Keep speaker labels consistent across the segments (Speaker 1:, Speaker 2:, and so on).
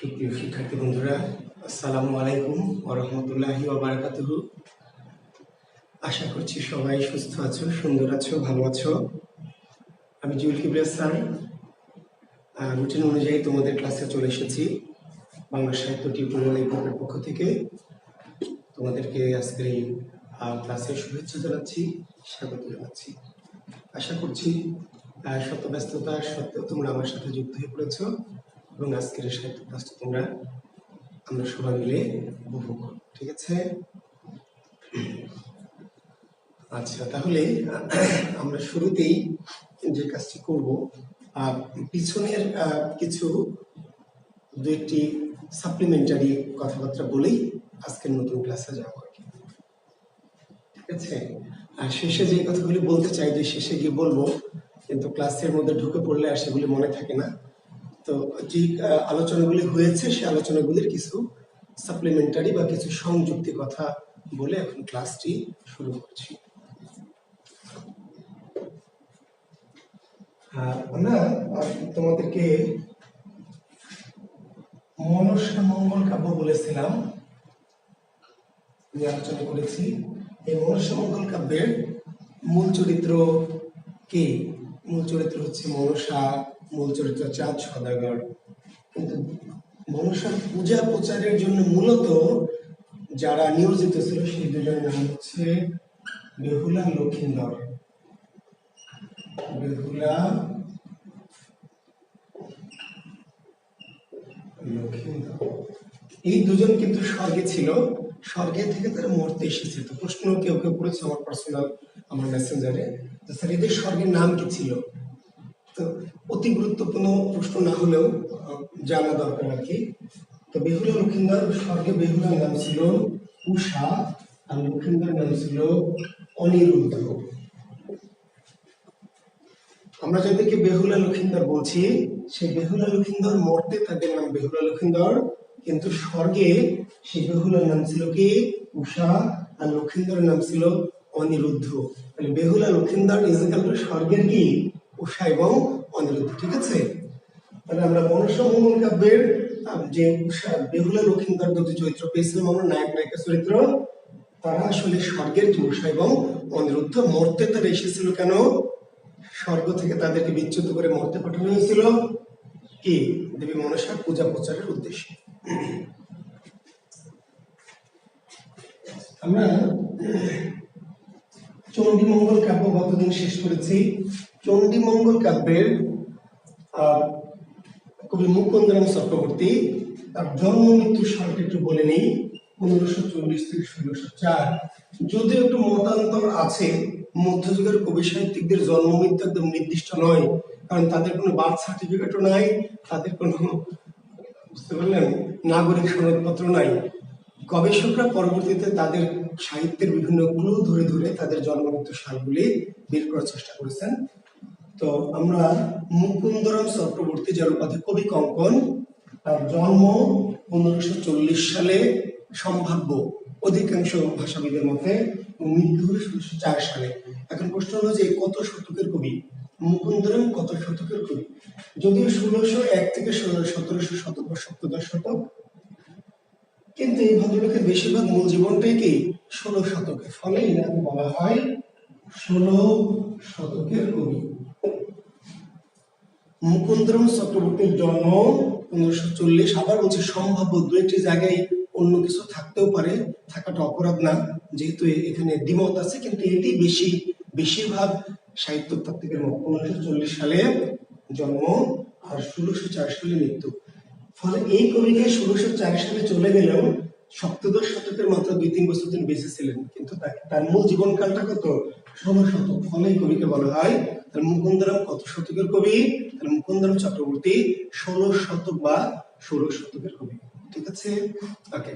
Speaker 1: সুপ্রিয় শিক্ষার্থী বন্ধুরা, আসসালামু আলাইকুম ওয়া রাহমাতুল্লাহি ওয়া বারাকাতুহু। আশা করছি সবাই সুস্থ আছো, সুন্দর আছো, ভালো আছো। আমি জুয়েল কিবরিয়া স্যার রুটিন অনুযায়ী তোমাদের ক্লাসে চলে এসেছি। বাংলা সাহিত্য টিউটোরিয়াল এই গ্রুপের পক্ষ থেকে তোমাদেরকে আজকের এই ক্লাসে শুভেচ্ছা জানাচ্ছি, স্বাগত জানাচ্ছি। আশা করছি শত ব্যস্ততার সত্ত্বেও তোমরা আমার সাথে যুক্ত হয়ে পড়েছো এবং আজকের সাহিত্য ক্লাসটা আমরা সবাই মিলে উপভোগ করব। ঠিক আছে? আচ্ছা, তাহলে আমরা শুরুতেই যে কাজটি করব, পিছনের কিছু দু একটি সাপ্লিমেন্টারি কথাবার্তা বলেই আজকের নতুন ক্লাসে যাব আর কি। ঠিক আছে? আর শেষে যে কথাগুলি বলতে চাই যে শেষে গিয়ে বলবো, কিন্তু ক্লাসের মধ্যে ঢুকে পড়লে আর সেগুলি মনে থাকে না। তো যে আলোচনাগুলি হয়েছে সে আলোচনাগুলির কিছু সাপ্লিমেন্টারি বা কিছু সংযুক্তি কথা বলে এখন ক্লাসটি শুরু করছি। আমরা তোমাদেরকে মনসা মঙ্গল কাব্য বলেছিলাম, আমি আলোচনা করেছি। এই মনসা মঙ্গল কাব্যের মূল চরিত্র কে? মূল চরিত্র হচ্ছে মনসা, মূল চরিত্র চাঁদ সওদাগর। কিন্তু মনসার পূজা প্রচারের জন্য মূলত যারা নিয়োজিত ছিল সেই দুজনের নাম হচ্ছে বেহুলা লক্ষিন্দর। বেহুলা লক্ষিন্দর এই দুজন কিন্তু স্বর্গে ছিল, স্বর্গে থেকে তারা মরতে এসেছে। তো প্রশ্ন কেউ কেউ করেছে আমার পার্সোনাল, আমার মেসেঞ্জারে, স্যার এদের স্বর্গের নাম কি ছিল? তো অতি গুরুত্বপূর্ণ প্রশ্ন না হলেও জানা দরকার আর কি। তো বেহুলা লক্ষিন্দর স্বর্গে বেহুলার নাম ছিল উষা আর লক্ষিন্দর নাম ছিল অনিরুদ্ধ। আমরা যাদেরকে বেহুলা লক্ষিন্দর বলছি সেই বেহুলা লক্ষিন্দর মর্তে তাদের নাম বেহুলা লক্ষিন্দর, কিন্তু স্বর্গে সেই বেহুলার নাম ছিল কি? উষা, আর লক্ষিন্দরের নাম ছিল অনিরুদ্ধ। মানে বেহুলা লক্ষিন্দর ইজিক্যাল স্বর্গের কি? উষা এবং অনিরুদ্ধ। ঠিক আছে? তাহলে আমরা মনসা মঙ্গল কাব্যের যে উষা বেহুলা লক্ষিন্দর দুটি চরিত্র পেয়েছিলাম আমরা, নায়ক নায়িকা চরিত্র, তারা আসলে স্বর্গের যে উষা এবং অনিরুদ্ধ। মর্তে তারা এসেছিল কেন? স্বর্গ থেকে তাদেরকে বিচ্যুত করে মর্তে পাঠানো হয়েছিল কি? দেবী মনসার পূজা প্রচারের উদ্দেশ্যে। আমরা চণ্ডীমঙ্গল কাব্য গতদিন শেষ করেছি। চণ্ডীমঙ্গল কাব্যের কবি মুকুন্দরাম চক্রবর্তী তার জন্ম মৃত্যু সালটা একটু বলে নেই। 1540 থেকে 1604। যদিও একটু মতান্তর আছে, মধ্যযুগের কবি সাহিত্যিকদের জন্ম মৃত্যু একদম নির্দিষ্ট নয়, কারণ তাদের কোনো বার্থ সার্টিফিকেটও নাই, তাদের কোনো, বুঝতে পারলেন, নাগরিক সনদপত্র নাই। গবেষকরা পরবর্তীতে তাদের সাহিত্যের বিভিন্ন ক্লু ধরে ধরে তাদের জন্ম মৃত্যু সালগুলি বের করার চেষ্টা করেছেন। তো আমরা মুকুন্দরাম চক্রবর্তী, যার উপাধি কবি কঙ্কন, তার জন্ম 1540 সালে সম্ভাব্য অধিকাংশ ভাষাবিদের মতে, মৃত্যু 1604 সালে। এখন প্রশ্ন হলো যে কত শতকের কবি মুকুন্দরাম? কত শতকের কবি? যদিও 1601 থেকে 1700 শতক বা সপ্তদশ শতক, কিন্তু এই ভদ্রলোকের বেশিরভাগ মূল জীবনটাই কি 16 শতকের। ফলে এনাকে বলা হয় 16 শতকের কবি। মুকুন্দরাম চক্রবর্তীর জন্ম 1540। আবার বলছে সম্ভাব্য, দু একটি জায়গায় অন্য কিছু থাকতেও পারে, থাকাটা অপরাধ না, যেহেতু এখানে দ্বিমত আছে, কিন্তু এটি বেশিরভাগ সাহিত্য তাত্ত্বিকের মত। 1540 সালে জন্ম আর 1604 সালে মৃত্যু। ফলে এই কবিকে 1604 সালে চলে গেলেও সপ্তদশ শতকের মাত্র 2-3 বছর তিনি বেঁচে ছিলেন, কিন্তু তার মূল জীবনকালটা কত? 16 শতক। ফলে এই কবিকে বলা হয়, তাহলে মুকুন্দরাম কত শতকের কবি? তাহলে মুকুন্দরাম চক্রবর্তী 16 শতক বা 16 শতকের কবি। ঠিক আছে? ওকে।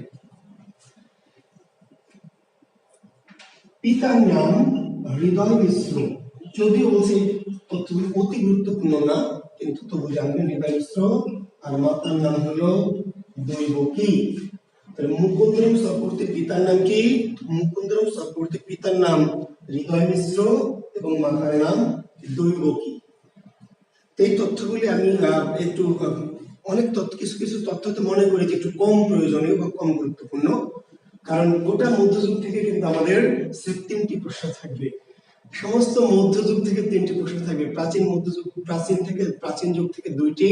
Speaker 1: পিতার নাম হৃদয় মিশ্র। যদিও বলছি তথ্যগুলো অতি গুরুত্বপূর্ণ না, কিন্তু তবু জানবেন হৃদয় মিশ্র। আর মাতার নাম হলো দৈবকী। তাহলে মুকুন্দরাম চক্রবর্তীর পিতার নাম কি? মুকুন্দরাম চক্রবর্তীর পিতার নাম হৃদয় মিশ্র এবং মাতার নাম দৈবকী। এই তথ্যগুলি আমি একটু অনেক তথ্য, কিছু কিছু তথ্য তো মনে করি যে একটু কম প্রয়োজনীয় বা কম গুরুত্বপূর্ণ, কারণ গোটা মধ্যযুগ থেকে কিন্তু আমাদের তিনটি প্রশ্ন থাকবে। সমস্ত মধ্যযুগ থেকে তিনটি প্রশ্ন থাকবে, প্রাচীন যুগ থেকে দুইটি,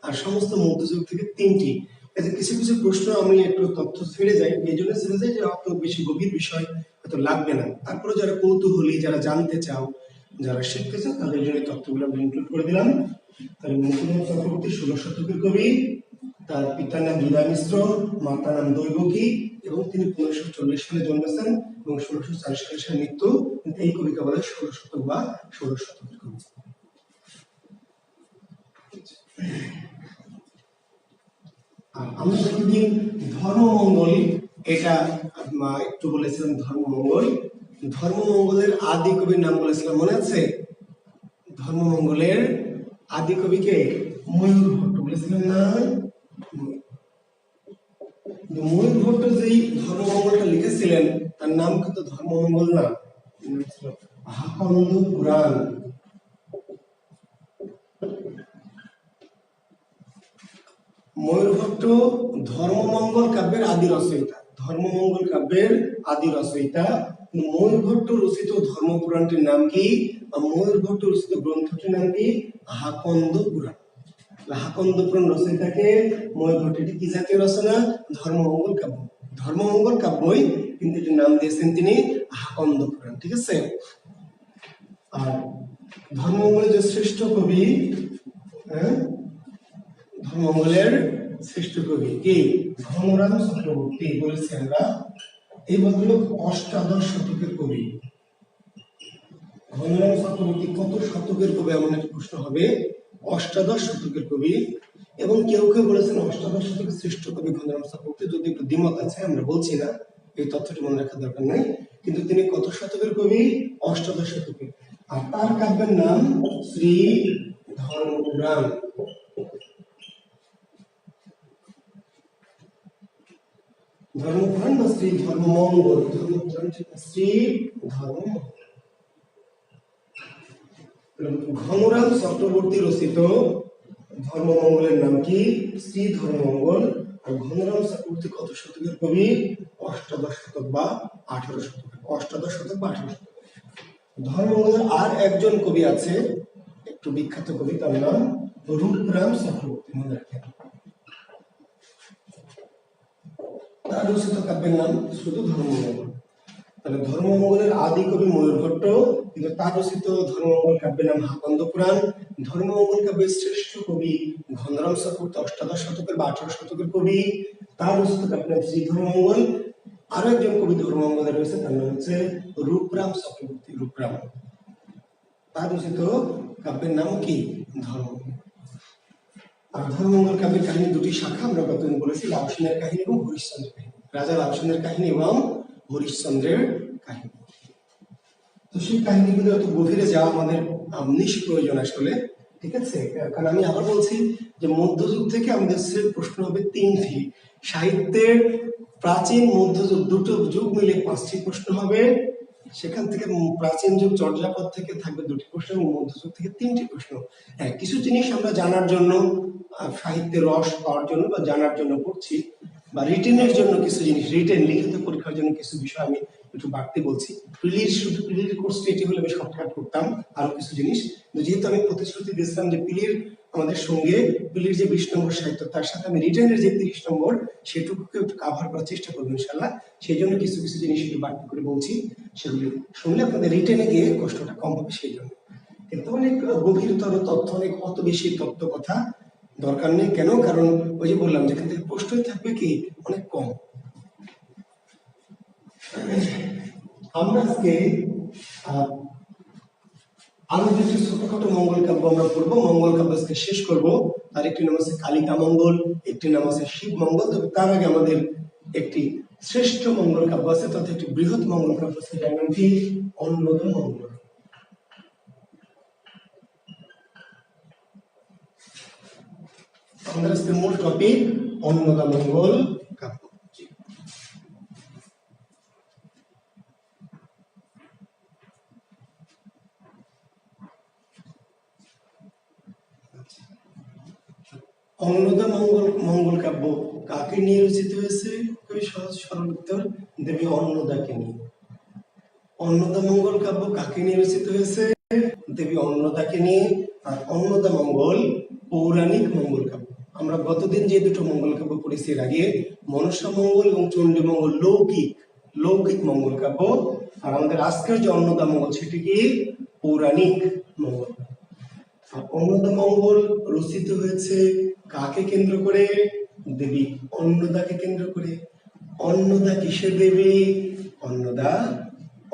Speaker 1: আর সমস্ত মধ্যযুগ থেকে তিনটি। কিছু কিছু প্রশ্ন আমি একটু তথ্য ছেড়ে যাই, এই জন্য ছেড়ে যাই যে অত বেশি গভীর বিষয় হয়তো লাগবে না, তারপরে যারা কৌতূহলী, যারা জানতে চাও, যারা শিখতে চাও, তাদের জন্য তথ্যগুলো আমি ইনক্লুড করে দিলাম। তাহলে মুকুন্দন চক্রবর্তী 16 শতকের কবি, তার পিতার নাম বিদয় মিশ্র, মাতার নাম দৈবকী, এবং তিনি 1540 সালে জন্মেছেন এবং 1640 সালে মৃত্যু। এই কবিকে বলে 16 শতক বা 16 শতকের কবি। আমরা যতদিন ধর্মমঙ্গল, এটা একটু বলেছিলাম, ধর্মমঙ্গলের আদি কবির নাম বলেছিলাম, মনে আছে? ধর্মমঙ্গলের আদি কবিকে ময়ূর ভট্ট বলেছিলেন না? ময়ূর ভট্ট যেই ধর্মমঙ্গলটা লিখেছিলেন তার নাম কিন্তু ধর্মমঙ্গল না, হাকন্দ পুরাণ। ময়ূর ভট্ট ধর্মমঙ্গল কাব্যের আদি রচয়িতা, ধর্মমঙ্গল কাব্যের আদি রচয়িতা। ময়ূর ভট্ট রচিত ধর্মপুরাণটির নাম কি? ময়ূর ভট্ট রচিত গ্রন্থটির নাম কি? হাকন্দ পুরাণ। হাকন্দ পুরাণ রচয়িতাকে ময়ূর ভট্ট। এটি কি জাতীয় রচনা? ধর্মমঙ্গল কাব্য। ধর্মমঙ্গল কাব্যই, কিন্তু এটির নাম দিয়েছেন তিনি হাকন্দ পুরাণ। ঠিক আছে? আর ধর্মমঙ্গলের যে শ্রেষ্ঠ কবি, ধর্মমঙ্গলের শ্রেষ্ঠ কবি কি? ঘনরাম চক্রবর্তী বলেছি আমরা। এই ভদ্রলোক অষ্টাদশ শতকের কবি। ঘনরাম চক্রবর্তী কত শতকের কবি, এমন একটা প্রশ্ন হবে। অষ্টাদশ শতকের কবি, এবং কেউ কেউ বলেছেন অষ্টাদশ শতকের শ্রেষ্ঠ কবি ঘনরাম চক্রবর্তী। যদি একটু দ্বিমত আছে, আমরা বলছি না, এই তথ্যটি মনে রাখার দরকার নাই, কিন্তু তিনি কত শতকের কবি? অষ্টাদশ শতকের। আর তার কাব্যের নাম শ্রী ধর্মপুরাণ। ধর্মপুরাণ বা শ্রী ধর্মমঙ্গল, শ্রী ধর্মমঙ্গল। ঘনরাম চক্রবর্তী রচিত ধর্মমঙ্গলের নাম কি? শ্রী ধর্মমঙ্গল। আর ঘনরাম চক্রবর্তী কত শতকের কবি? অষ্টাদশ শতক বা 18 শতক। অষ্টাদশ শতক বা 18 শতক। ধর্মমঙ্গলের আর একজন কবি আছে, একটু বিখ্যাত কবি, তার নাম রূপরাম চক্রবর্তী, মনে রাখেন। তার রচিত কাব্যের নাম শুধু ধর্মমঙ্গল। তাহলে ধর্মমঙ্গলের আদি কবি ময়ূর ভট্ট, কিন্তু তার রচিত ধর্মমঙ্গল কাব্যের নাম হাকন্দ পুরাণ। ধর্মমঙ্গল কাব্যের শ্রেষ্ঠ কবি ঘনরাম চক্রবর্তী, অষ্টাদশ শতকের বা 18 শতকের কবি, তার রচিত কাব্যের নাম শ্রী ধর্মমঙ্গল। আরো একজন কবি ধর্মমঙ্গলে রয়েছে, তার নাম হচ্ছে রূপরাম চক্রবর্তী, রূপরাম। তার রচিত কাব্যের নাম কি? ধর্মমঙ্গল। আর ধর্মমঙ্গল কাব্যের কাহিনী দুটি শাখা, আমরা গতদিন বলেছি, লাউ সেনের কাহিনী এবং হরিশ্চন্দ্রের কাহিনী। রাজা লাউ সেনের কাহিনী এবং হরিশ্চন্দ্রের কাহিনী। তো সেই কাহিনীগুলো এত গভীরে যাওয়া আমাদের নিষ্প্রয়োজন আসলে। ঠিক আছে? কারণ আমি আবার বলছি যে মধ্যযুগ থেকে আমাদের প্রশ্ন হবে তিনটি। সাহিত্যের প্রাচীন মধ্যযুগ দুটো যুগ মিলে 5টি প্রশ্ন হবে। সেখান থেকে প্রাচীন যুগ চর্যাপদ থেকে থাকবে 2টি প্রশ্ন, এবং মধ্যযুগ থেকে 3টি প্রশ্ন। হ্যাঁ, কিছু জিনিস আমরা জানার জন্য, সাহিত্যের রস পাওয়ার জন্য বা জানার জন্য পড়ছি, বা রিটেনের জন্য কিছু জিনিস, রিটেন লিখিত পরীক্ষার জন্য কিছু বিষয় আমি একটু বাড়তি বলছি। শুধু প্রিলির কোর্সটি এটি হলে বেশ শর্টকাট করতাম আরো কিছু জিনিস, যেহেতু আমি প্রতিশ্রুতি দিয়েছিলাম যে প্রিলির আমাদের সঙ্গে, প্রিলির যে 20 নম্বর সাহিত্য, তার সাথে আমি রিটেনের যে 30 নম্বর, সেটুকুকে একটু কাভার করার চেষ্টা করবো ইনশাল্লাহ। সেই জন্য কিছু কিছু জিনিস একটু বাড়তি করে বলছি, সেগুলি শুনলে আপনাদের রিটেনে গিয়ে কষ্টটা কম হবে সেই জন্য। কিন্তু অনেক গভীরতর তথ্য, অনেক অত বেশি তথ্য কথা দরকার নেই। কেন? কারণ ওই যে বললাম, যেখান থেকে প্রশ্নই থাকবে কি অনেক কম। আমরা আজকে আরো দুটি ছোটখাটো মঙ্গল কাব্য আমরা পড়বো। মঙ্গল কাব্য আজকে শেষ করব। তার একটি নাম আছে কালিকা মঙ্গল, একটি নাম আছে শিব মঙ্গল। তবে তার আগে আমাদের একটি শ্রেষ্ঠ মঙ্গল কাব্য আছে, তথা একটি বৃহৎ মঙ্গল কাব্য আছে, যার নাম কি অন্নদা মঙ্গল। আমাদের আজকে মূল টপিক অন্নদা মঙ্গল কাব্য। অন্নদা মঙ্গল কাব্য কাকে নিয়ে রচিত হয়েছে? খুবই সহজ সরল উত্তর, দেবী অন্নদাকে নিয়ে। অন্নদা মঙ্গল কাব্য কাকে নিয়ে রচিত হয়েছে? দেবী অন্নদাকে নিয়ে। আর অন্নদা মঙ্গল পৌরাণিক মঙ্গল কাব্য। আমরা গতদিন যে দুটো মঙ্গল কাব্য পড়েছি এর আগে, মনসা মঙ্গল এবং চণ্ডী মঙ্গল লৌকিক মঙ্গল কাব্য। আর আমাদের আজকের যে অন্নদা মঙ্গল সেটি কি? পৌরাণিক মঙ্গল। আর অন্নদা মঙ্গল রচিত হয়েছে কাকে কেন্দ্র করে? দেবী অন্নদাকে কেন্দ্র করে। অন্নদা কিসের দেবী? অন্নদা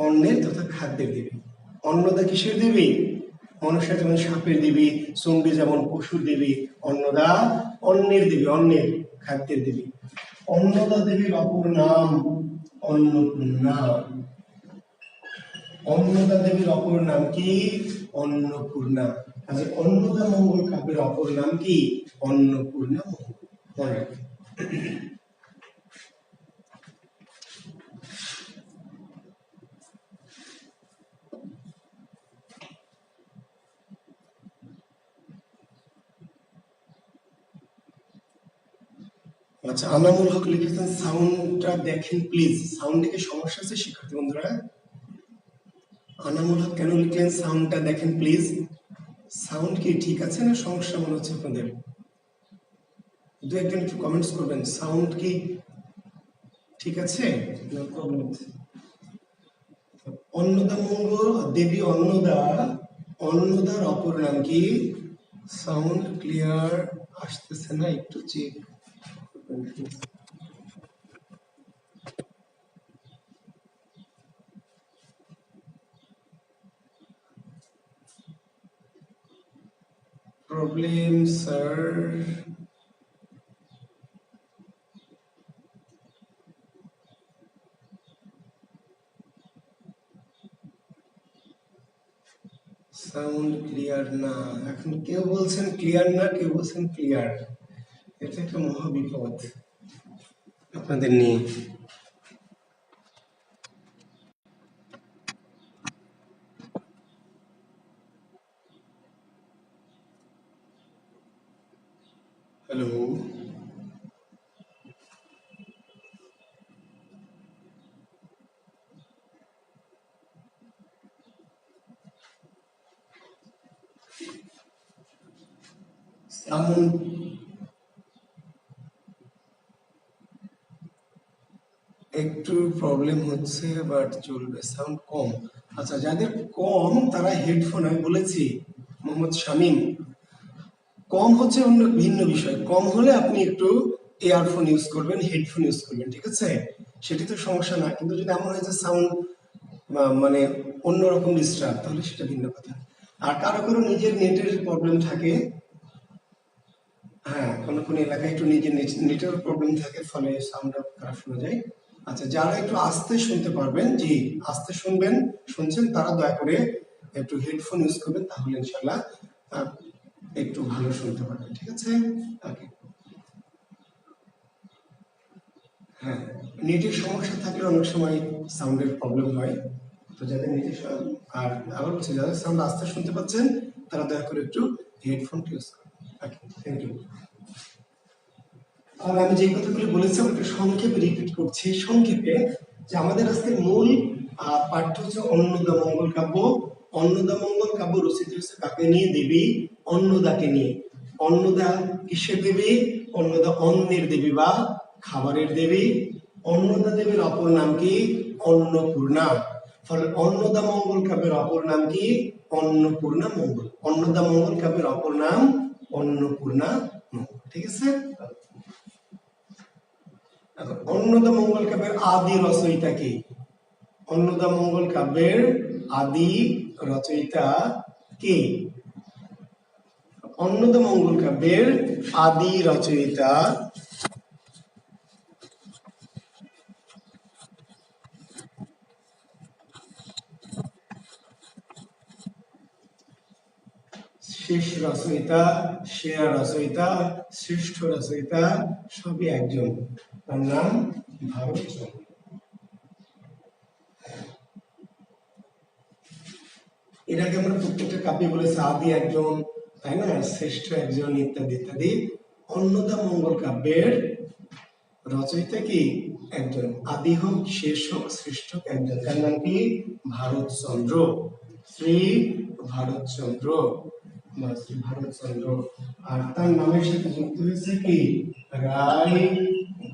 Speaker 1: অন্নের তথা খাদ্যের দেবী। অন্নদা কিসের দেবী? মনসা যেমন সাপের দেবী, চণ্ডী যেমন পশুর দেবী, অন্নদা অন্নের দেবী, অন্নের খাদ্যের দেবী। অন্নদা দেবীর অপর নাম অন্নপূর্ণা। অন্নদা দেবীর অপর নাম কি? অন্নপূর্ণা। আচ্ছা, অন্নদা মঙ্গল কাব্যের অপর নাম কি? অন্নপূর্ণা মঙ্গল। মনে রাখবেন। আচ্ছা, আনামুল হক লিখেছেন সাউন্ডটা দেখেন প্লিজ। সাউন্ডে কি সমস্যা আছে শিক্ষার্থী বন্ধুরা? আনামুল হক কেন লিখলেন সাউন্ডটা দেখেন প্লিজ? সাউন্ড কি ঠিক আছে না সমস্যা মনে হচ্ছে আপনাদের? দু একজন একটু কমেন্টস করবেন, সাউন্ড কি ঠিক আছে না প্রবলেম আছে? অন্নদা মঙ্গল দেবী অন্নদার অপর নাম কি? সাউন্ড ক্লিয়ার আসতেছে না, একটু চেক করবেন। Problem sir? সাউন্ড ক্লিয়ার না। এখন কেউ বলছেন ক্লিয়ার না, কেউ বলছেন ক্লিয়ার। এটা একটা মহা বিপদ আপনাদের নিয়ে। হ্যালো, সাউন্ড একটু প্রবলেম হচ্ছে, বাট চলবে। সাউন্ড কম। আচ্ছা, যাদের কম তারা হেডফোন, আমি বলেছি মোহাম্মদ শামীম, কম হচ্ছে অন্য ভিন্ন বিষয়। কম হলে আপনি একটু ইয়ারফোন ইউজ করবেন, হেডফোন ইউজ করবেন, ঠিক আছে? সেটি তো সমস্যা না। কিন্তু যদি এমন হয় যে সাউন্ড মানে অন্যরকম ডিস্টার্ব, তাহলে সেটা ভিন্ন কথা। আর কারো কারো নিজের নেটের প্রবলেম থাকে। হ্যাঁ, কোনো কোনো এলাকায় একটু নিজের নেটের প্রবলেম থাকে, ফলে সাউন্ডটা খারাপ শোনা যায়। আচ্ছা, যারা একটু আস্তে শুনতে পারবেন, জি আস্তে শুনছেন, তারা দয়া করে একটু হেডফোন ইউজ করবেন, তাহলে ইনশাল্লাহ একটু ভালো শুনতে পারবেন, ঠিক আছে? ওকে। হ্যাঁ, নেটের সমস্যা থাকলে অনেক সময় সাউন্ডের প্রবলেম হয়। তো যাদের নেটের আর আবার বলছি, যাদের সাউন্ড আস্তে শুনতে পাচ্ছেন তারা দয়া করে একটু হেডফোন ইউজ করুন। ওকে, থ্যাংক ইউ। আর আমি যে কথাগুলো বলেছিলাম একটু সংক্ষেপে রিপিট করছি, সংক্ষেপে, যে আমাদের আজকের মূল পাঠ্য হচ্ছে অন্নদা মঙ্গল কাব্য। অন্নদা মঙ্গল কাব্য রচিত হয়েছে কাকে নিয়ে? দেবী অন্নদাকে নিয়ে। অন্নদা কিসের দেবী? অন্নদা অন্নের দেবী বা খাবারের দেবী। অন্নদা দেবীর অপর নাম কি? অন্নপূর্ণা। ফলে অন্নদা মঙ্গল কাব্যের অপর নাম কি? অন্নপূর্ণা মঙ্গল। অন্নদা মঙ্গল কাব্যের অপর নাম অন্নপূর্ণা মঙ্গল, ঠিক আছে? অন্নদা মঙ্গল কাব্যের আদি রচয়িতা কে? অন্নদা মঙ্গল কাব্যের আদি রচয়িতা কে? অন্নদা মঙ্গল কাব্যের আদি রচয়িতা শেষ রচয়িতা, সেরা রচয়িতা, শ্রেষ্ঠ রচয়িতা সবই একজন, তার নাম ভারতচন্দ্র। এর আগে আমরা প্রত্যেকটা কাব্যে বলেছি আদি একজন, তাই না, শ্রেষ্ঠ একজন, ইত্যাদি ইত্যাদি। অন্নদা মঙ্গল কাব্যের রচয়িতা কি? একজন, আদি হোক শেষ হোক শ্রেষ্ঠ একজন, তার নাম কি? ভারতচন্দ্র, শ্রী ভারতচন্দ্র বা শ্রী ভারতচন্দ্র। আর তার নামের সাথে যুক্ত হয়েছে কি? রায়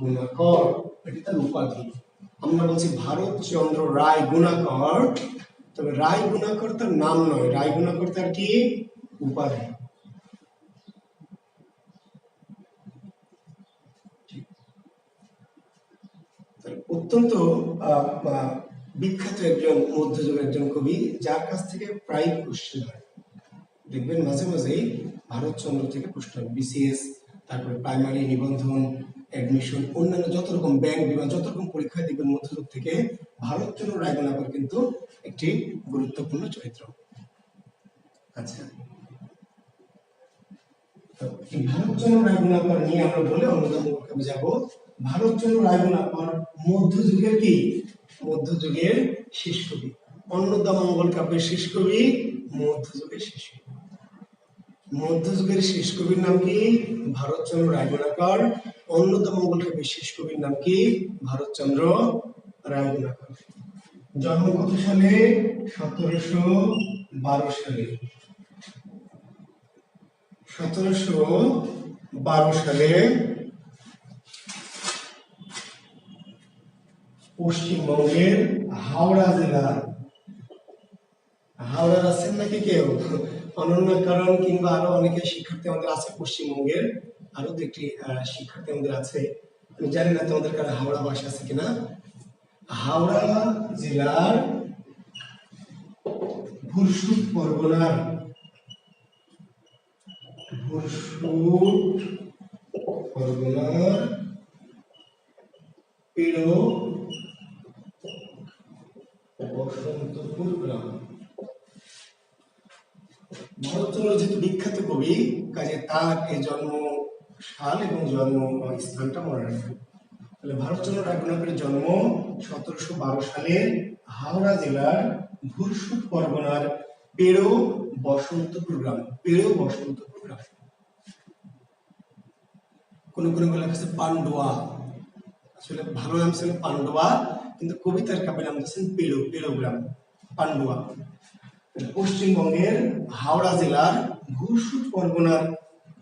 Speaker 1: গুণাকর, এটি তার উপাধি। আমরা বলছি ভারতচন্দ্র রায় গুণাকর, তবে রায় গুণাকর তার নাম নয়, রায় গুণাকর তার কি? উপাধি। অত্যন্ত বিখ্যাত একজন মধ্যযুগের একজন কবি, যার কাছ থেকে প্রায় কোশ্চেন হয়। দেখবেন মাঝে মাঝেই ভারতচন্দ্র থেকে প্রশ্ন হয়, বিসিএস, তারপরে প্রাইমারি, নিবন্ধন, অ্যাডমিশন, অন্যান্য যত রকম ব্যাংক বিভাগ, যত রকম পরীক্ষায় দেখবেন মধ্যযুগ থেকে ভারতচন্দ্র রায়গুণাকর কিন্তু একটি গুরুত্বপূর্ণ চরিত্র। আচ্ছা, এই ভারতচন্দ্র রায়গুণাকর নিয়ে আমরা বলে অন্যতম কাব্যে যাব। ভারতচন্দ্র রায়গুণাকর মধ্যযুগের কি? মধ্যযুগের শেষ কবি। অন্নদা মঙ্গল কাব্যের শেষ কবি, মধ্যযুগের শেষ কবি। মধ্যযুগের শেষ কবির নাম কি? ভারতচন্দ্র রায়গুণাকর। অন্নদা মঙ্গল কাব্যের শেষ কবির নাম কি? ভারতচন্দ্র রায়গুণাকর। জন্ম কত সালে? 1712 সালে। 1712 সালে পশ্চিমবঙ্গের হাওড়া জেলার, হাওড়ার আছেন নাকি কেউ? অনন্যকরণ কিংবা আরো অনেকে শিক্ষার্থী আমাদের আছে পশ্চিমবঙ্গের, আরো দু একটি শিক্ষার্থী আমাদের আছে, আমি জানি না তোমাদের কারো হাওড়া বাসা আছে কিনা। হাওড়া জেলার ভুরসুট পরগনার, ভুরসুট পরগনার পেড়ো বসন্তপুর গ্রাম। ভারতচন্দ্র যেহেতু বিখ্যাত কবি, কাজে তার এই জন্ম সাল এবং জন্ম স্থানটা মনে রাখবেন। তাহলে ভারতচন্দ্র রায়গুণাকরের জন্ম 1712 সালে হাওড়া জেলার ভুরসুট পরগনার পেড়ো বসন্তপুর গ্রাম, পেড়ো বসন্তপুর গ্রাম। কোন কোন লেখা আছে পান্ডুয়া, আসলে ভালো নাম ছিল পান্ডুয়া, কিন্তু কবিতার কাব্যের নাম দিয়েছেন পেড়ো, পেড়ো গ্রাম, পান্ডুয়া। পশ্চিমবঙ্গের হাওড়া জেলার ভুরসুট পরগনার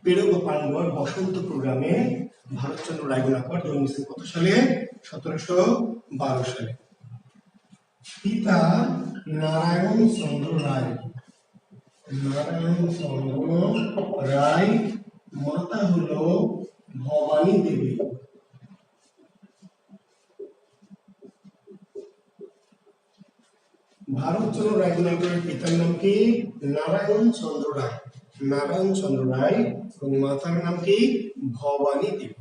Speaker 1: পেড়ো বা পান্ডুয়ার বসন্তপুর গ্রামে ভারতচন্দ্র রায়গুণাকর জন্মেছেন কত সালে? 1712 সালে। পিতা নারায়ণ চন্দ্র রায়, নারায়ণ চন্দ্র রায়, মাতা হলো ভবানী দেবী। ভারতচন্দ্র রায়গুণাকরের পিতার নাম কি? নারায়ণ চন্দ্র রায়, নারায়ণ চন্দ্র রায়, এবং মাতার নাম কি? ভবানী দেবী।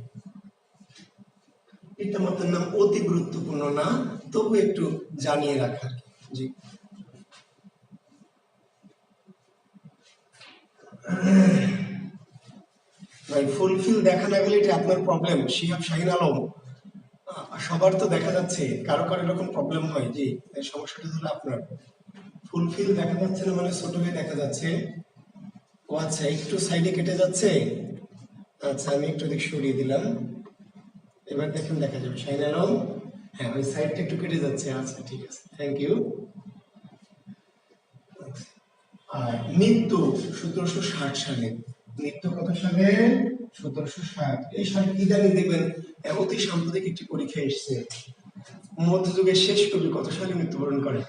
Speaker 1: পিতা মাতার নাম অতি গুরুত্বপূর্ণ না, তবু একটু জানিয়ে রাখার। জি, ভাই ফুলফিল দেখা না গেলে এটা আপনার প্রবলেম। শিহাব শাহিন আলম, সবার তো দেখা যাচ্ছে, কারো কারো এরকম প্রবলেম হয়, যে সমস্যাটা হলো আপনার। ফুলফিল দেখা যাচ্ছে না মানে ছোট হয়ে দেখা যাচ্ছে। ও আচ্ছা, একটু সাইডে কেটে যাচ্ছে। আচ্ছা, আমি একটু দিক সরিয়ে দিলাম, এবার দেখুন দেখা যাবে। শাহিন আলম, হ্যাঁ ওই সাইডটা একটু কেটে যাচ্ছে। আচ্ছা ঠিক আছে, থ্যাংক ইউ। আর মৃত্যু 1760 সালে, মৃত্যু কত সালে? 1760। এই সালে ইদানিং দেখবেন অতি সাম্প্রতিক একটি পরীক্ষা এসেছে, মধ্যযুগের শেষ কবি কত সালে মৃত্যুবরণ করেন?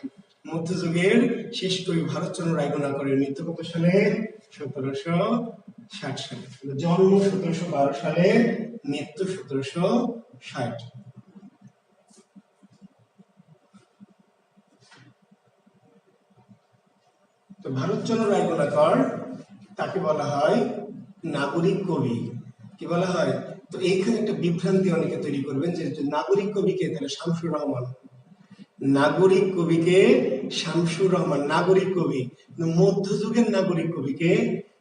Speaker 1: মধ্যযুগের শেষ কবি ভারতচন্দ্র রায়গুণাকরের মৃত্যু কত সালে? 1760 সালে। জন্ম 1712 সালে, মৃত্যু 1760। তো ভারতচন্দ্র রায়গুণাকর, তাকে বলা হয় নাগরিক কবি। কি বলা হয়? তো এইখানে একটা বিভ্রান্তি অনেকে তৈরি করবেন যে নাগরিক কবিকে তাহলে শামসুর রহমান, নাগরিক কবিকে শামসুর রহমান নাগরিক কবি, মধ্যযুগের নাগরিক কবিকে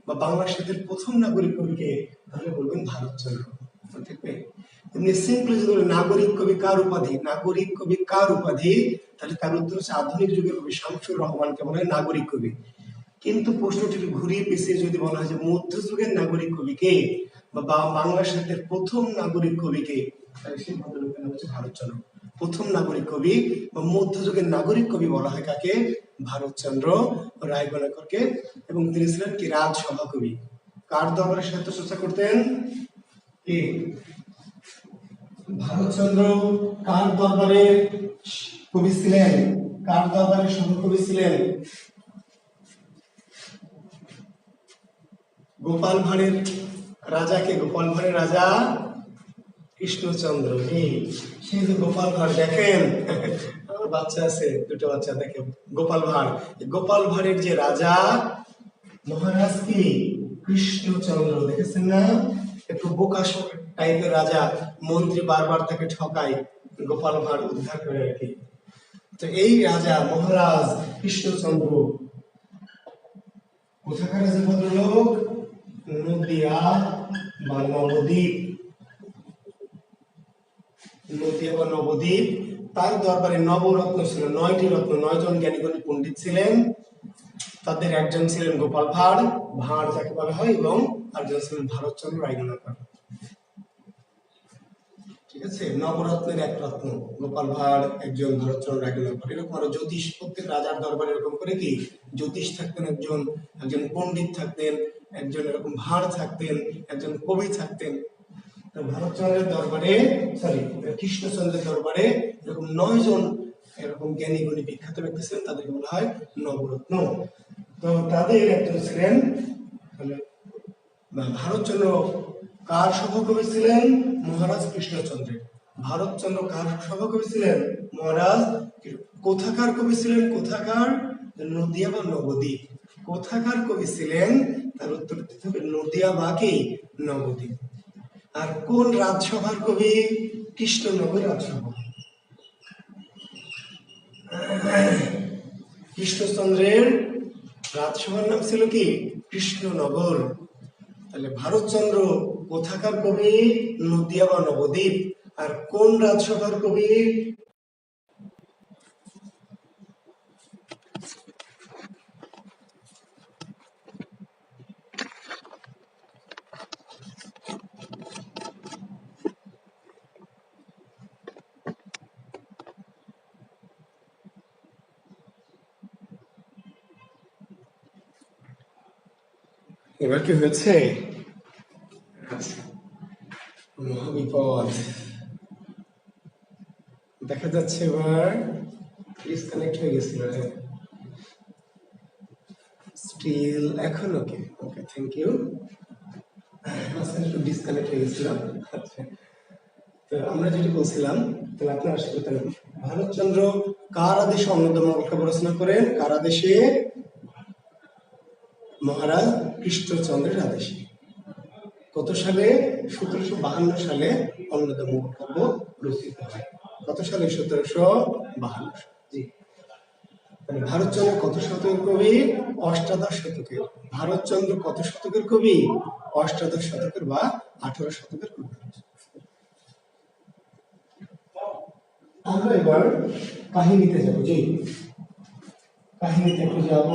Speaker 1: বা বাংলা সাহিত্যের প্রথম নাগরিক কবিকে তাহলে বলবেন ভারতচন্দ্র। দেখবে এমনি সিম্পলি যদি নাগরিক কবি কার উপাধি, নাগরিক কবি কার উপাধি, তাহলে তার উত্তর হচ্ছে আধুনিক যুগের কবি শামসুর রহমানকে বলা হয় নাগরিক কবি। কিন্তু প্রশ্নটি ঘুরিয়ে পেঁচিয়ে যদি বলা হয় যে মধ্যযুগের নাগরিক কবি কে, বা বাংলা সাহিত্যের প্রথম নাগরিক কবিকে, সেই ভদ্রলোকের নাম হচ্ছে ভারতচন্দ্র। প্রথম নাগরিক কবি বা মধ্যযুগের নাগরিক কবি বলা হয় কাকে? ভারতচন্দ্র রায়গণাকরকে। এবং তিনি ছিলেন কি রাজসভা কবি। কার দরবারে সাহিত্য চর্চা করতেন? কে? ভারতচন্দ্র কার দরবারে কবি ছিলেন? কার দরবারে সভাকবি ছিলেন? গোপাল ভাঁড়ের রাজাকে? গোপাল ভাঁড়ের রাজা কৃষ্ণচন্দ্র। সেই যে গোপাল ভাঁড়, দেখেন আমার বাচ্চা আছে, দুটো বাচ্চা, দেখে গোপাল ভাঁড়। গোপাল ভাঁড়ের যে রাজা মহারাজ কি? কৃষ্ণচন্দ্র। দেখেছেন না? একটু বোকা টাইপের রাজা, মন্ত্রী বারবার তাকে ঠকায়, গোপাল ভাঁড় উদ্ধার করে আর কি। তো এই রাজা মহারাজ কৃষ্ণচন্দ্র কোথাকার রাজা ভদ্রলোক? নদিয়া বা নবদ্বীপ। নদিয়া বা নবদ্বীপ। তার দরবারে নবরত্ন ছিল, 9টি রত্ন, 9 জন জ্ঞানীগুণী পণ্ডিত ছিলেন। তাদের একজন ছিলেন গোপাল ভাঁড়, ভাঁড় যাকে বলা হয়, এবং আরেকজন ছিলেন ভারতচন্দ্র রায়গণাকর। ঠিক আছে, নবরত্নের এক রত্ন গোপাল ভাঁড়, একজন ভারতচন্দ্র রায়গণাকর। এরকম আরো জ্যোতিষ, প্রত্যেক রাজার দরবারে এরকম করে কি জ্যোতিষ থাকতেন, একজন একজন পণ্ডিত থাকতেন, একজন এরকম ভাঁড় থাকতেন, একজন কবি থাকতেন। ভারতচন্দ্রের দরবারে, সরি কৃষ্ণচন্দ্রের দরবারে এরকম 9 জন এরকম জ্ঞানী গুণী বিখ্যাত ব্যক্তি ছিলেন, তাদেরকে বলা হয় নবরত্ন। তো তাদের একজন ছিলেন ভারতচন্দ্র। কার সভাকবি ছিলেন? মহারাজ কৃষ্ণচন্দ্রের। ভারতচন্দ্র কার সভাকবি ছিলেন? মহারাজ। কোথাকার কবি ছিলেন? কোথাকার? নদিয়া বা নবদ্বীপ। কোথাকার কবি ছিলেন? তার উত্তর দিতে হবে নদিয়া বা কি নবদ্বীপ। আর কোন রাজসভার কবি? কৃষ্ণনগর রাজসভা। কৃষ্ণচন্দ্রের রাজসভার নাম ছিল কি? কৃষ্ণনগর। তাহলে ভারতচন্দ্র কোথাকার কবি? নদিয়া বা নবদ্বীপ। আর কোন রাজসভার কবি? এবার কি হয়েছে? মহাবিপদ দেখা যাচ্ছে। এবার ডিসকানেক্ট হয়ে গেছিল। স্টিল এখন ওকে। ওকে, থ্যাংক ইউ। একটু ডিসকানেক্ট হয়ে গেছিল। আচ্ছা, তো আমরা যেটা বলছিলাম, তাহলে আপনারা আশা করতে পারেন ভারতচন্দ্র কার আদেশে অন্নদামঙ্গল কাব্য রচনা করেন? কার আদেশে? মহারাজ কৃষ্ণচন্দ্রের আদেশে। কত সালে? 1752 সালে অন্নদামঙ্গল কাব্য রচিত হয়। কত সালে? 1752। জি। ভারতচন্দ্র কত শতকের কবি? অষ্টাদশ শতকের। ভারতচন্দ্র কত শতকের কবি? অষ্টাদশ শতকের বা 18 শতকের কবি। আমরা এবার কাহিনীতে যাব। জি, কাহিনীতে একটু যাব।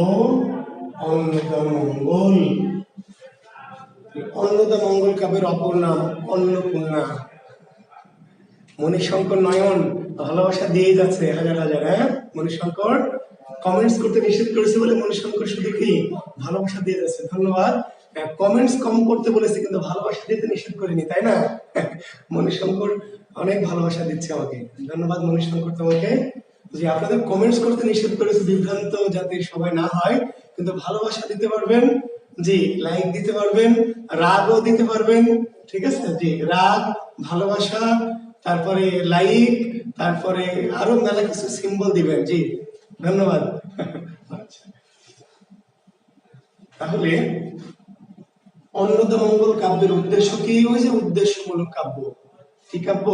Speaker 1: অন্নদামঙ্গল। অন্নদামঙ্গল কাব্যের অপর নাম অন্নপূর্ণা। মণিশঙ্কর নয়ন ভালোবাসা দিয়ে যাচ্ছে হাজার হাজার। হ্যাঁ, মণিশঙ্কর কমেন্টস করতে নিষেধ করেছে বলে মণিশঙ্কর শুধু কি ভালোবাসা দিয়ে যাচ্ছে। ধন্যবাদ। কমেন্টস কম করতে বলেছে, কিন্তু ভালোবাসা দিতে নিষেধ করেনি, তাই না? মণিশঙ্কর অনেক ভালোবাসা দিচ্ছে আমাকে। ধন্যবাদ মণিশঙ্কর তোমাকে। যে আপনাদের কমেন্টস করতে নিষেধ করেছে, বিভ্রান্ত যাতে সবাই না হয়, কিন্তু ভালোবাসা দিতে পারবেন। জি, লাইক দিতে পারবেন, রাগও দিতে পারবেন। ঠিক আছে? জি, রাগ, ভালোবাসা, তারপরে লাইক, তারপরে আরো মেলা কিছু সিম্বল দিবেন। জি, ধন্যবাদ। আচ্ছা, তাহলে অন্নদামঙ্গল কাব্যের উদ্দেশ্য কি? ওই যে উদ্দেশ্যমূলক কাব্য। কি কাব্য?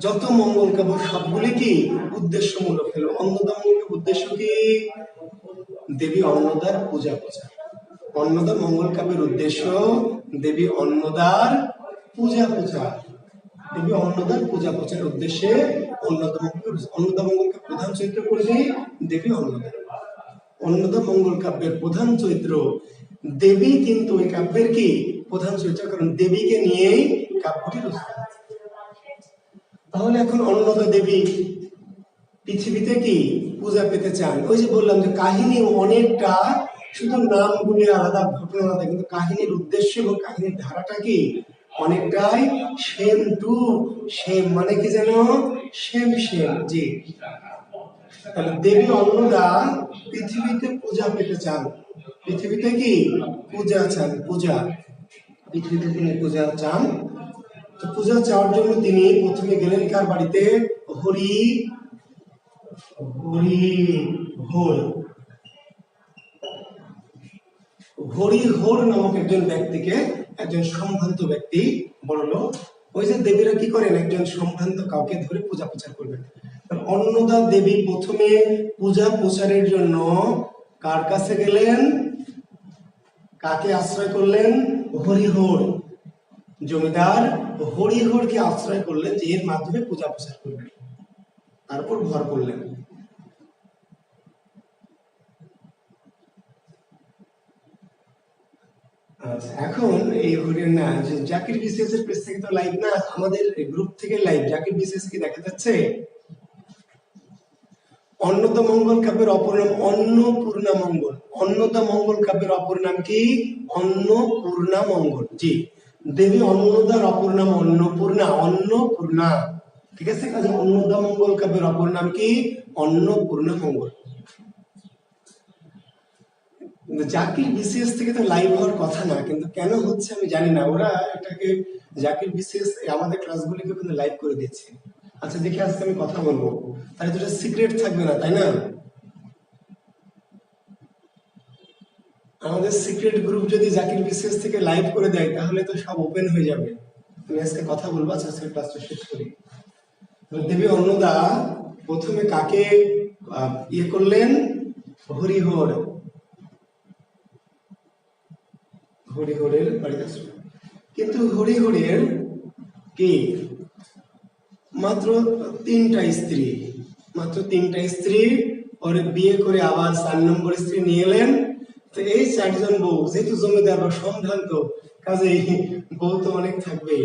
Speaker 1: যত মঙ্গল কাব্য সবগুলি কি উদ্দেশ্যমূলক হলো। অন্নদামঙ্গলের উদ্দেশ্য কি? দেবী অন্নদার পূজা প্রচার। অন্নদা মঙ্গল কাব্যের উদ্দেশ্য দেবী অন্নদার পূজা প্রচার। দেবী অন্নদার পূজা প্রচারের উদ্দেশ্যে অন্নদামঙ্গলকে প্রধান চরিত্র করেছে দেবী অন্নদা। অন্নদামঙ্গল কাব্যের প্রধান চরিত্র দেবী কিন্তু ওই কাব্যের কি প্রধান চরিত্র, কারণ দেবীকে নিয়েই কাব্যটি রচিত। তাহলে এখন অন্নদা দেবী পৃথিবীতে কি পূজা পেতে চান, ওই যে বললাম যে কাহিনী অনেকটা, শুধু নামগুলি আলাদা, ঘটনা আলাদা, কিন্তু কাহিনীর উদ্দেশ্য এবং কাহিনীর ধারাটা কি অনেকটাই সেম টু সেম, মানে কি যেন সেম সেম। জি, তাহলে দেবী অন্নদা পৃথিবীতে পূজা পেতে চান, পৃথিবীতে কি পূজা চান, পূজা, পৃথিবীতে তিনি পূজা চান। তো পূজা চাওয়ার জন্য তিনি প্রথমে গেলেন কার বাড়িতে, হরি হরিহর, হরিহর নামক একজন ব্যক্তিকে, একজন সম্ভ্রান্ত ব্যক্তি, বড়লোক। ওই যে দেবীরা কি করেন, একজন সম্ভ্রান্ত কাউকে ধরে পূজা প্রচার করবেন। অন্নদা দেবী প্রথমে পূজা প্রচারের জন্য কার কাছে গেলেন, কাকে আশ্রয় করলেন, হরিহর জমিদার হরিহরকে আশ্রয় করলেন, যে এর মাধ্যমে পূজা প্রচার করবেন, তারপর ভর করলেন। আচ্ছা, এখন এই না যে জাকির বিসিএস এর পেজ থেকে তো লাইভ না, আমাদের গ্রুপ থেকে লাইভ। জাকির বিসিএস কি দেখা যাচ্ছে? অন্নদা মঙ্গল কাব্যের অপর নাম অন্নপূর্ণা মঙ্গল। অন্নদা মঙ্গল কাব্যের অপর নাম কি? অন্নপূর্ণা মঙ্গল। জি, দেবী অন্নদার অপর নাম অন্নপূর্ণা, অন্নপূর্ণা, ঠিক আছে। কাজে অন্নদা মঙ্গল কাব্যের অপর নাম কি? অন্নপূর্ণা মঙ্গল। জাকির বিসিএস থেকে তো লাইভ হওয়ার কথা না, কিন্তু কেন হচ্ছে আমি জানি না, ওরা এটাকে জাকির বিসিএস আমাদের ক্লাসগুলিকে কিন্তু লাইভ করে দিচ্ছে। আচ্ছা দেখি, আজকে আমি কথা বলবো, তাহলে তো সিক্রেট থাকবে না, তাই না? আমাদের সিক্রেট গ্রুপ যদি জাকির বিসিএস থেকে লাইভ করে দেয়, তাহলে তো সব ওপেন হয়ে যাবে। আমি আজকে কথা বলবো, আজকে ক্লাসটা শেষ করি। দেবী অন্নদা প্রথমে কাকে ইয়ে করলেন, হরিহর, হরিহরের বাড়িতে আসলেন। কিন্তু হরিহরের কি মাত্র তিনটা স্ত্রী, মাত্র তিনটা স্ত্রী, পরে বিয়ে করে আবার 4 নম্বর স্ত্রী নিয়ে এলেন। তো এই 4 জন বউ, যেহেতু জমিদার বা সম্ভ্রান্ত, কাজেই বউ তো অনেক থাকবেই।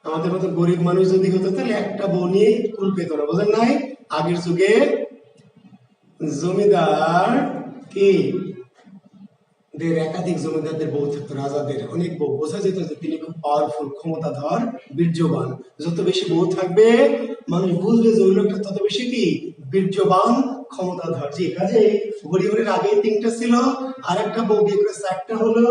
Speaker 1: আমাদের মতো গরিব মানুষ যদি হতো, তাহলে একটা বউ নিয়ে কুল পেত না, বোঝেন নাই? আগের যুগে জমিদার কি একাধিক জমিদারদের বউ থাকতো, রাজাদের অনেক বউ, বোঝা যেত যে তিনি খুব পাওয়ারফুল, ক্ষমতাধর, বীর্যবান। যত বেশি বউ থাকবে, মানুষ বুঝবে যে ওই লোকটা তত বেশি কি বীর্যবান, ক্ষমতাধর। যে কাজে হরিহরের আগে 3টা ছিল, আর একটা বউ বিয়ে করে 4টা হলো।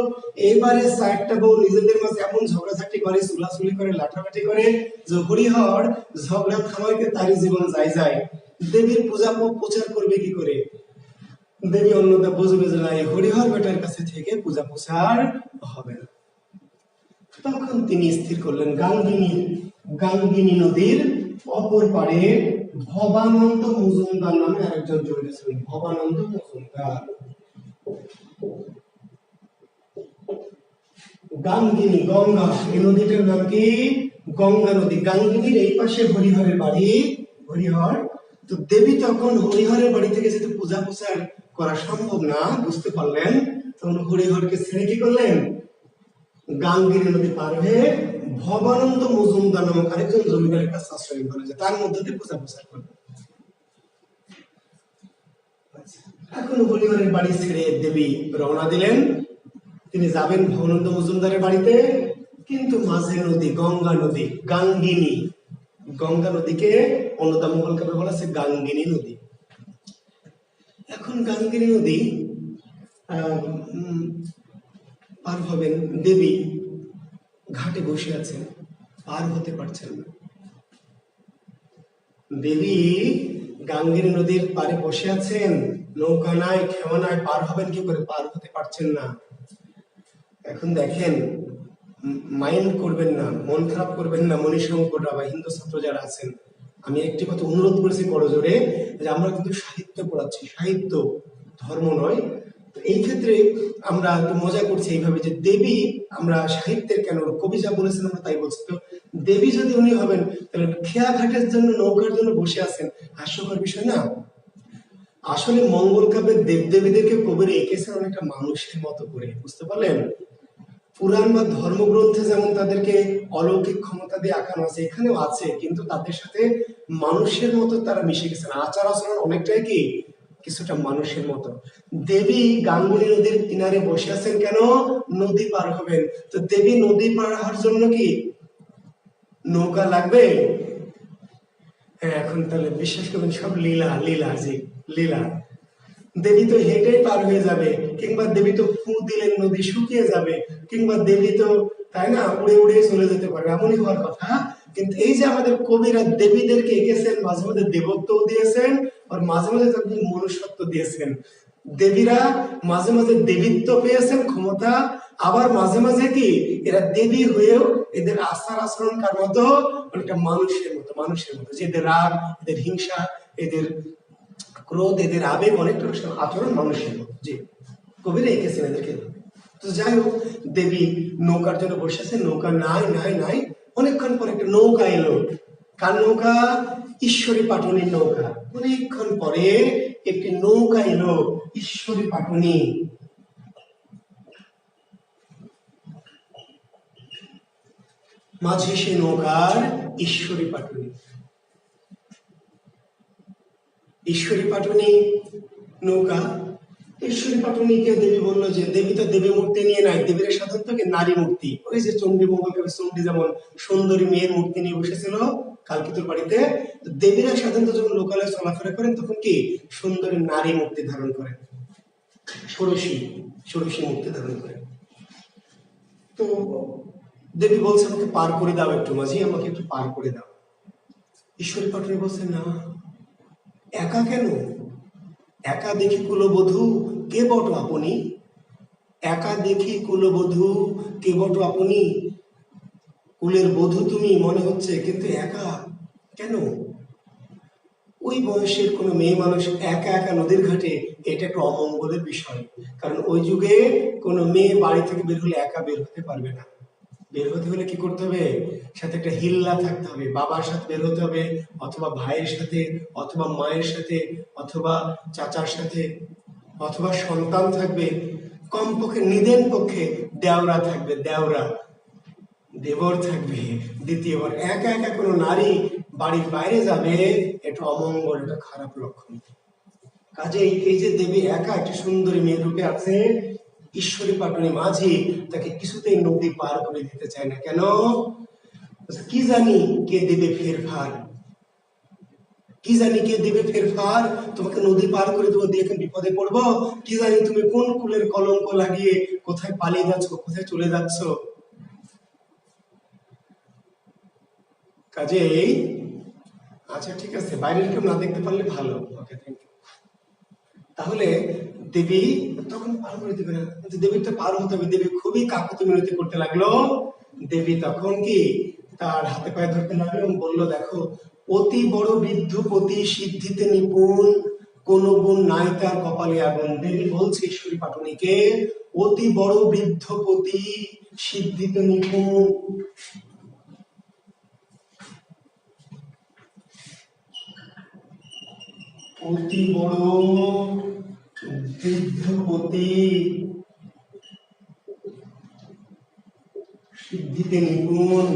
Speaker 1: এবারে 4টা বউ নিজেদের মাঝে এমন ঝগড়াঝাটি করে, চুলাচুলি করে, লাঠালাঠি করে, যে হরিহর ঝগড়া থামাইতে তারই জীবন যায়। দেবীর পূজা প্রচার করবে কি করে? দেবী অন্নদা বুঝবে যে না, এই হরিহর বেটার কাছে থেকে পূজা প্রচার হবে না। তখন তিনি স্থির করলেন, গাঙ্গিনী নদীর অপর পারে ভবানন্দ মজুমদার নামে আরেকজন জমিদার ছিলেন। ভবানন্দ মজুমদার, গাঙ্গিনী, গঙ্গা, এই নদীটার নাম কি? গঙ্গা নদী। গাঙ্গিনীর এই পাশে হরিহরের বাড়ি, হরিহর। তো দেবী তখন হরিহরের বাড়ি থেকে যেহেতু পূজা প্রচার করা সম্ভব না, বুঝতে পারলেন, তখন হরিহরকে ছেড়ে কি করলেন, গাঙ্গিনী নদী পার হয়ে ভবানন্দ মজুমদার নামক আরেকজন জমিদারের কাছে আশ্রয় করে, যে তার মধ্যে দিয়ে পূজা প্রচার করবে। এখন হরিহরের বাড়ি ছেড়ে দেবী রওনা দিলেন। তিনি যাবেন ভবানন্দ মজুমদারের বাড়িতে, কিন্তু মাঝে নদী, গঙ্গা নদী, গাঙ্গিনী, গঙ্গা নদীকে অন্নদা মঙ্গল কাব্যে বলা আছে গাঙ্গিনী নদী। এখন গাঙ্গিনী নদী পার হবেন, দেবী ঘাটে বসে আছেন, পার হতে পারছেন না। দেবী গাঙ্গিনী নদীর পারে বসে আছেন, নৌকা নাই, খেওয়া নাই, পার হবেন কি করে? পার হতে পারছেন না। এখন দেখেন, মাইন্ড করবেন না, মন খারাপ করবেন না মনীষঙ্কররা বা হিন্দু ছাত্র যারা আছেন। আমি একটি কথা অনুরোধ করেছি বড় জোরে, যে আমরা কিন্তু সাহিত্য পড়াচ্ছি, সাহিত্য, ধর্ম নয়। এই ক্ষেত্রে আমরা একটু মজা করছি এইভাবে, যে দেবী, আমরা সাহিত্যের কেন, কবি যা বলেছেন আমরা তাই বলছি। তো দেবী যদি উনি হবেন, তাহলে খেয়া ঘাটের জন্য, নৌকার জন্য বসে আছেন, হাস্যকর বিষয় না? আসলে মঙ্গল কাব্যের দেবদেবীদেরকে কবির এঁকেছেন অনেকটা মানুষের মতো করে, বুঝতে পারলেন? পুরাণ বা ধর্মগ্রন্থে যেমন তাদেরকে অলৌকিক ক্ষমতা দিয়ে আঁকানো আছে, এখানেও আছে, কিন্তু তাদের সাথে মানুষের মতো তারা মিশে গেছেন। আচার আচরণ অনেকটাই কি কিছুটা মানুষের মতো। দেবী গাঙ্গুলী নদীর কিনারে বসে আছেন কেন? নদী পার হবেন। তো দেবী নদী পার হওয়ার জন্য কি নৌকা লাগবে? হ্যাঁ, এখন তাহলে বিশ্বাস করবেন সব লীলা, লীলা, জি, লীলা। দেবী তো হেঁটেই পার হয়ে যাবে, কিংবা দেবী তো ফু দিলেন নদী শুকিয়ে যাবে, কিংবা দেবী তো, তাই না, উড়ে উড়ে চলে যেতে পারবে, এমনই হওয়ার কথা। কিন্তু এই যে আমাদের কবিরা দেবীদেরকে এঁকেছেন, মাঝে মাঝে দেবত্বও দিয়েছেন, আর মাঝে মাঝে তাদের মনুষ্যত্ব দিয়েছেন। দেবীরা মাঝে মাঝে দেবীত্ব পেয়েছেন, ক্ষমতা, আবার মাঝে মাঝে কি এরা দেবী হয়েও এদের আচার আচরণ কার মতো? অনেকটা মানুষের মতো, মানুষের মতো, যে এদের রাগ, এদের হিংসা, এদের ক্রোধ, এদের আবেগ, অনেকটা আচরণ মানুষের মতো। যে কবিরা এঁকেছেন এদেরকে। তো যাই হোক, দেবী নৌকার জন্য বসেছে, নৌকা নাই নাই নাই, অনেকক্ষণ পরে একটা নৌকা এলো। কার নৌকা? ঈশ্বরী পাটুনির নৌকা। অনেকক্ষণ পরে একটি নৌকা এলো, ঈশ্বরী পাটুনি। মাঝে সে নৌকার ঈশ্বরী পাটুনি। ঈশ্বরী পাটুনি নৌকা। ঈশ্বরী পাটুনিকে দেবী বললো যে, দেবী তো দেবী মূর্তি নিয়ে নাই, দেবীর সাধারণত নারী মূর্তি। ওই যে চণ্ডী, মঙ্গল কাব্যে চণ্ডী যেমন সুন্দরী মেয়ের মূর্তি নিয়ে বসেছিল কালকিতুর বাড়িতে, দেবীরা সাধারণত যখন লোকালয়ে চলাফেরা করেন তখন কি সুন্দরী নারী মূর্তি ধারণ করেন, ষোড়শী, ষোড়শী মূর্তি ধারণ করেন। তো দেবী বলছে, আমাকে পার করে দাও একটু, মাঝি আমাকে একটু পার করে দাও। ঈশ্বরী পাটুনি বলছে, না। একা কেন? একা দেখি কুলবধূ, কে বট আপনি? একা দেখি কুলবধূ, কে বট আপনি? কুলের বধূ তুমি মনে হচ্ছে, কিন্তু একা কেন? ওই বয়সের কোনো মেয়ে মানুষ একা একা নদীর ঘাটে, এটা একটা অমঙ্গলের বিষয়। কারণ ওই যুগে কোনো মেয়ে বাড়ি থেকে বের হলে একা বের হতে পারবে না। বের হতে হলে কি করতে হবে? সাথে একটা হিল্লা থাকতে হবে, বাবার সাথে বের হতে হবে, অথবা ভাইয়ের সাথে, অথবা মায়ের সাথে, অথবা চাচার সাথে, অথবা সন্তান থাকবে, কমপক্ষে নিদেন পক্ষে দেওরা থাকবে, দেওরা, দেবর থাকবে। দ্বিতীয়বার একা একা কোনো নারী বাড়ির বাইরে যাবে, এটা অমঙ্গল, এটা খারাপ লক্ষণ। কাজেই এই যে দেবী একা একটি সুন্দরী মেয়ে রূপে আছে, ঈশ্বরী পাটুনি মাঝি তাকে কিছুতেই নদী পার করে দিতে চায় না। কেন? কি জানি কে দেবে ফেরফার, কি জানি কে দেবে ফেরফার, তোমাকে নদী পার করে দেবো, দিয়ে এখন বিপদে পড়বো, কি জানি তুমি কোন কুলের কলঙ্ক লাগিয়ে কোথায় পালিয়ে যাচ্ছ, কোথায় চলে যাচ্ছ। কাজেই আচ্ছা ঠিক আছে, বাইরের কেউ না দেখতে পারলে ভালো, ওকে, থ্যাংক ইউ। তাহলে দেবী তখন পার করে দেবে না, দেবীর তো পার হতে হবে। দেবী খুবই কাকুতি মিনতি করতে লাগলো। দেবী তখন কি তার হাতে পায়ে ধরতে লাগলো এবং বললো, দেখো, অতি বড় বৃদ্ধপতি সিদ্ধিতে নিপুণ, কোন গুণ নাই তার কপালে আগুন। দেবী বলছে ঈশ্বরী পাটুনিকে, অতি বড় বৃদ্ধপতি সিদ্ধিতে নিপুণ, অতি বড় বৃদ্ধপতি সিদ্ধিতে নিপুণ,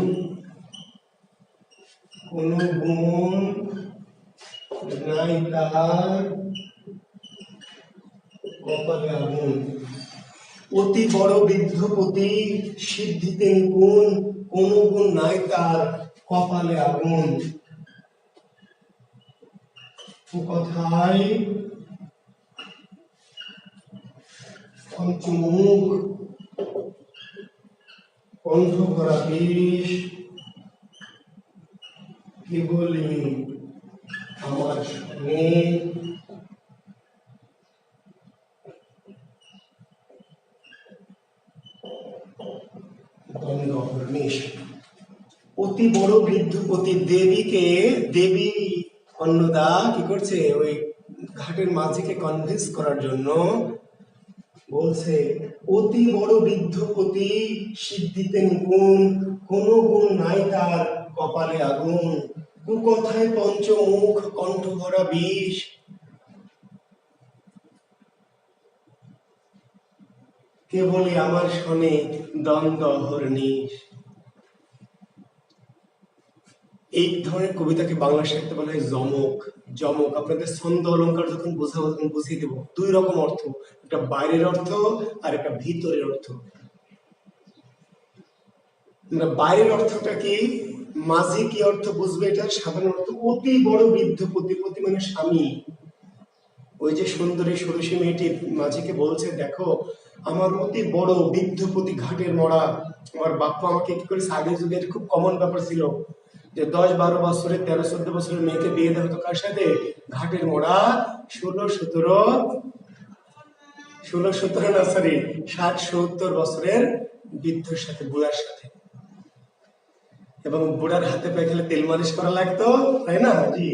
Speaker 1: কোন গুণ নাই তার কপালে আগুন। অতি বড় বৃদ্ধপতি সিদ্ধিতে নিপুণ, কোন গুণ নাই তার কপালে আগুন। কথায় পঞ্চমুখ, কণ্ঠ ভরা বিষ, কেবলই আমার শুনে দণ্ডহর্নিশ। অতি বড় বৃদ্ধপতি দেবীকে, দেবী অন্নদা কি করছে, ওই ঘাটের মাঝিকে কনভিন্স করার জন্য বলছে, অতি বড় বৃদ্ধপতি সিদ্ধিতে নিপুণ, কোন গুণ নাই তার কপালে আগুন। কুকথায় পঞ্চমুখ, কণ্ঠ ভরা বিষ। কেবলই আমার শোনে দ্বন্দ্ব অহর্নিশ। এই ধরনের কবিতাকে বাংলা সাহিত্যে বলা হয় যমক। যমক আপনাদের ছন্দ অলংকার যখন বোঝাবো তখন বুঝিয়ে দেবো। দুই রকম অর্থ, একটা বাইরের অর্থ আর একটা ভিতরের অর্থ। বাইরের অর্থটা কি, মাঝি কি অর্থ বুঝবে, এটা সাধারণ অর্থ অতি বড় বৃদ্ধ পতি, পতি মানে স্বামী। ওই যে সুন্দরী ষোড়শী মেয়েটি মাঝিকে বলছে, দেখো আমার অতি বড় বৃদ্ধপতি ঘাটের মরা, আমার বাপ্পা আমাকে কি করেছে, আগের যুগের খুব কমন ব্যাপার ছিল যে 10-12 বছরের 13-14 বছরের মেয়েকে বিয়ে দেওয়া হতো কার সাথে, ঘাটের মরা 16-17 না সরি 60-70 বছরের বৃদ্ধের সাথে, বুড়ার সাথে। এবং বুড়ার হাতে পায়ে খেলে তেল মালিশ করা লাগতো, তাই না জি।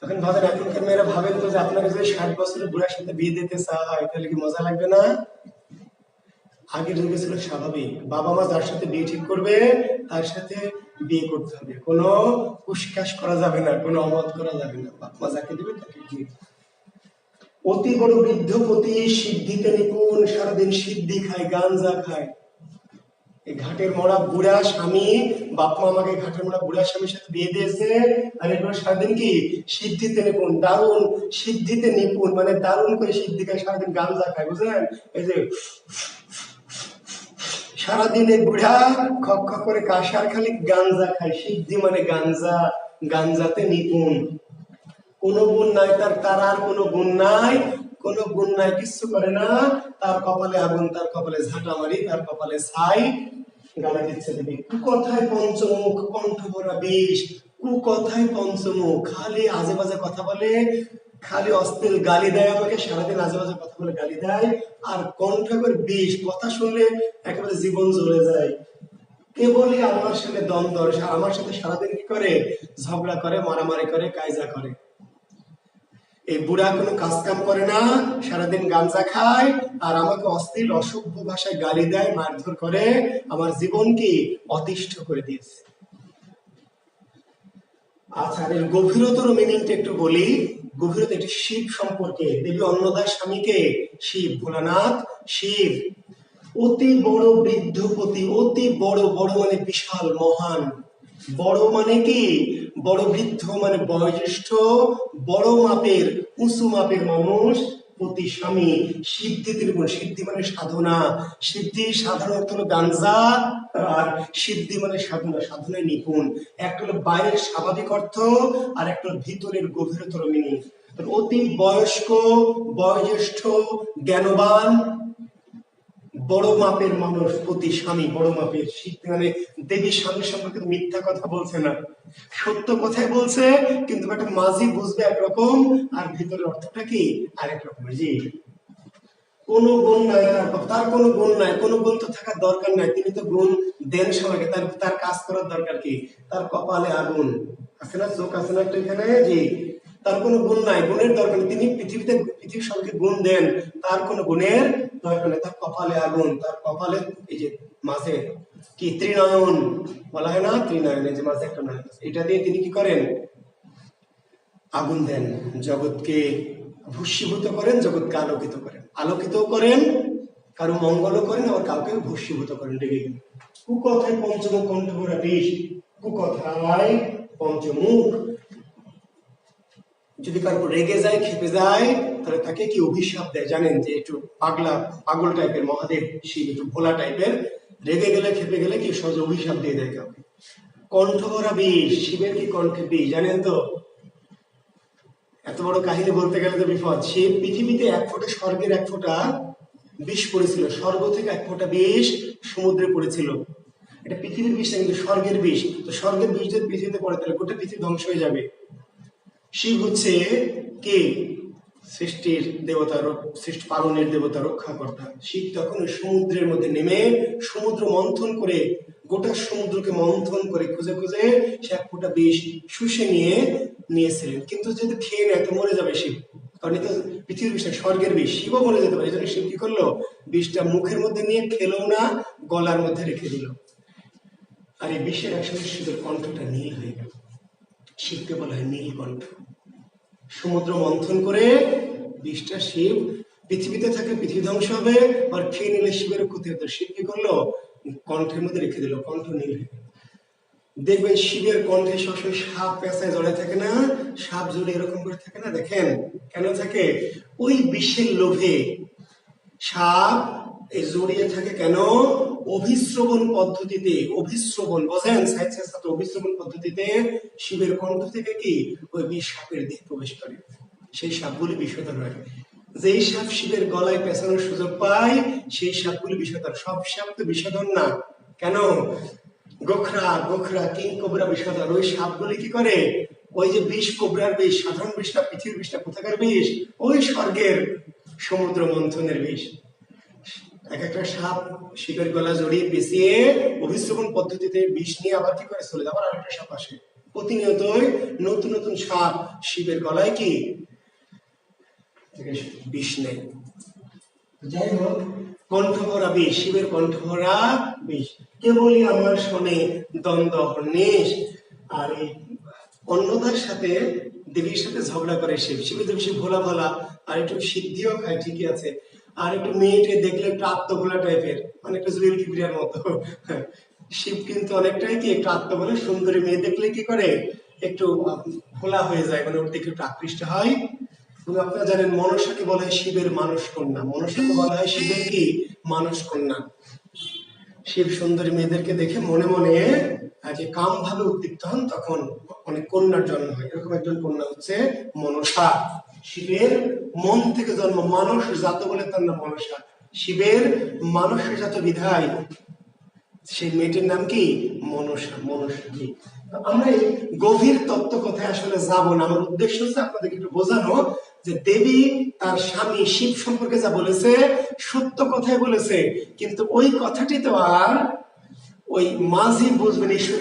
Speaker 1: তখন ভাবেন, এখনকার মেয়েরা ভাবেন তো যে আপনাকে যদি 60 বছরের বুড়ার সাথে বিয়ে দিতে চায় তাহলে কি মজা লাগবে না? আগের যুগে ছিল স্বাভাবিক, বাবা মা যার সাথে বিয়ে ঠিক করবে তার সাথে বিয়ে করতে হবে, কোনো উস্কাস করা যাবে না, কোনো অমত করা যাবে না, বাপ মা যাকে দেবে তাকে বিয়ে। অতি বড় বৃদ্ধপতি সিদ্ধিতে নিপুণ, সারাদিন সিদ্ধি খায় গাঞ্জা খায়। এই ঘাটের মরা বুড়া স্বামী, বাপ মা আমাকে ঘাটের মরা বুড়া স্বামীর সাথে বিয়ে দিয়েছে, আর এগুলো সারাদিন কি সিদ্ধিতে নিপুণ, দারুণ সিদ্ধিতে নিপুণ মানে দারুণ করে সিদ্ধি খায়, সারাদিন গাঞ্জা খায়, বুঝলেন? এই যে সারাদিনে বুড়া খক খক করে কাশার খালি গাঞ্জা খায়, সিদ্ধি মানে গাঞ্জা, গাঞ্জাতে নিপুণ। কোনো গুণ নাই তার, তার আর কোনো গুণ নাই, কোনো গুণ নাই, কিচ্ছু করে না, তার কপালে আগুন, তার কপালে ঝাঁটামারি, তার কপালে ছাই, গালা দিচ্ছে দেবী। কুকথায় পঞ্চমুখ, কণ্ঠ ভরা বিষ, কুকথায় পঞ্চমুখ, খালি আজে বাজে কথা বলে, খালি অশ্লীল গালি দেয় আমাকে, সারাদিন আজে বাজে কথা বলে গালি দেয়, আর কণ্ঠ করে বিষ, কথা শুনলে একেবারে জীবন জ্বলে যায়। কেবলই আমার সাথে দ্বন্দ্ব, আমার সাথে সারাদিন কি করে, ঝগড়া করে, মারামারি করে, কায়জা করে। এই বুড়া কোনো কাজ কাম করে না, সারাদিন গাঞ্জা খায়, আর আমাকে অশ্লীল অসভ্য ভাষায় গালি দেয়, মারধর করে, আমার জীবনকে অতিষ্ঠ করে দিয়েছে। আচ্ছা, এর গভীরতর মিনিংটা একটু বলি। গভীরতা এটি শিব সম্পর্কে, দেবী অন্নদার স্বামীকে শিব, ভোলানাথ শিব। অতি বড় বৃদ্ধপতি, অতি বড়, বড় মানে বিশাল মহান, বড় মানে কি, বড় বৃদ্ধ মানে বয়োজ্যেষ্ঠ, বড় মাপের উঁচু মাপের মানুষ, পতি স্বামী, সিদ্ধিতে নিপুণ, সিদ্ধি মানে সাধনা, সিদ্ধি সাধারণত হলো গাঞ্জা, আর সিদ্ধি মানে সাধনা, সাধনায় নিপুণ। একটা হলো বাইরের স্বাভাবিক অর্থ, আর একটা হলো ভিতরের গভীরতর মিনিং। অতি বয়স্ক, বয়োজ্যেষ্ঠ, জ্ঞানবান, বড় মাপের মানুষ, পতি স্বামী, বড় মাপের, মানে দেবী স্বামীর সম্পর্কে মিথ্যা কথা বলছে না, সত্য কথাই বলছে, কিন্তু একটা মাঝি বুঝবে একরকম, আর ভিতরের অর্থটা কি আরেক রকম। জি, কোন গুণ নাই তার, তার কোনো গুণ নাই, কোনো গুণ তো থাকার দরকার নাই, তিনি তো গুণ দেন সবাইকে, তার তার কাজ করার দরকার কি, তার কপালে আগুন আছে না, চোখ আছে না একটা এখানে, জি, তার কোনো গুণ নাই, গুণের দরকার নেই, তিনি পৃথিবীতে পৃথিবীর সবাইকে গুণ দেন, তার কোনো গুণের দরকার নেই, তার কপালে আগুন, তার কপালে এই যে মাঝে কি ত্রিনয়ন বলা হয় না, ত্রিনয়ন, এই যে মাঝে একটা নয়ন, এটা দিয়ে তিনি কি করেন, আগুন দেন, জগৎকে ভস্মীভূত করেন, জগৎকে আলোকিত করেন, আলোকিত করেন, কারো মঙ্গলও করেন, আবার কাউকে ভস্মীভূত করেন রেগে গেলে। কুকথায় পঞ্চমুখ, কণ্ঠ ভরা বিষ, কুকথায় পঞ্চমুখ। যদি কারো রেগে যায়, খেপে যায়, তাহলে তাকে কি অভিশাপ দেয় জানেন, যে একটু পাগলা, পাগল টাইপের, মহাদেব শিব একটু ভোলা টাইপের, রেগে গেলে খেপে গেলে কি সহজে অভিশাপ দিয়ে দেয় কাউকে। কণ্ঠ ভরা বিষ, শিবের কি কণ্ঠে বিষ জানেন তো? এত বড় কাহিনী বলতে গেলে তো বিপদ। সে পৃথিবীতে 1 ফোঁটা, স্বর্গের 1 ফোঁটা বিষ পড়েছিল, স্বর্গ থেকে 1 ফোঁটা বিষ সমুদ্রে পড়েছিল। এটা পৃথিবীর বিষ না, কিন্তু স্বর্গের বিষ। তো স্বর্গের বিষ যদি পৃথিবীতে পড়ে তাহলে গোটা পৃথিবী ধ্বংস হয়ে যাবে। শিব হচ্ছে কে, সৃষ্টির দেবতা, সৃষ্টি পালনের দেবতা, রক্ষাকর্তা। শিব তখন সমুদ্রের মধ্যে নেমে সমুদ্র মন্থন করে, গোটা সমুদ্রকে মন্থন করে খুঁজে খুঁজে সে 1 ফোঁটা বিষ শুষে নিয়েছিলেন। কিন্তু যদি খেয়ে নেয় তো মরে যাবে শিব, কারণ এটা পৃথিবীর বিষ, স্বর্গের বিষ, শিবও মরে যেতে পারে। এই জন্য শিব কি করলো, বিষটা মুখের মধ্যে নিয়ে খেলেও না, গলার মধ্যে রেখে দিল। আর এই বিষের একসঙ্গে শিবের কণ্ঠটা নীল হয়ে গেল, শিবকে বলা হয় নীলকণ্ঠ। সমুদ্র মন্থন করে বিষটা শিব পৃথিবীতে থাকলে পৃথিবী ধ্বংস হবে, আর খেয়ে নিলে শিবের ক্ষতি হতো। শিব কি করলো? কণ্ঠের মধ্যে রেখে দিল, কণ্ঠ নীল। দেখবেন শিবের কণ্ঠে সবসময় সাপ পেঁচায় জড়ে থাকে না, সাপ জড়ে এরকম করে থাকে না, দেখেন কেন থাকে? ওই বিষের লোভে সাপ এই জড়িয়ে থাকে। কেন? অভিশ্রবণ পদ্ধতিতে, অভিশ্রবণ বোঝেন সাইন্সের সাথে, অভিশ্রবণ পদ্ধতিতে শিবের কণ্ঠ থেকে কি ওই বিষ সাপের দেহে প্রবেশ করে, সেই সাপগুলি বিষধর হয়। যেই সাপ শিবের গলায় পেঁচানোর সুযোগ পায় সেই সাপগুলি বিষধর। সব সাপ তো বিষধর না। কেন? গোখরা, গোখরা, কিং কোবরা বিষধর। ওই সাপগুলি কি করে? ওই যে বিষ, কোবরার বিষ, সাধারণ বিষটা, পৃথিবীর বিষটা কোথাকার বিষ? ওই স্বর্গের সমুদ্র মন্থনের বিষ। এক একটা সাপ শিবের গলা জড়িয়ে পেঁচিয়ে অভিশ্রবণ পদ্ধতিতে বিষ নিয়ে আবার কি করে চলে যায়, আবার আরেকটা সাপ আসে। প্রতিনিয়তই নতুন নতুন সাপ শিবের গলায় কি বিষ নেয়। যাই হোক, কণ্ঠভরা বিষ, শিবের কণ্ঠভরা বিষ। কেবলই আমার শোনে দ্বন্দ্ব হর্নিশ। আর এই অন্যতার সাথে দেবীর সাথে ঝগড়া করে শিব। শিবের তো বেশি ভোলা ভালা, আর একটু সিদ্ধিও খায়, ঠিকই আছে। আর একটু মেয়েকে দেখলে একটু আত্মভোলা টাইপের, মানে একটু জুয়েল কিবরিয়ার মতো। শিব কিন্তু অনেকটাই কি একটু আত্মভোলা, সুন্দরী মেয়ে দেখলে কি করে একটু ভোলা হয়ে যায়, মানে ওর দিকে একটু আকৃষ্ট হয়। আপনারা জানেন মনসাকে বলা হয় শিবের মানস কন্যা, মনসাকে বলা হয় শিবের কি মানস কন্যা। শিব সুন্দরী মেয়েদেরকে দেখে মনে মনে যে কাম ভাবে উদ্দীপ্ত হন, তখন অনেক কন্যার জন্ম হয়। এরকম একজন কন্যা হচ্ছে মনসা। শিবের মন থেকে জন্ম, মানস জাত বলে তার নাম মনসা। শিবের মানস জাত বিধায় সেই মেয়েটির নাম কি মনসা। মনসা কি? আমরা এই গভীর তত্ত্ব কথায় আসলে যাব না। আমার উদ্দেশ্য হচ্ছে আপনাদেরকে একটু বোঝানো যে দেবী তার স্বামী শিব সম্পর্কে যা বলেছে সত্য কথাই বলেছে, কিন্তু ওই কথাটি তো আর ওই মাঝি বুঝবেন। ঈশ্বর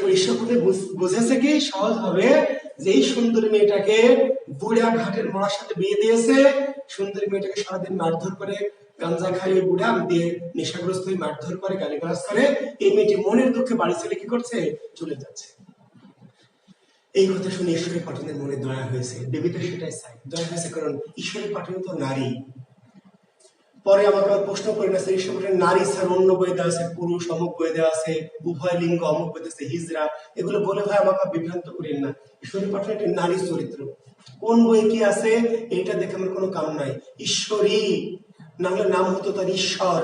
Speaker 1: বুঝেছে কি সহজ ভাবে, যে এই সুন্দরী মেয়েটাকে বুড়া ঘাটের মরার সাথে বিয়ে দিয়েছে। সুন্দরী মেয়েটাকে সারাদিন মারধর করে, গাঞ্জা খাইয়ে বুড়া দিয়ে নেশাগ্রস্ত হয়ে মারধর করে, গালিগালাজ করে। এই মেয়েটি মনের দুঃখে বাড়ি ছেড়ে কি করছে? চলে যাচ্ছে। এই কথা শুনে ঈশ্বরের পাঠানের মনে দয়া হয়েছে। দেবী তো সেটাই চাই, দয়া হয়েছে, কারণ ঈশ্বরের পাঠান তো নারী। পরে আমাকে প্রশ্ন করে না, ঈশ্বরের নারী ছাড়া অন্য বই দেওয়া আছে, পুরুষ অমুক বই দেওয়া আছে, উভয় লিঙ্গ অমুক বই আছে, হিজরা, এগুলো বলে ভাই আমাকে বিভ্রান্ত করেন না। ঈশ্বরের পাঠান একটি নারী চরিত্র। কোন বই কি আছে এটা দেখে আমার কোনো কাম নাই। ঈশ্বরী না হলে নাম হতো তার ঈশ্বর।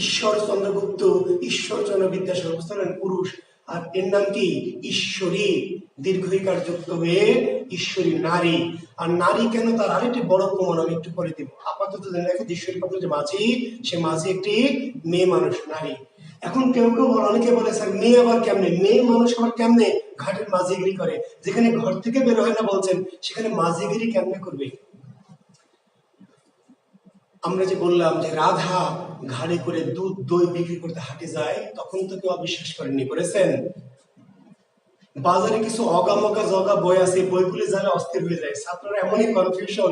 Speaker 1: ঈশ্বর চন্দ্রগুপ্ত, ঈশ্বর চন্দ্র বিদ্যাসাগর, বুঝতে পারলেন? পুরুষ। আর এর নাম কি ঈশ্বরী, দীর্ঘইকার যুক্ত হয়ে ঈশ্বরী নারী। আর নারী কেন, তার আরেকটি বড় প্রমাণ আমি একটু করে দিব। আপাতত জেনে রাখো, ঈশ্বরী পাত্র যে মাঝি, সে মাঝি একটি মেয়ে মানুষ, নারী। এখন কেউ কেউ অনেকে বলে স্যার মেয়ে আবার কেমনে, মেয়ে মানুষ আবার কেমনে ঘাটের মাঝিগিরি করে? যেখানে ঘর থেকে বের হয় না বলছেন, সেখানে মাঝিগিরি কেমনে করবে? আমরা যে বললাম যে রাধা ঘাড়ে করে দুধ দই বিক্রি করতে হাটে যায়, তখন তো কেউ অবিশ্বাস করেননি, করেছেন? বাজারে কিছু অগামকা জগা বই আছে, বইগুলি যারা অস্থির হয়ে যায়, ছাত্ররা এমনই কনফিউশন,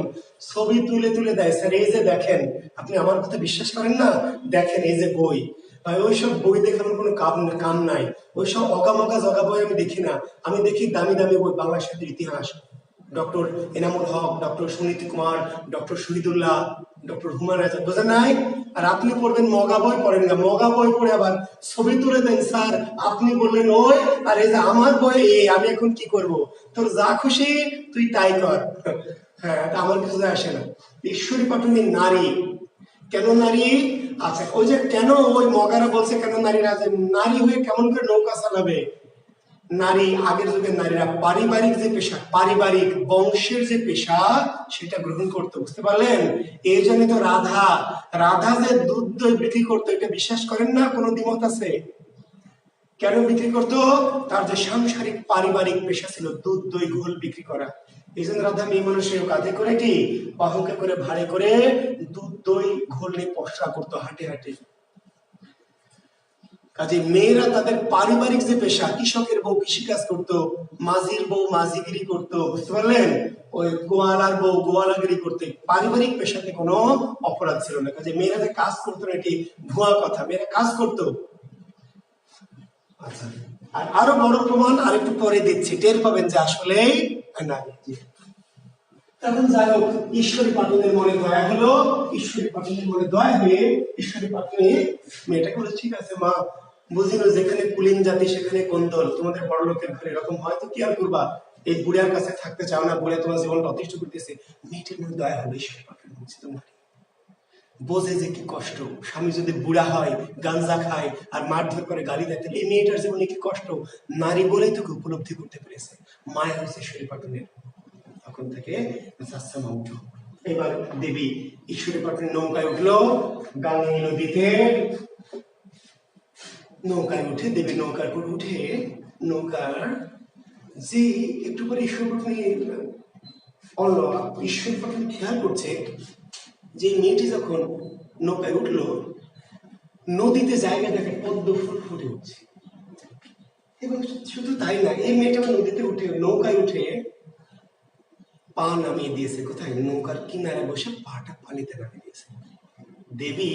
Speaker 1: ছবি তুলে তুলে দেয়, স্যার এই যে দেখেন, আপনি আমার কথা বিশ্বাস করেন না, দেখেন এই যে বই। ভাই ওইসব বই দেখে আমার কোনো কাম নাই। ওইসব অগামকা জগা বই আমি দেখি না। আমি দেখি দামি দামি বই, বাংলা সাহিত্যের ইতিহাস, doctor Enamul Haque, doctor Suniti Kumar, doctor Shahidullah, doctor Humayun Azad, বোঝেন নাই? আর আপনি পড়বেন মগা বই, পড়েন না। মগা বই পড়ে আবার ছবি তুলে দেন, স্যার আপনি বললেন ওই, আর এই যে আমার বই এই, আমি এখন কি করব? তোর যা খুশি তুই তাই কর। হ্যাঁ, এটা আমার কিছু যায় আসে না। ঈশ্বরী পাটনি নারী। কেন নারী? আচ্ছা, ওই যে কেন ওই মগারা বলছে কেন নারীরা, যে নারী হয়ে কেমন করে নৌকা চালাবে? নারী, আগের যুগের নারীরা পারিবারিক যে পেশা, পারিবারিক বংশের যে পেশা, সেটা গ্রহণ করতো, বুঝতে পারলেন? এই জন্য তো রাধা, রাধা যে দুধ দই বিক্রি করতো, এটা বিশ্বাস করেন না? কোনো দ্বিমত আছে? কেন বিক্রি করতো? তার যে সাংসারিক পারিবারিক পেশা ছিল দুধ দই ঘোল বিক্রি করা। এই জন্য রাধা মেয়ে মানুষের কাঁধে করে কি বাহকে করে ভাড়ে করে দুধ দই ঘোল নিয়ে পসরা করতো হাটে হাটে। কাজে মেয়েরা তাদের পারিবারিক যে পেশা, কৃষকের বউ কৃষিকাজ করতো, মাঝির বউ মাঝিগিরি করতো, বুঝতে পারলেন? ওই গোয়ালার বউ গোয়ালাগিরি করতে, পারিবারিক পেশাতে কোনো অপরাধ ছিল না। কাজে মেয়েরা যে কাজ করতো না এটি ভুয়া কথা, মেয়েরা কাজ করতো। আচ্ছা, আর আরো বড় প্রমাণ আরেকটু পরে দিচ্ছি, টের পাবেন যে আসলেই নারী। তখন যাই হোক ঈশ্বরী পাটনের মনে দয়া হলো, ঈশ্বরী পাটনের মনে দয়া হয়ে ঈশ্বরী পাটনি মেয়েটাকে বলে, ঠিক আছে মা, বুঝিল যেখানে কুলীন জাতি সেখানে কোন্দল, তোমাদের বড় লোকের ঘরে এরকম হয় তো কি আর করবা, এই বুড়িয়ার কাছে থাকতে চাও না, বুড়িয়া তোমার জীবনটা অতিষ্ঠ করতেছে। মেয়েটার মনে দয়া হলো, ঈশ্বরী পাটনি বলছে তোমার বোঝে যে কি কষ্ট, স্বামী যদি বুড়া হয়, গাঞ্জা খায় আর মারধর করে গালি দেয়, তাহলে এই মেয়েটার জীবনে কি কষ্ট, নারী বলেই তোকে উপলব্ধি করতে পেরেছে। মায়া হয়েছে ঈশ্বরী পাটনের। তখন থেকে আচ্ছা মা উঠো। এবার দেবী ঈশ্বরী পাটনি নৌকায় উঠলো, গাঙ্গেয় নদীতে নৌকায় উঠে, দেবী নৌকার উপর উঠে, নৌকার যে একটু পরে ঈশ্বর পাটনি ঈশ্বর পাটনি খেয়াল করছে যে মেয়েটি যখন নৌকায় উঠলো, নদীতে জায়গা দেখে পদ্ম ফুল ফুটে উঠছে। এবং শুধু তাই না, এই মেয়েটা নদীতে উঠে, নৌকায় উঠে পা নামিয়ে দিয়েছে কোথায়, নৌকার কিনারে বসে পাটা পানিতে নামিয়ে দিয়েছে। দেবী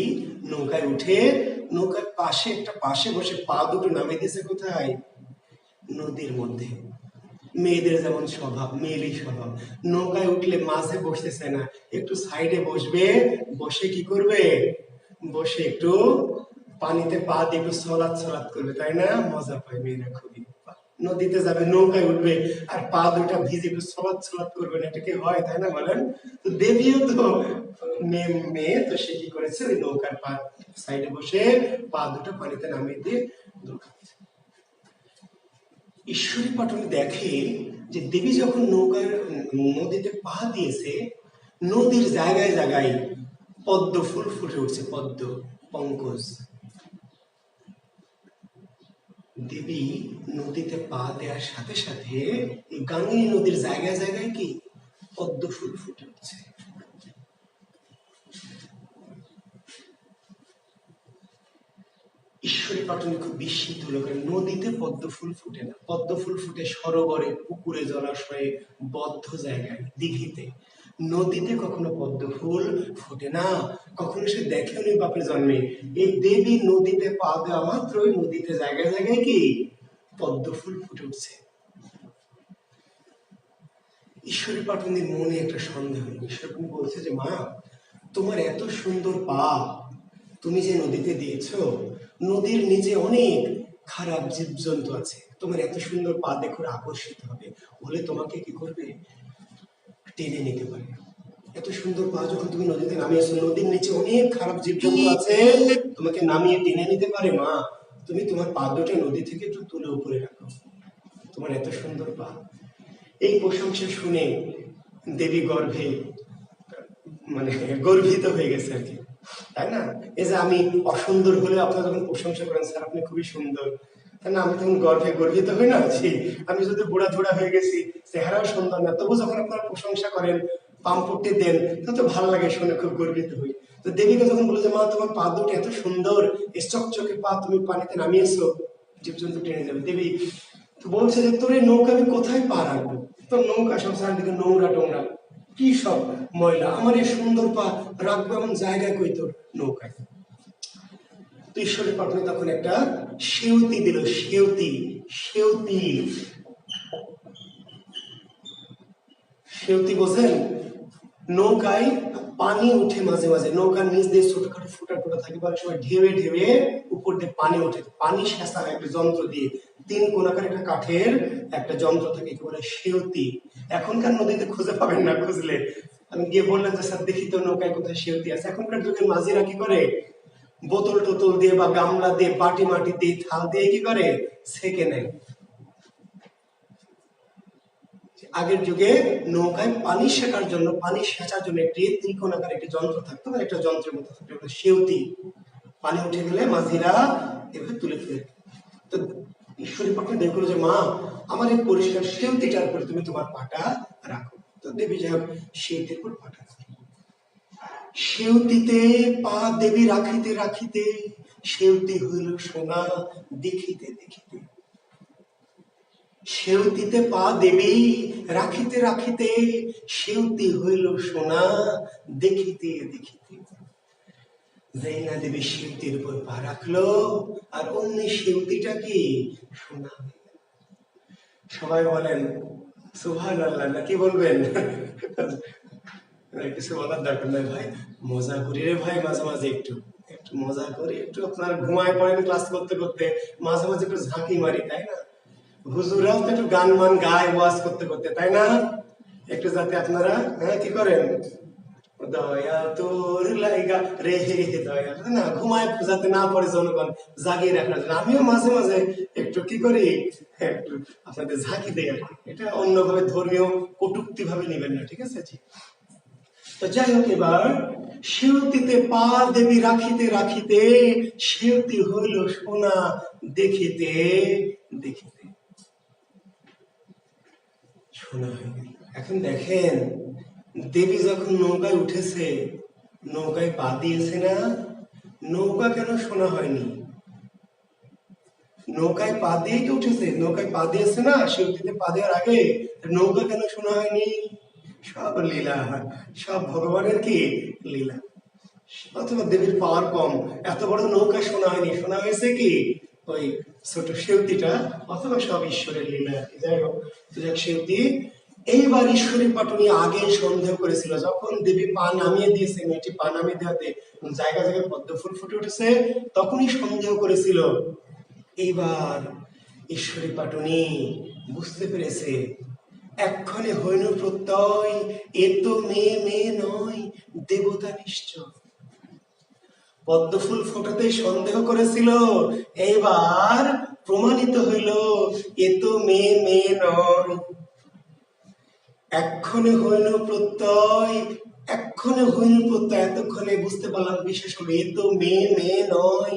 Speaker 1: নৌকায় উঠে নৌকার পাশে একটা পাশে বসে পা দুটো নামিয়ে দিয়েছে কোথায়, নদীর মধ্যে। মেয়েদের যেমন স্বভাব, মেয়েরই স্বভাব, নৌকায় উঠলে মাঝে বসতেছে না, একটু সাইডে বসবে, বসে কি করবে, বসে একটু পানিতে পা দিয়ে একটু ছলাৎ ছলাৎ করবে, তাই না? মজা পায় মেয়েরা খুবই। নদীতে যাবে, নৌকায় উঠবে, আর পা দুটা ভিজে একটু ছলাৎ ছলাৎ করবে না, এটা কি হয়, তাই না বলেন? তো দেবীও তো মেয়ে, তো সে কি করেছে, ওই নৌকার পা সাইডে বসে পা দুটো পানিতে নামিয়ে দিয়ে দৌড়াচ্ছে। ঈশ্বরী পাটনি দেখে যে দেবী যখন নৌকার নদীতে পা দিয়েছে, নদীর জায়গায় জায়গায় পদ্ম ফুল ফুটে উঠছে, পদ্ম পঙ্কজ। দেবী নদীতে পা দেওয়ার সাথে সাথে এই গাঙ্গেয় নদীর জায়গায় জায়গায় কি পদ্ম ফুল ফুটে উঠছে। ঈশ্বরী পাটনি খুব বিস্মিত হলো, কারণ নদীতে পদ্ম ফুল ফুটে না, পদ্ম ফুল ফুটে সরোবরে, পুকুরে, জলাশয়ে, বদ্ধ জায়গায়, দিঘিতে। নদীতে কখনো পদ্ম ফুল ফোটে না, কখনো সে দেখেনি বাপের জন্মে। এই দেবী নদীতে পা দেওয়া মাত্রই নদীতে জায়গায় জায়গায় কি পদ্ম ফুল ফুটে উঠছে। ঈশ্বরী পাটনির মনে একটা সন্দেহ। ঈশ্বরী পাটনি বলছে যে মা, তোমার এত সুন্দর পা তুমি যে নদীতে দিয়েছ, নদীর নিচে অনেক খারাপ জীবজন্তু আছে, তোমার এত সুন্দর পা দেখে আকর্ষিত হবে, বলে তোমাকে কি করবে, টেনে নিতে পারে। এত সুন্দর পা যখন তুমি নদীতে নামিয়েছো, নদীর নিচে অনেক খারাপ জীবজন্তু আছে, তোমাকে নামিয়ে টেনে নিতে পারে। মা, তুমি তোমার পা দুটো নদী থেকে একটু তুলে উপরে রাখো, তোমার এত সুন্দর পা। এই প্রশংসা শুনে দেবী গর্ভে মানে গর্বিত হয়ে গেছে আর কি, তাই না? এই যে আমি অসুন্দর হলে আপনারা যখন প্রশংসা করেন, স্যার আপনি খুবই সুন্দর, তাই না? আমি তখন গর্ভে গর্বিত হই না, আমি যদি বুড়া ধুড়া হয়ে গেছি, চেহারাও সুন্দর না, তবু যখন আপনারা প্রশংসা করেন, পাম্পটি দেন, তা তো ভালো লাগে, শুনে খুব গর্বিত হই। তো দেবীকে যখন বলে যে মা, তোমার পা দুটো এত সুন্দর, এই চকচকে পা, তুমি পানিতে নামিয়েছো, জীবজন্তু টেনে যাবে। দেবী তো বলছে যে তোর এই নৌকা আমি কোথায় পা রাখবো, তোর নৌকা সব চারিদিকে নোংরা টোংরা, কি সব ময়লা, আমার এই সুন্দর পা রাখবো এমন জায়গা কই তোর নৌকায়? তো ঈশ্বরী পাটনি তখন একটা সেউতি দিল, সেউতি, সেউতি, সেউতি বোঝেন? নৌকায় পানি উঠে মাঝে মাঝে, নৌকার নিচ দিয়ে ছোটখাটো ফুটা ফুটা থাকে, অনেক সময় ঢেবে ঢেবে উপর দিয়ে পানি ওঠে, পানি সেঁচা হয় একটা যন্ত্র দিয়ে, তিন কোনাকার একটা কাঠের একটা যন্ত্র থাকে, কি বলে সেউতি। এখনকার নদীতে খুঁজে পাবেন না, খুঁজলে আমি গিয়ে বললাম যে স্যার দেখি তো নৌকায় কোথায় সেউতি আছে। এখনকার যুগের মাঝিরা কি করে, বোতল টোতল দিয়ে বা গামলা দিয়ে, বাটি মাটি দিয়ে, থাল দিয়ে কি করে, সেকে নেয়। আগের যুগে নৌকায় পানি সেকার জন্য, পানি সেচার জন্য একটি ত্রিকোণাকার একটি যন্ত্র থাকতো, মানে একটা যন্ত্রের মতো থাকতো, সেউতি। পানি উঠে গেলে মাঝিরা এভাবে তুলে ফেলে। তো ঈশ্বরী পাটনি দেখলো যে মা, আমার এই পরিষ্কার সেউতিটার উপরে তুমি তোমার পাটা রাখো। তো দেবী যাই হোক সেউতির উপর পাটা রাখে। সেউতিতে পা দেবী রাখিতে রাখিতে, সেউতি হইল সোনা দেখিতে দেখিতে। সেউতিতে পা দেবী রাখিতে রাখিতে, সেউতি হইল সোনা দেখিতে দেখিতে। যেই না দেবী সেউতির উপর পা রাখলো, আর অমনি সেউতিটা কি সোনা। সবাই বলেন সুবহানাল্লাহ, না কি বলবেন? কিছু বলার দরকার নাই ভাই, মজা করি রে ভাই, মাঝে মাঝে একটু একটু মজা করি, একটু আপনার ঘুমায় পড়েন ক্লাস করতে করতে, মাঝে মাঝে একটু ঝাঁকি মারি, তাই না? হুজুরাও তো একটু গান মান গায় ওয়াজ করতে করতে, তাই না? একটু যাতে আপনারা কি করেন, দয়া তোর লাইগা রে হে হে দয়া, না ঘুমায় যাতে না পড়ে জনগণ, জাগিয়ে রাখার জন্য আমিও মাঝে মাঝে একটু কি করি, একটু আপনাদের ঝাঁকি দেই আর কি। এটা অন্যভাবে ধর্মীয় কটূক্তি ভাবে নেবেন না, ঠিক আছে? জি। তো যাই হোক, এবার সেউতিতে পা দেবী রাখিতে রাখিতে সেউতি হইল সোনা দেখিতে দেখিতে সোনা হয়ে গেল। এখন দেখেন, দেবী যখন নৌকায় উঠেছে, নৌকায় পা দিয়েছে না, নৌকা কেন সোনা হয়নি? নৌকায় পা দিয়েই তো উঠেছে, নৌকায় পা দিয়েছে না, সেউতিতে পা দেওয়ার আগে, নৌকা কেন শোনা হয়নি? সব লীলা, সব ভগবানের কি লীলা। অথবা দেবীর পাওয়ার কম, এত বড় নৌকা শোনা হয়নি, শোনা হয়েছে কি ওই ছোট সেউতিটা, অথবা সব ঈশ্বরের লীলা। যাই হোক, সেউতি এইবার ঈশ্বরী পাটুনি আগে সন্দেহ করেছিল, যখন দেবী পা নামিয়ে দিয়েছে, মেয়েটি পা নামিয়ে দেওয়াতে জায়গা জায়গায় পদ্ম ফুল ফুটে উঠেছে, তখনই সন্দেহ করেছিল। এইবার ঈশ্বরী পাটুনি বুঝতে পেরেছে, এক্ষণে হইল প্রত্যয়, এ তো মেয়ে মেয়ে নয়, দেবতা নিশ্চয়। পদ্মফুল ফোটাতেই সন্দেহ করেছিল, এইবার প্রমাণিত হইল এ তো মেয়ে মেয়ে নয়। এক্ষণে হইল প্রত্যয়, এক্ষণে হইল প্রত্যয়, এতক্ষণে বুঝতে পারলাম বিশেষ করে, এ তো মেয়ে মেয়ে নয়,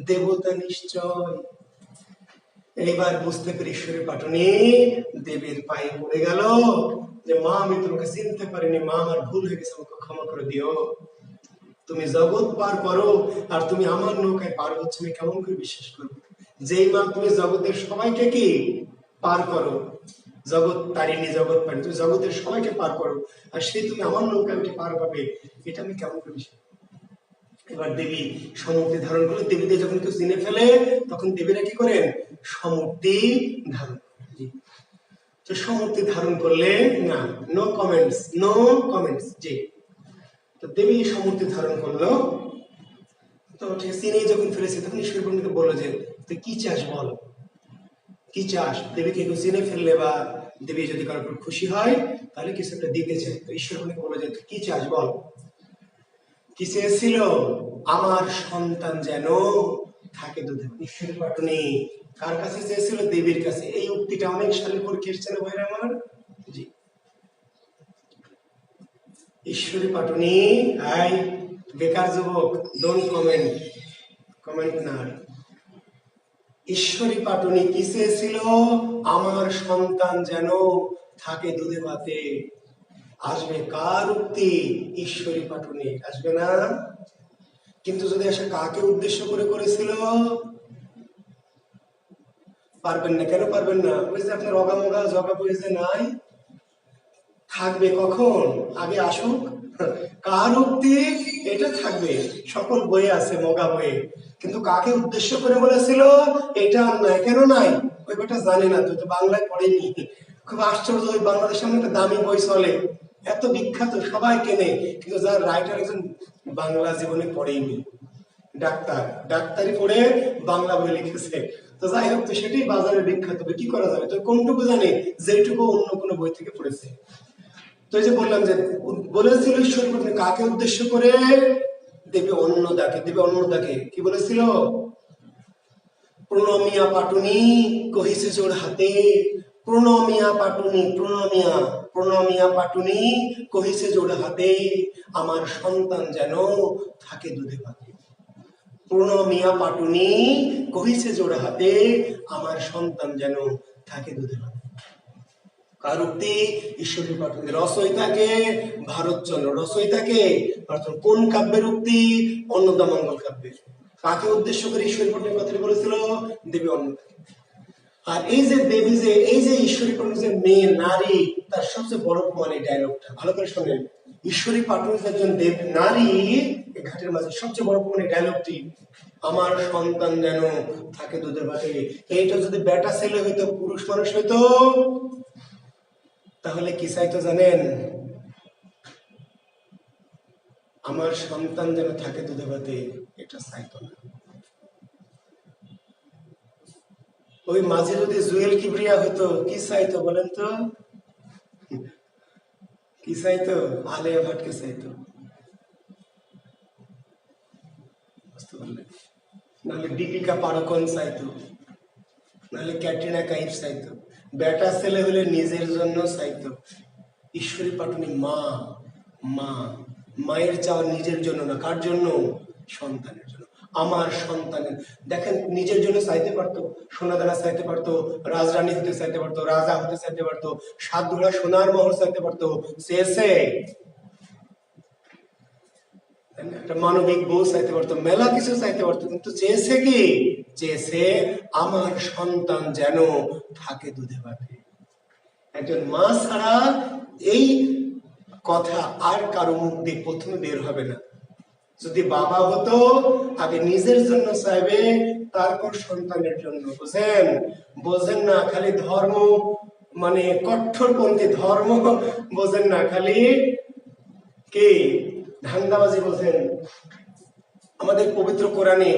Speaker 1: দেবতা নিশ্চয়। এইবার বুঝতে পেরে ঈশ্বরের পাটুনি দেবীর পায়ে পড়ে গেল, যে মা আমি তোমাকে চিনতে পারিনি, মা আমার ভুল হয়ে গেছে, আমাকে ক্ষমা করে দিও। তুমি জগৎ পার করো, আর তুমি আমার নৌকায় পার হচ্ছ, আমি কেমন করে বিশ্বাস করবো? যেই মা তুমি জগতের সবাইকে কি পার করো, জগৎ তারিণী, জগৎ পারি, তুমি জগতের সবাইকে পার করো, আর সেই তুমি আমার নৌকায় উঠে পার পাবে, এটা আমি কেমন করে বিশ্বাস? এবার দেবী সমূর্তি ধারণ করলে, দেবীদের যখন কেউ চিনে ফেলে, তখন দেবীরা কি করেন? সমূর্তি ধারণ করেন। তো সমূর্তি ধারণ করলে না, নো কমেন্টস, নো কমেন্টস। জি। তো দেবী সমূর্তি ধারণ করলো, তো ঠিক চিনে যখন ফেলেছে, তখন ঈশ্বর পণ্ডিতকে বললো যে তুই কি চাস বল, কি চাস? দেবীকে কেউ চিনে ফেললে বা দেবী যদি কারোর উপর খুশি হয়, তাহলে কিছু একটা দিতে চায়। তো ঈশ্বর পণ্ডিতকে বললো যে তুই কি চাস বল। কি চেয়েছিল? আমার সন্তান যেন থাকে দুধে। ঈশ্বরের পাটুনি কার কাছে চেয়েছিল? দেবীর কাছে। এই উক্তিটা অনেক সালে পরীক্ষা এসেছে না ভাইরা আমার? জি। ঈশ্বরী পাটুনি, আই বেকার যুবক, ডোন্ট কমেন্ট, কমেন্ট না। ঈশ্বরী পাটুনি কি চেয়েছিল? আমার সন্তান যেন থাকে দুধে ভাতে। আসবে কার উক্তি? ঈশ্বরী পাটুনি, আসবে না? কিন্তু যদি আসে কাকে উদ্দেশ্য করে করেছিল? পারবেন না। কেন পারবেন না? ওই যে আপনার অগামগা জগা বইতে নাই, থাকবে কখন? আগে আসুক। কার উক্তি? এটা থাকবে, সকল বইয়ে আছে, মগা বইয়ে। কিন্তু কাকে উদ্দেশ্য করে বলেছিল এটা আর নাই। কেন নাই? ওই বইটা জানে না, তুই তো বাংলায় পড়েনি। খুব আশ্চর্য, ওই বাংলাদেশের সামনে একটা দামি বই চলে, এত বিখ্যাত, সবাই কেনে, কিন্তু যার রাইটার একজন বাংলা জীবনে পড়েইনি, ডাক্তার, ডাক্তারি পড়ে বাংলা বই লিখেছে। তো যাই হোক, তো সেটাই বাজারে বিখ্যাত, কি করা যাবে? তো কোনটুকু জানে? যেটুকু অন্য কোনো বই থেকে পড়েছে। তো এই যে বললাম যে বলেছিল ঈশ্বর কাকে উদ্দেশ্য করে? দেবে অন্নদাকে, দেবে অন্নদাকে। কি বলেছিল? প্রণমিয়া পাটুনি কহিছে জোর হাতে, প্রণমিয়া পাটুনি, প্রণমিয়া, প্রণমিয়া পাটুনি কহিছে জোর হাতে, আমার সন্তান যেন থাকে দুধে ভাতে। প্রণমিয়া পাটুনি কহিছে জোর হাতে, আমার সন্তান যেন থাকে দুধে ভাতে। কার উক্তি? ঈশ্বরী পাটুনি। রচয়িতাকে? ভারতচন্দ্র। রচয়িতাকে? কোন কাব্যের উক্তি? অন্নদামঙ্গল কাব্যের। কাকে উদ্দেশ্য করে ঈশ্বরী পাটুনি কথাটি বলেছিল? দেবী অন্নদাকে। আর এই যে দেবী, যে এই যে ঈশ্বরী পাটুনি যে মেয়ে, নারী, তার সবচেয়ে বড় প্রমাণ এই ডায়লগটা। ভালো করে শোনেন, ঈশ্বরী পাটুনি একজন দেব নারী, ঘাটের মাঝে সবচেয়ে বড় প্রমাণ এই ডায়লগটি, আমার সন্তান যেন থাকে দুধের ভাতে। এইটা যদি বেটা ছেলে হইতো, পুরুষ মানুষ হইতো, তাহলে কি চাইতো জানেন? আমার সন্তান যেন থাকে দুধে ভাতে, এটা চাইতো না। ওই মাঝে যদি জুয়েল কিবরিয়া হতো, কি চাইতো বলেন তো? কি চাইতো? আলিয়া ভাটকে চাইতো, বুঝতে পারলেন? নাহলে দীপিকা পাড়ুকোন চাইতো, নাহলে ক্যাটরিনা কাইফ চাইতো। বেটা ছেলে হলে নিজের জন্য চাইতো। ঈশ্বরী পাটুনি মা, মা মায়ের চাওয়া নিজের জন্য না, কার জন্য? সন্তানের জন্য। আমার সন্তানের, দেখেন নিজের জন্য চাইতে পারতো, সোনাদানা চাইতে পারতো, রাজরানী হতে চাইতে পারতো, রাজা হতে চাইতে পারতো, সাত ধরা সোনার মহল চাইতে পারতো, চেয়েছে। একটা মানবিক বউ চাইতে পারতো, মেলা কিছু চাইতে পারতো, কিন্তু চেয়েছে কি? চেয়েছে আমার সন্তান যেন থাকে দুধে ভাতে। একজন মা ছাড়া এই কথা আর কারো মুখ দিয়ে প্রথমে বের হবে না। যদি বাবা হতো, আগে নিজের জন্য চাইবে, তারপর সন্তানের জন্য। বুঝেন? বোঝেন না, খালি ধর্ম মানে কঠোরপন্থী ধর্ম বোঝেন না, খালি কি ধান্দাবাজি বোঝেন। আমাদের পবিত্র কোরআনে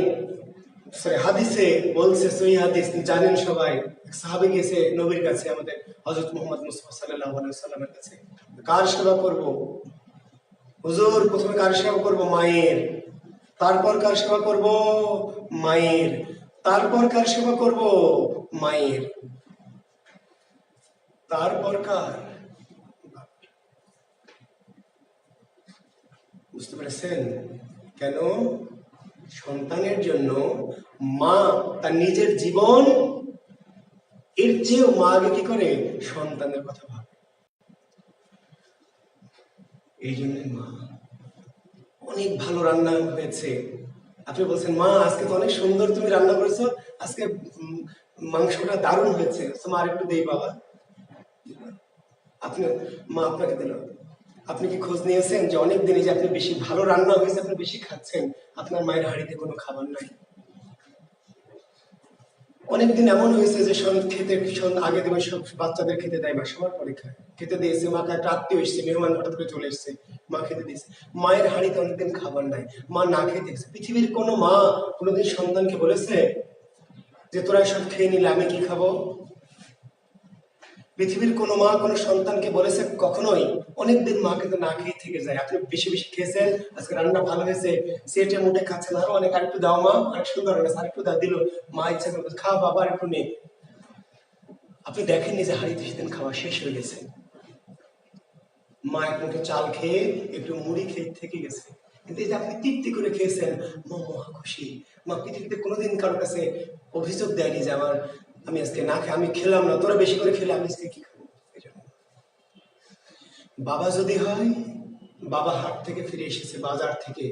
Speaker 1: হাদিসে বলছে, সহি হাদিস জানেন সবাই, সাহাবী গেছে নবীর কাছে, আমাদের হযরত মুহাম্মদ মুস্তাফা সাল্লাল্লাহু আলাইহি ওয়াসাল্লামের কাছে, কার সেবা করব? হুজুর প্রথমে কার সেবা করব? মায়ের। তারপর কার সেবা করব? মায়ের। তারপর কার সেবা করব? মায়ের। তারপর কার? বুঝতে পেরেছেন? কেন? সন্তানের জন্য মা তার নিজের জীবন এর চেয়েও মা আগে কি করে? সন্তানের কথা ভাবে। এই জন্য মা, অনেক ভালো রান্না হয়েছে, আপনি বলছেন মা আজকে তো অনেক সুন্দর তুমি রান্না করেছো, আজকে মাংসটা দারুণ হয়েছে, মা আর একটু দেই বাবা। আপনি, মা আপনাকে দিল। আপনি কি খোঁজ নিয়েছেন যে অনেক দিনে যে আপনি বেশি ভালো রান্না হয়েছে, আপনি বেশি খাচ্ছেন, আপনার মায়ের হাঁড়িতে কোনো খাবার নাই? অনেকদিন এমন হয়েছে যে খেতে আগে দেবে, সব বাচ্চাদের খেতে দেয় না, সবার পরে খায়। খেতে দিয়েছে, মাকে একটা আত্মীয় এসছে, মেহমান হঠাৎ করে চলে এসছে, মা খেতে দিয়েছে, মায়ের হাঁড়িতে অনেকদিন খাবার নাই, মা না খেয়ে দেখছে। পৃথিবীর কোনো মা কোনোদিন সন্তানকে বলেছে যে তোরা সব খেয়ে নিলে আমি কি খাবো? পৃথিবীর কোনো মা কোনো সন্তানকে বলেছে? কখনোই। অনেকদিন মা কিন্তু না খেয়ে থেকে যায়। আপনি বেশি বেশি খেয়েছেন, আজকে রান্না ভালো হয়েছে, সেটে মুটে খাচ্ছেন, আরো অনেক, আরেকটু দাও মা, অনেক সুন্দর হয়েছে, আরেকটু দাও, দিল, মা ইচ্ছা করবে খা বাবা আরেকটু নে। আপনি দেখেননি যে হাঁড়িতে সেদিন খাওয়া শেষ হয়ে গেছে, মা এক মুঠো চাল খেয়ে একটু মুড়ি খেয়ে থেকে গেছে, কিন্তু এই যে আপনি তৃপ্তি করে খেয়েছেন, মা মহা খুশি। মা পৃথিবীতে কোনোদিন কারোর কাছে অভিযোগ দেয়নি যে আমি আজকে না খেয়ে, আমি খেলাম না, তোরা বেশি করে খেলে আমি আজকে কি খাবো। বাবা যদি হয়, বাবা হাট থেকে ফিরে এসেছে, বাজার থেকে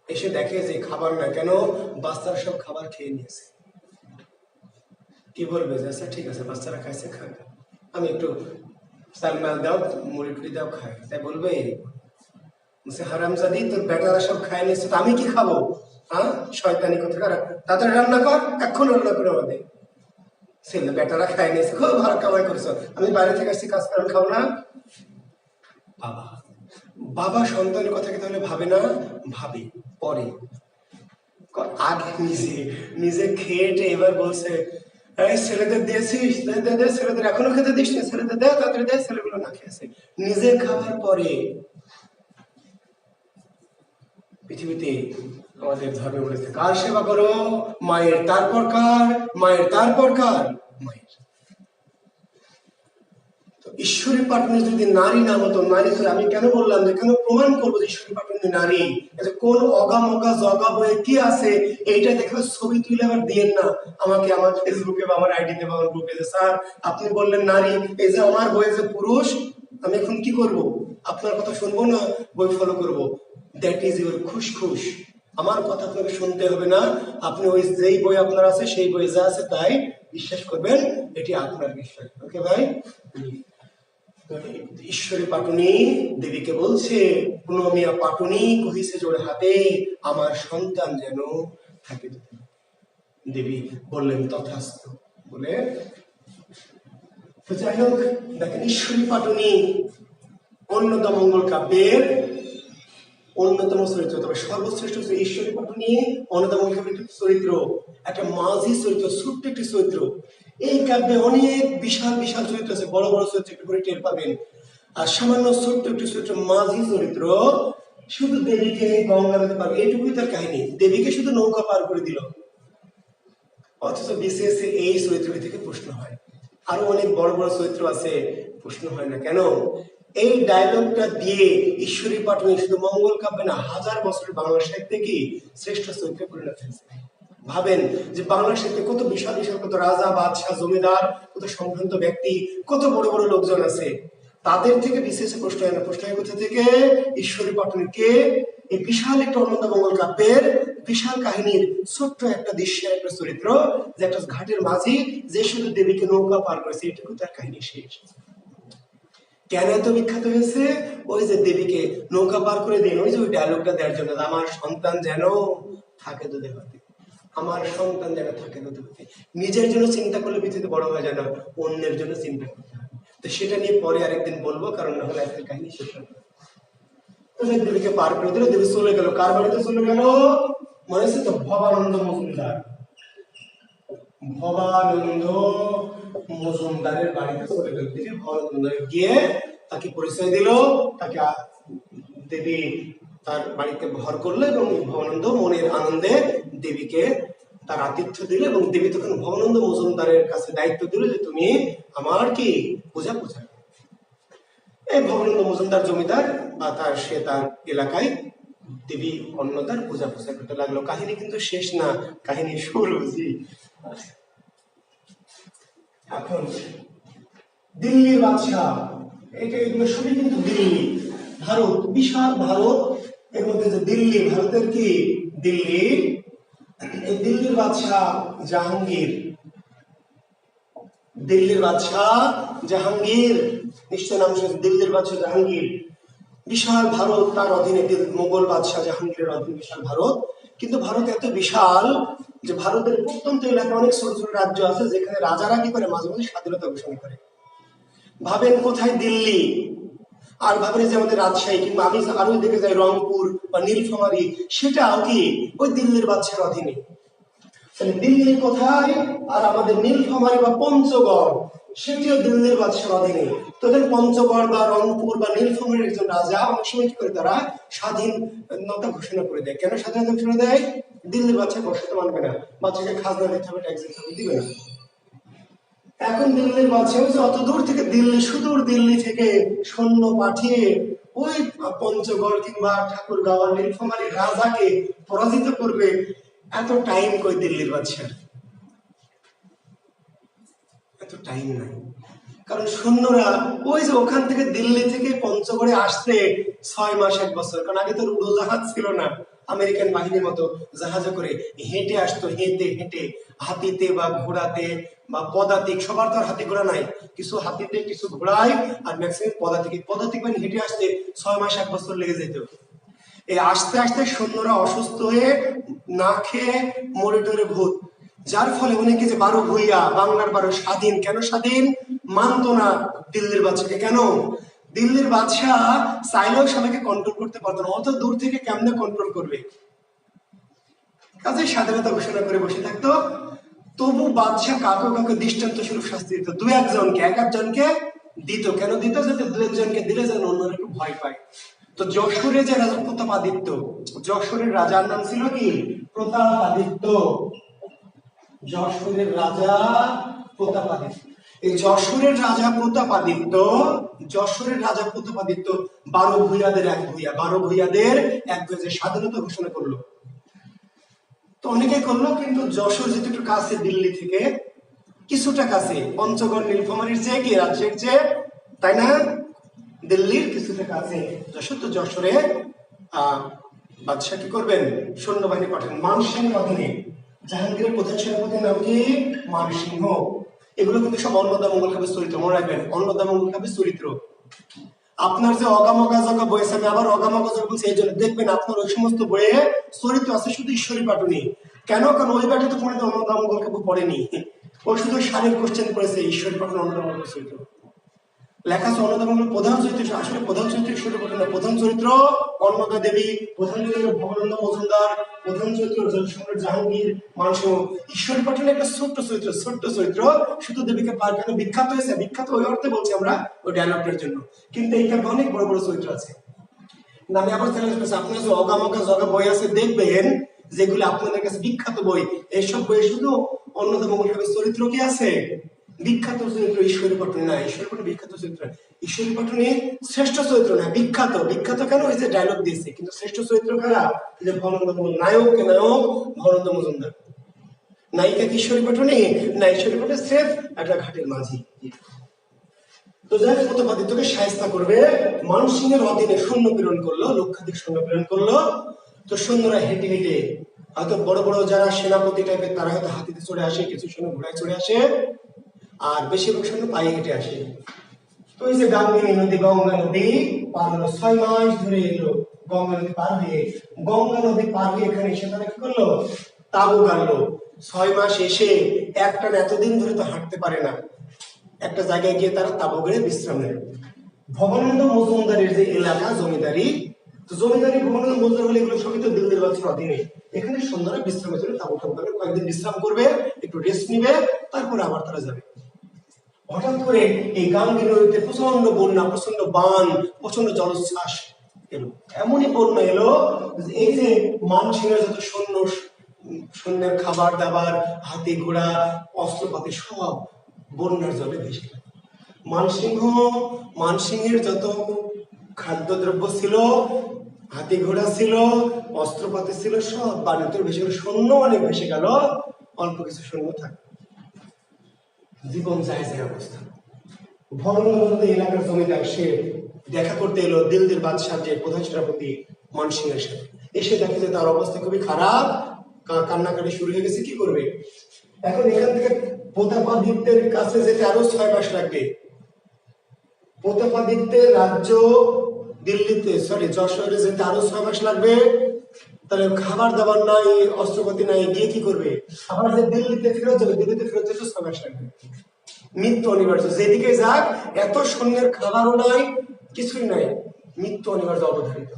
Speaker 1: এসে দেখে যে খাবার না, কেন? বাচ্চারা সব খাবার খেয়ে নিয়েছে। কি বলবে? যে আচ্ছা ঠিক আছে, বাচ্চারা খাইছে, খাক, আমি একটু চাল মাল দাও, মুড়ি টুড়ি দাও, খাই। তাই বলবে? হারামজাদি, তোর বেটারা সব খাই নিয়েছে, তো আমি কি খাবো? হ্যাঁ, শয়তানি কোথাকার, তাড়াতাড়ি রান্না কর, এখন রান্না করে আমাদের। ছেলে বেটারা খাই নিয়েছে, খুব ভালো কামাই করেছ, আমি বাইরে থেকে আসছি, কাজ করে খাবো না? বাবা, বাবা সন্তানের কথা কি তাহলে ভাবে না? ভাবে, পরে। আগে নিজে নিজে খেয়েটে এবার বলছে, এই ছেলেদের দিয়েছিস, দে দে দে, ছেলেদের এখনো খেতে দিস না, ছেলেদের দে, তাড়াতাড়ি দে, ছেলেগুলো না খেয়েছে। নিজে খাবার পরে। পৃথিবীতে আমাদের ধর্মে বলেছে কার সেবা করো? মায়ের। তারপর কার? মায়ের। তারপর কার? মায়ের। ঈশ্বরী পাটনি যদি নারী না হতো, নারী হয়ে, আমি কেন বললাম যে কেন প্রমাণ করবো যে ঈশ্বরী পাটনি নারী? কোন অগামগা জগা বইয়ে কি আছে এইটা দেখে ছবি তুলে আবার দিয়েন না আমাকে, আমার ফেসবুকে বা আমার আইডিতে বা আমার গ্রুপে, যে স্যার আপনি বললেন নারী, এই যে আমার বইয়ে যে পুরুষ, আমি এখন কি করব? আপনার কথা শুনবো না, বই ফলো করব? দ্যাট ইজ ইউর খুশ। আমার কথা আপনাকে শুনতে হবে না, আপনি ওই যেই বই আপনার আছে সেই বই যা আছে তাই বিশ্বাস করবেন, এটি আপনার বিশ্বাস। ওকে ভাই? ঈশ্বরী পাটুনি দেবীকে বলছে, পুনমিয়া পাটুনি কহিছে জোড় হাতে, আমার সন্তান যেন থাকে। দেবী বললেন তথাস্তু বলে তো যাই হোক, দেখেন ঈশ্বরী পাটুনি অন্নদামঙ্গল কাব্যের অন্যতম চরিত্র, তবে সর্বশ্রেষ্ঠ হচ্ছে ঈশ্বরী পাটুনি অন্নদামঙ্গল কাব্যের চরিত্র, একটা মাঝি চরিত্র, ছোট্ট একটি চরিত্র। এই কাব্যে অনেক বিশাল বিশাল চরিত্র আছে, বড় বড় চরিত্র একটু করে টের পাবেন, আর সামান্য ছোট্ট একটি চরিত্র মাঝি চরিত্র শুধু দেবীকে গঙ্গা নদী পার, এইটুকুই তার কাহিনী, দেবীকে শুধু নৌকা পার করে দিল। অথচ বিশেষ এই চরিত্রটি থেকে প্রশ্ন হয়। আরো অনেক বড় বড় চরিত্র আছে, প্রশ্ন হয় না কেন? এই ডায়লগটা দিয়ে ঈশ্বরী পাটুনি শুধু মঙ্গল কাব্যে না, হাজার বছরের বাংলা সাহিত্যে কি শ্রেষ্ঠ চরিত্রে পরিণত হয়েছে। ভাবেন যে বাংলা সাহিত্যে কত বিশাল বিশাল, কত রাজা বাদশাহ জমিদার, কত সম্ভ্রান্ত ব্যক্তি, কত বড় বড় লোকজন আছে, তাদের থেকে বিশেষ প্রশ্ন হয় না। প্রশ্ন হয় কোথা থেকে? ঈশ্বরী পাটুনিকে এই বিশাল একটা অন্নদামঙ্গল কাব্যের বিশাল কাহিনীর ছোট্ট একটা দৃশ্যের একটা চরিত্র, যে একটা ঘাটের মাঝি যে শুধু দেবীকে নৌকা পার করেছে, এটুকু তার কাহিনী শেষ। কেন এত বিখ্যাত হয়েছে? ওই যে দেবীকে নৌকা পার করে দেন, ওই যে ওই ডায়লগটা দেওয়ার জন্য, আমার সন্তান যেন থাকে দুধে ভাতে, আমার সন্তান যেন থাকে দুধে ভাতে। নিজের জন্য চিন্তা করলে পৃথিবীতে বড় হয়ে যায় না, অন্যের জন্য চিন্তা করতে হবে। তো সেটা নিয়ে পরে আরেকদিন বলবো, কারণ না হলে আজকের কাহিনী শেষ হবে। দেবীকে পার করে দিল, দেবী চলে গেল। কার বাড়িতে চলে গেল মনে আছে তো? ভবানন্দ মজুমদার, ভবানন্দ মজুমদারের বাড়িতে চলে গেল দেবী। ভবানন্দ গিয়ে তাকে পরিচয় দিল, তাকে দেবী তার বাড়িতে ভর করলো এবং ভবানন্দ মনের আনন্দে দেবীকে তার আতিথ্য দিল, এবং দেবী তখন ভবানন্দ মজুমদারের কাছে দায়িত্ব দিল যে তুমি আমার কি পূজা পূজা। এই ভবানন্দ মজুমদার জমিদার বা তার এলাকায় দেবী অন্নদার পূজা পূজা করতে লাগলো। কাহিনী কিন্তু শেষ না, কাহিনী শুরু। জি, এখন দিল্লির বাদশাহ, এগুলো সবই কিন্তু দিল্লি, ভারত, বিশাল ভারত, এর মধ্যে যে দিল্লি, ভারতের কি দিল্লি, এই দিল্লির বাদশাহ জাহাঙ্গীর, দিল্লির বাদশাহ জাহাঙ্গীর, নিশ্চয় নাম শুনেছেন, দিল্লির বাদশাহ জাহাঙ্গীর। বিশাল ভারত তার অধীনে, মোগল বাদশাহ জাহাঙ্গীরের অধীনে বিশাল ভারত। কিন্তু ভারত এত বিশাল যে ভারতের প্রত্যন্ত এলাকায় অনেক ছোট ছোট রাজ্য আছে, যেখানে রাজারা কি করে মাঝে মাঝে স্বাধীনতা ঘোষণা করে। ভাবেন কোথায় দিল্লি, আর ভাবেন যে আমাদের রাজশাহী, কিংবা আমি আরো দেখে যাই রংপুর বা নীলফামারী, সেটাও কি ওই দিল্লির বাদশার অধীনে। তাহলে দিল্লি কোথায়, আর আমাদের নীলফামারী বা পঞ্চগড় সেটিও দিল্লির বাদশার অধীনে। তোদের পঞ্চগড় বা রংপুর বা নীলফামারীর একজন রাজা অনেক সময় কি করে, তারা স্বাধীনতা ঘোষণা করে দেয়। কেন স্বাধীনতা ঘোষণা দেয়? দিল্লির বাদশা বসাতে মানবে না, বাদশাকে খাজনা দিতে হবে, ট্যাক্স দিতে হবে, দিবে না। এখন দিল্লির বাদশা অত দূর থেকে, দিল্লি সুদূর দিল্লি থেকে সৈন্য পাঠিয়ে ওই পঞ্চগড় কিংবা ঠাকুরগাঁও নীলফামারী রাজাকে পরাজিত করবে, এত টাইম কই দিল্লির বাদশার? এত টাইম নাই। কারণ সৈন্যরা ওই যে ওখান থেকে দিল্লি থেকে পঞ্চগড়ে আসতে 6 মাস 1 বছর, কারণ আগে তো উড়োজাহাজ ছিল না, আমেরিকান বাহিনীর মতো জাহাজে করে হেঁটে আসতো, হেঁটে হেঁটে, হাতিতে বা ঘোড়াতে বা পদাতিক, সবার তো আর হাতি ঘোড়া নাই, কিছু হাতিতে কিছু ঘোড়ায়, আর ম্যাক্সিমাম পদাতিক মানে হেঁটে আসতে 6 মাস 1 বছর লেগে যেত। এই আস্তে আস্তে সৈন্যরা অসুস্থ হয়ে না খেয়ে মরে টরে ভূত, যার ফলে অনেকে যে 12 ভূঁইয়া, বাংলার 12 স্বাধীন, কেন স্বাধীন মানতো না দিল্লির বাদশাকে। কেন? দিল্লির বাদশাহ চাইলেও সবাইকে কন্ট্রোল করতে পারতো না, অত দূর থেকে কেমনে কন্ট্রোল করবে, কাজে স্বাধীনতা ঘোষণা করে বসে থাকতো। তবু বাদশাহ কাউকে কাউকে দৃষ্টান্ত স্বরূপ শাস্তি দিত, 2-1 জনকে, 1-1 জনকে দিত। কেন দিত? যাতে 2-1 জনকে দিলে যেন অন্যরা একটু ভয় পায়। তো যশোরে যে রাজা প্রতাপাদিত্য, যশোরের রাজার নাম ছিল কি? প্রতাপাদিত্য। যশোরের রাজা প্রতাপাদিত্য। এই যশোরের রাজা প্রতাপাদিত্য, 12 ভূঁইয়াদের এক ভূঁইয়া, 12 ভূঁইয়াদের এক ভূঁইয়া যে স্বাধীনতা ঘোষণা করলো। তো অনেকে করলো, কিন্তু যশোর যেহেতু একটু কাছে দিল্লি থেকে, কিছুটা কাছে, পঞ্চগড় নীলফামারীর চেয়ে কি রাজ্যের চেয়ে, তাই না, দিল্লির কিছুটা কাছে যশোর। তো যশোরে বাদশাহ কি করবেন? সৈন্যবাহিনী পাঠান মানসিংহের অধীনে। জাহাঙ্গীরের প্রধান সেনাপতির নাম কি? মানসিংহ। এগুলো কিন্তু সব অন্নদামঙ্গল কাব্যের চরিত্র, মনে রাখবেন, অন্নদামঙ্গল কাব্যের চরিত্র। আপনার যে অগামগাজগা বই আছে, আমি আবার অগামগাজগা বলছি এই জন্য, দেখবেন আপনার ওই সমস্ত বইয়ে চরিত্র আছে শুধু ঈশ্বরী পাটুনি। কেন? কারণ ওই ব্যাটা তো কোনো অন্নদামঙ্গল কাব্য পড়েনি, ও শুধু শারীরিক কোশ্চেন করেছে ঈশ্বর পাঠন অন্যতম চরিত্র লেখা আছে, অন্নদা প্রধান চরিত্র, আসলে প্রধান চরিত্র ঈশ্বর পাঠন না, প্রধান চরিত্র অন্নদা দেবী, প্রধান চরিত্র ভবানন্দ মজুমদার, প্রধান চরিত্র সম্রাট জাহাঙ্গীর, মানসিংহ। ঈশ্বর পাঠন একটা ছোট্ট চরিত্র শুধু দেবীকে পার কেন বিখ্যাত হয়েছে, বিখ্যাত ওই অর্থে বলছি আমরা ওই ডায়লগটার জন্য, কিন্তু এইখানে অনেক বড় বড় চরিত্র আছে। আমি আবার চ্যালেঞ্জ করছি, আপনার যে অগামকা জগা বই আছে দেখবেন যেগুলো আপনাদের কাছে বিখ্যাত বই, এইসব বই শুধু অন্যতম চরিত্র কি আছে বিখ্যাত চরিত্র, ঈশ্বরী পাঠনে না, ঈশ্বরী পাঠনে বিখ্যাত চরিত্র, ঈশ্বরী পাঠনে শ্রেষ্ঠ চরিত্র না, বিখ্যাত। বিখ্যাত কেন হয়েছে ডায়লগ দিয়েছে, কিন্তু শ্রেষ্ঠ চরিত্র কারা, যে ভবানন্দ নায়ক ভবানন্দ মজুমদার, নায়িকা কি ঈশ্বরী পাঠনে না, ঈশ্বরী পাঠনে স্রেফ একটা ঘাটের মাঝি। তো যাই হোক প্রতাপাদিত্যকে শায়েস্তা করবে, মানসিংহের অধীনে সৈন্য প্রেরণ করলো, লক্ষাধিক সৈন্য প্রেরণ করলো। তো সৈন্যরা হেঁটে হেঁটে, হয়তো বড় বড় যারা সেনাপতি টাইপের তারা হয়তো হাতিতে চড়ে আসে, কিছু সৈন্য ঘোড়ায় চড়ে আসে, আর বেশিরভাগ সৈন্য পায়ে হেঁটে আসে। তো এই যে গঙ্গা নদী পার হলো, 6 মাস ধরে এলো গঙ্গা নদী পার হয়ে, এখানে এসে তারা কি করলো, তাবু গাড়লো। 6 মাস এসে একটানা এতদিন ধরে তো হাঁটতে পারে না, একটা জায়গায় গিয়ে তারা তাবু গড়ে বিশ্রাম নেয়। ভবানন্দ মজুমদারের যে এলাকা জমিদারি, তো জমিদারি ভবানন্দ মজুমদার হলে এগুলো সবই তো দিল্লির বাচ্চার অধীনে, এখানে সন্ধ্যারা বিশ্রামের জন্য তাবু টাবু গাড়বে, কয়েকদিন বিশ্রাম করবে, একটু রেস্ট নিবে, তারপরে আবার তারা যাবে। হঠাৎ করে এই গাঙ্গেয় নদীতে প্রচন্ড বন্যা, প্রচন্ড বান, প্রচন্ড জলোচ্ছ্বাস এলো। এমনই বন্যা এলো, এই যে মানসিংহের যত সৈন্যের খাবার দাবার, হাতি ঘোড়া, অস্ত্রপাতি সব বন্যার জলে ভেসে গেল। মানসিংহের যত খাদ্যদ্রব্য ছিল, হাতি ঘোড়া ছিল, অস্ত্রপাতি ছিল, সব বাণিজ্য ভেসে গেল। সৈন্য অনেক ভেসে গেল, অল্প কিছু সৈন্য থাকে, জীবন যায় অবস্থা। ভবানন্দ এলাকার জমিদার সে দেখা করতে এলো দিল্লির বাদশাহ যে প্রধান সেনাপতি মানসিংহের সাথে, এসে দেখে যে তার অবস্থা খুবই খারাপ, কান্নাকাটি শুরু হয়ে গেছে, কি করবে এখন, এখান থেকে প্রতাপাদিত্যের কাছে যেতে আরো 6 মাস লাগবে। প্রতাপাদিত্যের রাজ্য দিল্লিতে যশোরে যেতে আরো 6 মাস লাগবে, তাহলে খাবার দাবার নাই, অস্ত্রপাতি নাই, গিয়ে কি করবে, আবার যে দিল্লিতে ফেরত যাবে, দিল্লিতে ফেরত যেতে 6 মাস লাগবে, মৃত্যু অনিবার্য। যেদিকে যাক এত সৈন্যের খাবারও নাই, কিছুই নাই, মৃত্যু অনিবার্য, অবধারিত।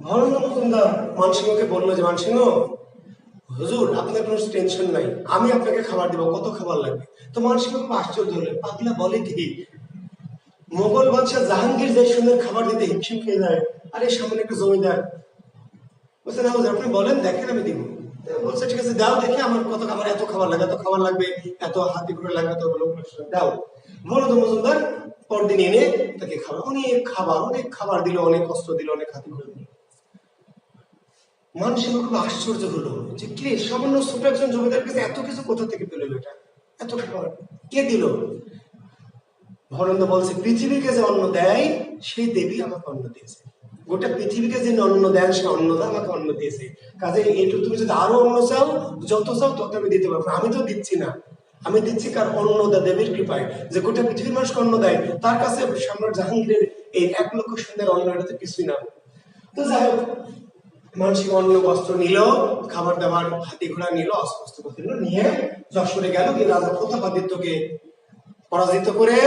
Speaker 1: ভবানন্দ মজুমদার মানসিংহকে বললো যে, মানসিংহ হুজুর আপনার কোনো টেনশন নাই, আমি আপনাকে খাবার দিব, কত খাবার লাগবে। তো মানসিংহ খুব আশ্চর্য হলেন, পাগলা বলে কি, মোগল বাদশাহ জাহাঙ্গীর যে সৈন্যের খাবার দিতে হিমশিম খেয়ে যায়, আরে সামনে একটা জমিদার বলছে, না হুজুর আপনি বলেন, দেখেন আমি দিব। বলছে ঠিক আছে দাও দেখি, আমার এত খাবার লাগবে, এত হাতি ঘোড়া লাগবে, এত লোক দাও। ভবানন্দ মজুমদার পরদিন এনে তাকে অনেক খাবার দিল, অনেক অস্ত্র দিল, অনেক হাতি ঘোড়া দিল। মানুষ খুব আশ্চর্য হলো যে কে সামান্য ছোট একজন জমিদার কাছে এত কিছু কোথা থেকে পেল, এটা এত খাবার কে দিল। ভবানন্দ বলছে, পৃথিবীকে যে অন্ন দেয় সেই দেবী আমাকে অন্ন দিয়েছে, গোটা পৃথিবীকে যে অন্ন দেন সে অন্নদা আমাকে অন্ন দিয়েছে, কাজে একটু তুমি যদি আরো অন্ন চাও, যত চাও তত আমি দিতে পারবো, আমি তো দিচ্ছি না, আমি দিচ্ছি কার, অন্নদা দেবীর কৃপায়, যে গোটা পৃথিবীর মানুষকে অন্ন দেয়, তার কাছে সম্রাট জাহাঙ্গীরের এই 1 লক্ষ সৈন্যের অন্ন, এটা তো কিছুই না। তো যাই হোক মানসিক অন্ন বস্ত্র নিল, খাবার দাবার, হাতি ঘোড়া নিল, অস্ত্রপাতি নিয়ে যশোরে গেল, গিয়ে রাজা প্রতাপাদিত্যকে পরাজিত করে,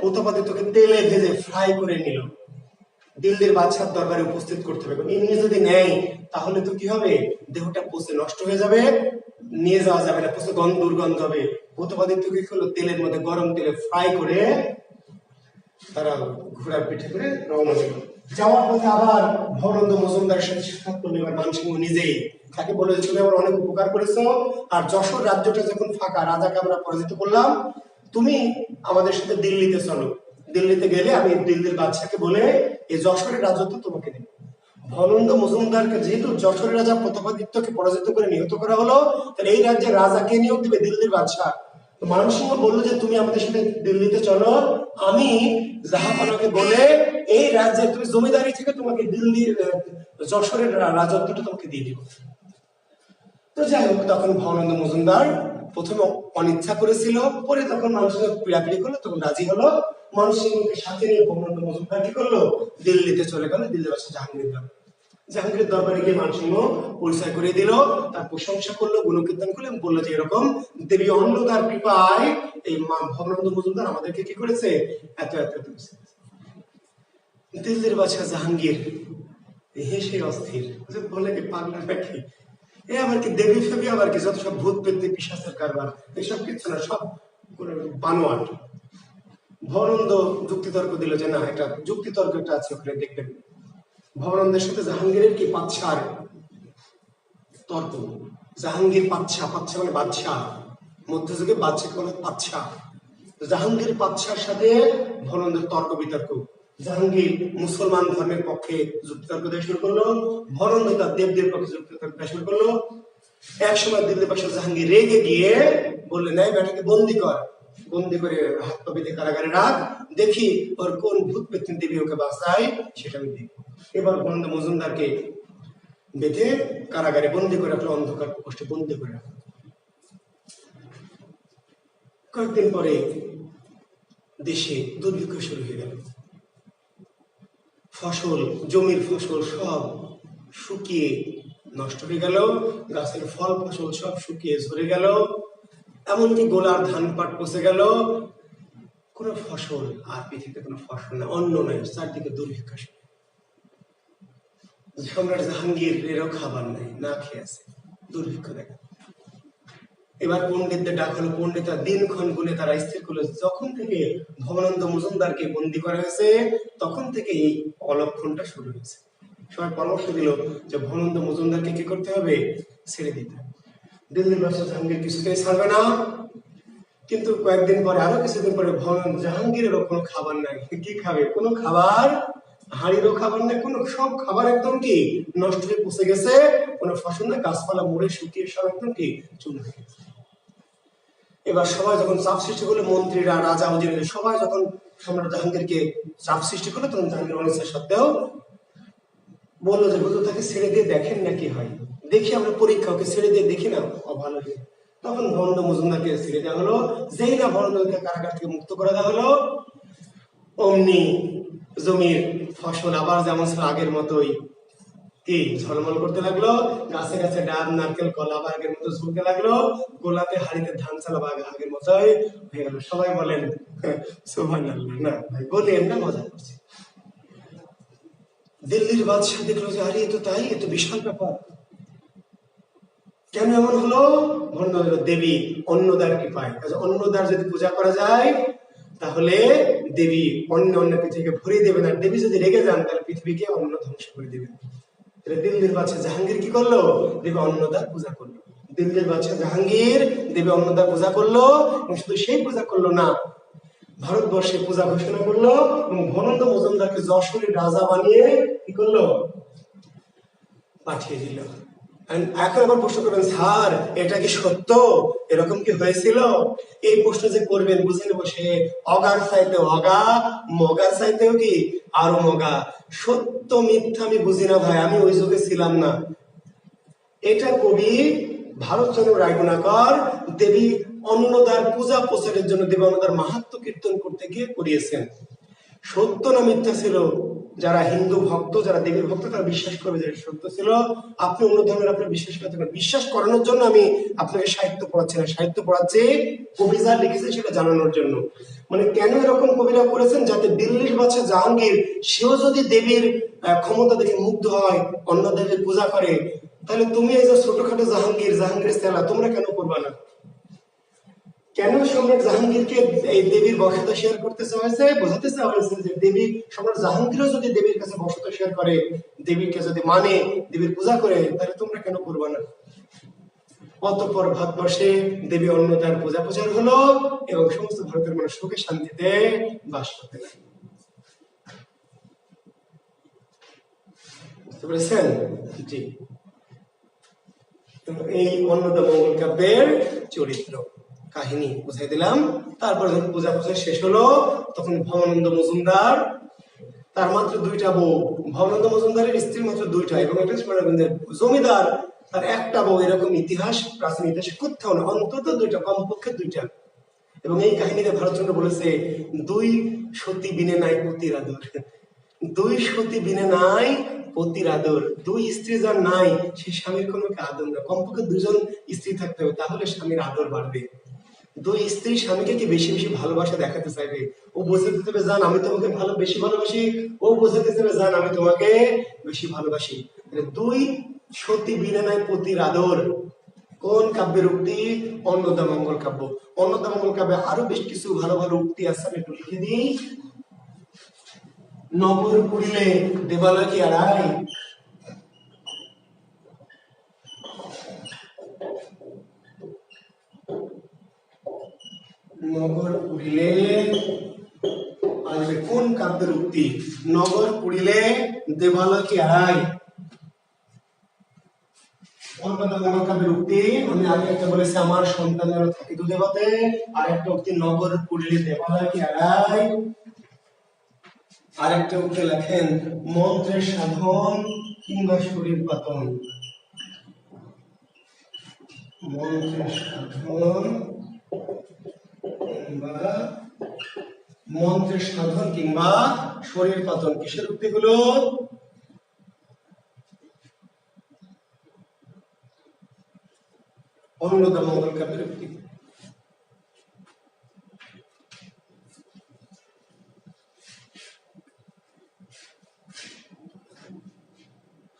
Speaker 1: প্রতাপাদিত্যকে তেলে ভেজে ফ্রাই করে নিল, দিল্লির বাদশার দরবারে উপস্থিত করতে হবে। এমনি যদি নেয় তাহলে তো কি হবে, দেহটা পচে নষ্ট হয়ে যাবে, নিয়ে যাওয়া যাবে না, পচে দুর্গন্ধ হবে। প্রতাপাদিত্য কি করলো, তেলের মধ্যে গরম তেলে ফ্রাই করে তারা ঘোড়ার পিঠে করে রওনা দিল। যাওয়ার পথে আবার ভবানন্দ মজুমদারের সাথে সাক্ষাৎ করলো। এবার মানসিংহ নিজেই তাকে বলে, তুমি আমার অনেক উপকার করেছো, আর যশোর রাজ্যটা যখন ফাঁকা, রাজাকে আমরা পরাজিত করলাম, তুমি আমাদের সাথে দিল্লিতে চলো, দিল্লিতে গেলে আমি দিল্লির বাদশাকে বলে এই যশোরের রাজত্ব তোমাকে দেব। ভবানন্দ মজুমদারকে যেহেতু যশোরের রাজা প্রতাপাদিত্যকে পরাজিত করে নিহত করা হলো, তাহলে এই রাজ্যের রাজাকে নিয়োগ দিবে দিল্লির বাদশাহ। তো মানসিংহ বললো যে তুমি আমাদের সাথে দিল্লিতে চলো, আমি জাহাপানাকে বলে এই রাজ্যে তুমি জমিদারি থেকে তোমাকে দিল্লির যশোরের রাজত্বটা তোমাকে দিয়ে দিব। তো যাই হোক, তখন ভবানন্দ মজুমদার প্রথমে অনিচ্ছা করেছিল, পরে তখন মানুষের পিড়াপিড়ি করলো, তখন রাজি হলো। মানুষ সিংহকে সাথে নিয়ে ভবানন্দ মজুমদার কি করলো, দিল্লিতে চলে গেল, দিল্লির বাদশাহ জাহাঙ্গীর। জাহাঙ্গীরের দরবারে গিয়ে মানসিংহ পরিচয় করে দিল, তার প্রশংসা করলো, গুণকীর্তন করলো এবং বললো যে এরকম দেবী অন্নদার কৃপায় এই ভবনন্দ মজুমদার আমাদেরকে কি করেছে, এত এত এত। দিল্লির বাদশাহ জাহাঙ্গীর হেসে অস্থির, বলে কি পাগলা নাকি, এ আবার কি দেবী ফেবি, আবার কি যত সব ভূত পেতে পিশাচের কারবার, এসব কিছু না, সব বানোয়াট। ভবনন্দ যুক্তিতর্ক দিল যে না, এটা যুক্তিতর্ক একটা আছে, ওখানে দেখবেন। ভবনন্দের সাথে জাহাঙ্গীরের কি পাচ্ছার তর্ক। জাহাঙ্গীর পাচ্ছা, পাচ্ছা মানে বাদশাহ, মধ্যযুগে বাদশাকে বলা হয় পাচ্ছা। জাহাঙ্গীর পাচ্ছার সাথে ভবনন্দের তর্ক বিতর্ক। জাহাঙ্গীর মুসলমান ধর্মের পক্ষে যুক্তিতর্ক দেওয়া শুরু করলো, ভবনন্দ তার দেবদের পক্ষে যুক্তিতর্ক দেওয়া শুরু করলো। এক সময় দিল্লির বাদশাহ জাহাঙ্গীর রেগে গিয়ে বললেন, এই বেটাকে বন্দি কর, বন্দি করে হাত পা বেঁধে কারাগারে রাখ, দেখি ওর কোন ভূত পেত্নী দেবী ওকে বাঁচায় সেটা আমি দেখি। এবার ভবনন্দ মজুমদারকে বেঁধে কারাগারে বন্দি করে রাখলো, অন্ধকার প্রকোষ্ঠে বন্দি করে রাখলো। কয়েকদিন পরে দেশে দুর্ভিক্ষ শুরু হয়ে গেল, ফসল, জমির ফসল সব শুকিয়ে নষ্ট হয়ে গেল, গাছের ফল ফসল সব শুকিয়ে ঝরে গেল, এমনকি গোলার ধান পাট পচে গেল, কোনো ফসল আর পৃথিবীতে কোনো ফসল না, অন্ন নাই, চারদিকে দুর্ভিক্ষ। সম্রাট জাহাঙ্গীর এরও খাবার নাই, না খেয়ে আছে, দুর্ভিক্ষ দেখা। এবার পণ্ডিতদের ডাক হলো, পণ্ডিতরা দিনক্ষণ গুনে তারা স্থির করলো, যখন থেকে ভবনন্দ মজুমদারকে বন্দী করা হয়েছে তখন থেকে এই অলক্ষণটা শুরু হয়েছে। সবাই পরামর্শ দিল যে ভবনন্দ মজুমদারকে কি করতে হবে, ছেড়ে দিতে হবে। দিল্লির বাদশাহ জাহাঙ্গীর কিছুতেই ছাড়বে না, কিন্তু কয়েকদিন পরে, আরো কিছুদিন পরে, জাহাঙ্গীরেরও কোনো খাবার নাই, কি খাবে, কোনো খাবার, হাড়িরও খাবার নেই, কোনো, সব খাবার একদম কি নষ্ট হয়ে পচে গেছে, কোনো ফসল না, গাছপালা মরে শুকিয়ে সব একদম কি চুন হয়ে গেছে। এবার সবাই যখন চাপ সৃষ্টি করলো, মন্ত্রীরা, রাজা, উজির, সবাই যখন সম্রাট জাহাঙ্গীরকে চাপ সৃষ্টি করলো, তখন জাহাঙ্গীর অনিচ্ছা সত্ত্বেও বললো যে হুজুর তাকে ছেড়ে দিয়ে দেখেন না কি হয়, দেখি আমরা পরীক্ষা, ওকে ছেড়ে দিয়ে দেখি না, ভালো হয়ে। তখন ভবনন্দ মজুমদারকে ছেড়ে দেওয়া হলো। যেই না ভবনন্দকে কারাগার থেকে মুক্ত করে দেওয়া হলো, অমনি জমির ফসল আবার যেমন ছিল আগের মতোই কি ঝলমল করতে লাগলো, গাছে গাছে ডাব, নারকেল, কলা আবার আগের মতো ঝুলতে লাগলো, গোলাপে হাড়িতে ধান চালা আগের মতোই হয়ে গেল। সবাই বলেন সুবহানাল্লাহ। না ভাই, বলেন না, মজা করছি। দিল্লির বাদশাহ দেখলো যে আরে, এ তো তাই, এ তো বিশাল ব্যাপার, কেন এমন হলো? দেবী অন্নদার কৃপায়। অন্নদার যদি পূজা করা যায় তাহলে দেবী অন্য অন্য পৃথিবীকে ভরিয়ে দেবেন, আর দেবী যদি রেগে যান তাহলে পৃথিবীকে অন্ন ধ্বংস করে দেবেন। দিল্লির বাদশাহ জাহাঙ্গীর কি করলো? দেবী অন্নদার পূজা করলো। দিল্লির বাদশাহ জাহাঙ্গীর দেবী অন্নদার পূজা করলো, এবং শুধু সেই পূজা করলো না, ভারতবর্ষে পূজা ঘোষণা করলো, এবং ভবনন্দ মজুমদারকে যশোরের রাজা বানিয়ে কি করলো? পাঠিয়ে দিল। এখন আবার প্রশ্ন করবেন, স্যার এটা কি সত্য, এরকম কি হয়েছিল? এই প্রশ্ন যে করবেন, বুঝে নেবো সে অগার চাইতে অগা, মগার চাইতেও কি আরো মগা। সত্য মিথ্যা আমি বুঝি না ভাই, আমি ওই যুগে ছিলাম না। এটা কবি ভারতচন্দ্র রায়গুণাকর দেবী অন্নদার পূজা প্রচারের জন্য দেবী অন্নদার মাহাত্ম্য কীর্তন করতে গিয়ে করিয়েছেন। সত্য না মিথ্যা ছিল, যারা হিন্দু ভক্ত, যারা দেবীর ভক্ত, তারা বিশ্বাস করবে যে সত্য ছিল। আপনি অন্য ধর্মের আপনার বিশ্বাস করতে পারেন, বিশ্বাস করানোর জন্য আমি আপনাকে সাহিত্য পড়াচ্ছি না, সাহিত্য পড়াচ্ছি কবি যা লিখেছে সেটা জানানোর জন্য। মানে কেন এরকম কবিরা করেছেন, যাতে দিল্লির বাদশাহ জাহাঙ্গীর সেও যদি দেবীর ক্ষমতা দেখে মুগ্ধ হয়, অন্য দেবীর পূজা করে, তাহলে তুমি এই যে ছোটখাটো জাহাঙ্গীর, জাহাঙ্গীর সেলা, তোমরা কেন করবা না? কেন সম্রাট জাহাঙ্গীরকে এই দেবীর বসতা শেয়ার করতে চাওয়া হয়েছে? বোঝাতে চাওয়া হয়েছে যে দেবী, সম্রাট জাহাঙ্গীরও যদি দেবীর কাছে বসতা শেয়ার করে, দেবীকে যদি মানে, দেবীর পূজা করে, তাহলে তোমরা কেন করবা না? অতঃপর ভারতবর্ষে দেবী অন্নদার পূজা প্রচার হলো, এবং সমস্ত ভারতের মানুষ সুখে শান্তিতে বাস করতে লাগলো। বুঝতে পেরেছেন? জি। এই অন্নদা মঙ্গল কাব্যের চরিত্র কাহিনী বুঝাই দিলাম। তারপরে যখন পূজা পূজা শেষ হলো, তখন ভবনন্দ মজুমদার, তার মাত্র 2টা বউ, ভবনন্দ মজুমদারের স্ত্রী মাত্র 2টা, এবং একটা জমিদার তার একটা বউ, এরকম ইতিহাস, প্রাচীন ইতিহাসে কোথাও না, অন্তত 2টা, কমপক্ষে 2টা। এবং এই কাহিনীতে ভারতচন্দ্র বলেছে, 2 সতী বিনে নাই পতির আদর। দুই সতী বিনে নাই পতির আদর। দুই স্ত্রী যার নাই সে স্বামীর কোনো আদর না, কমপক্ষে দুজন স্ত্রী থাকতে হবে, তাহলে স্বামীর আদর বাড়বে। দুই স্ত্রী স্বামীকে কি বেশি বেশি ভালোবাসা দেখাতে চাইবে, ও বোঝাতে চাইবে জান আমি তোমাকে বেশি ভালোবাসি, ও বোঝাতে চাইবে জান আমি তোমাকে বেশি ভালোবাসি। দুই সতী বিনে নাই পতির আদর কোন কাব্যের উক্তি? অন্নদামঙ্গল কাব্য। অন্নদামঙ্গল কাব্যে আরো বেশ কিছু ভালো ভালো উক্তি আছে, আমি একটু লিখে দিই। নগর পুরিলে দেবালয় কি আড়াই, নগর পুরিলে আসবে কোন কাব্যের উক্তি? নগর পুরিলে দেবালয় কি আড়াই, অন্নদামঙ্গল কাব্যের উক্তি। আমি আগে একটা বলেছি আমার সন্তান যেন থাকে দুধে ভাতে, আর একটা উক্তি নগর পুরিলে দেবালয় কি আড়াই, আর একটা উক্তি লেখেন মন্ত্রের সাধন কিংবা শরীর পাতন, মন্ত্রের সাধন কিংবা মন্ত্রের সাধন কিংবা শরীর পাতন। কিসের উক্তিগুলো? অন্নদামঙ্গল কাব্যের উক্তি।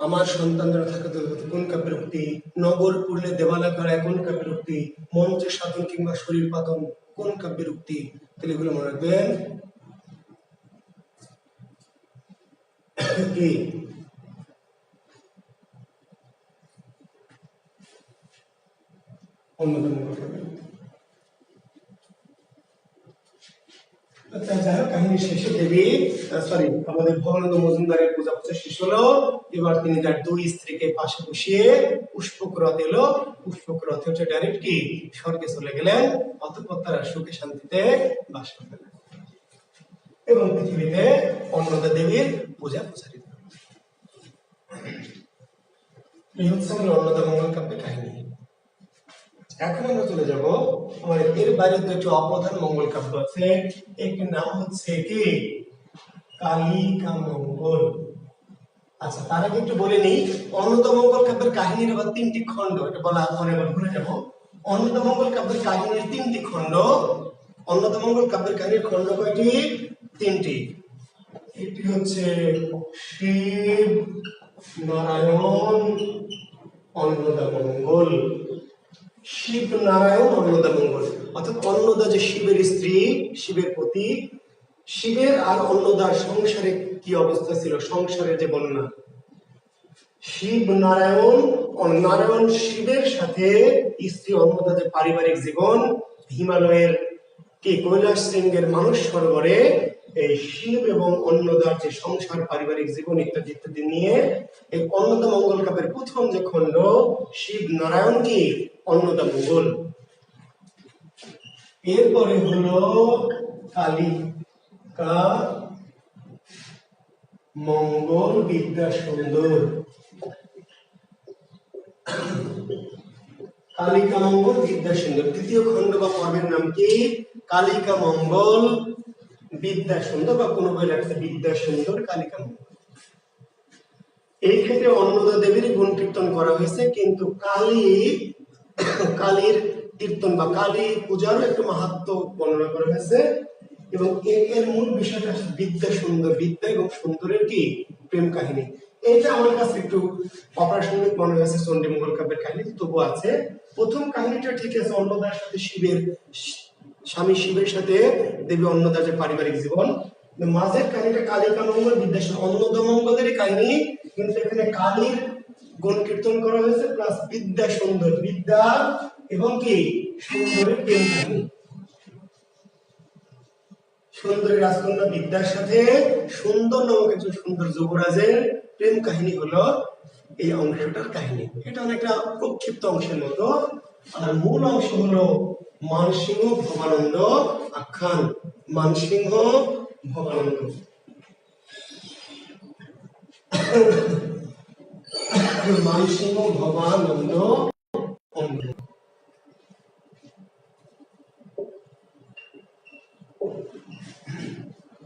Speaker 1: আমার সন্তানরা থাকে কোন কাব্যের উক্তি? নগর পুরলে দেবালয় করায় কোন কাব্যের উক্তি? মন্ত্রের সাধন কিংবা শরীর পাতন কোন কাব্যের উক্তি? তাহলে এগুলো মনে রাখবেন। কি অন্নদামঙ্গল কাব্যের উক্তি। যাই হোক, কাহিনী শেষে দেবী আমাদের ভবানন্দ মজুমদারের পূজা শেষ হলো। এবার তিনি তার দুই স্ত্রীকে পাশে বসিয়ে পুষ্পক রথ এলো, পুষ্পক রথে উঠে ডাইরেক্ট কি স্বর্গে চলে গেলেন। অতঃপর তারা সুখে শান্তিতে বাস করলেন এবং পৃথিবীতে অন্নদা দেবীর পূজা প্রচারিত। এই হচ্ছে অন্নদামঙ্গল কাব্যের কাহিনী। এখন আমরা চলে যাব আমাদের এর বাইরে দুটি অপ্রধান মঙ্গল কাব্য আছে। একটি নাম হচ্ছে কি কালিকা মঙ্গল। আচ্ছা, তার আগে একটু বলে নিই, অন্নদামঙ্গল কাব্যের কাহিনীর আবার তিনটি খণ্ড, এটা বলা পরে আবার ভুলে যাব। অন্নদামঙ্গল কাব্যের কাহিনীর তিনটি খণ্ড। অন্নদামঙ্গল কাব্যের কাহিনীর খণ্ড কয়টি? তিনটি। একটি হচ্ছে শিব নারায়ণ অন্নদামঙ্গল। শিব নারায়ণ অন্নদামঙ্গল, অর্থাৎ অন্নদা যে শিবের স্ত্রী, শিবের পতি, শিবের আর অন্নদার সংসারে কি অবস্থা ছিল, সংসারের যে বর্ণনা। শিব নারায়ণ, নারায়ণ শিবের সাথে স্ত্রী অন্নদা যে পারিবারিক জীবন, হিমালয়ের কি কৈলাস শৃঙ্গের মানুষ সরোবরে এই শিব এবং অন্নদার যে সংসার, পারিবারিক জীবন ইত্যাদি ইত্যাদি নিয়ে এই অন্নদামঙ্গল কাব্যের প্রথম যে খণ্ড শিব নারায়ণ কি অন্নদামঙ্গল। এরপরে হলো কালিকা মঙ্গল বিদ্যা সুন্দর। কালিকা মঙ্গল বিদ্যা সুন্দর তৃতীয় খণ্ড বা পর্বের নাম কি? কালিকা মঙ্গল বিদ্যা সুন্দর, বা কোনো বই লেখা বিদ্যা সুন্দর কালিকা মঙ্গল। এই ক্ষেত্রে অন্নদা দেবীর গুণ কীর্তন করা হয়েছে, কিন্তু কালীর কীর্তন বা কালী পূজারও একটু মাহাত্ম্য বর্ণনা করা হয়েছে। এবং এর মূল বিষয়টা বিদ্যা সুন্দর, বিদ্যা এবং সুন্দরের কি প্রেম কাহিনী। এটা আমার কাছে একটু অপ্রাসঙ্গিক মনে হয়েছে চণ্ডীমঙ্গল কাব্যের কাহিনী, তবু আছে। প্রথম কাহিনীটা ঠিক আছে, অন্নদার সাথে শিবের, স্বামী শিবের সাথে দেবী অন্নদার যে পারিবারিক জীবন। মাঝের কাহিনীটা কালিকা মঙ্গল বিদ্যা অন্নদামঙ্গলেরই কাহিনী, কিন্তু এখানে কালীর গুণ কীর্তন করা হয়েছে, প্লাস বিদ্যা সুন্দর, বিদ্যা এবং কি সুন্দরের প্রেম কাহিনী। সুন্দরী রাজকন্যা বিদ্যার সাথে সুন্দর নামক একজন সুন্দর যুবরাজের প্রেম কাহিনী হলো এই অংশটার কাহিনী। এটা অনেকটা প্রক্ষিপ্ত অংশের মতো। আর মূল অংশ হলো মানসিংহ ভবানন্দ আখ্যান। মানসিংহ ভবানন্দ, মানসিংহ ভবানন্দ অঙ্গ।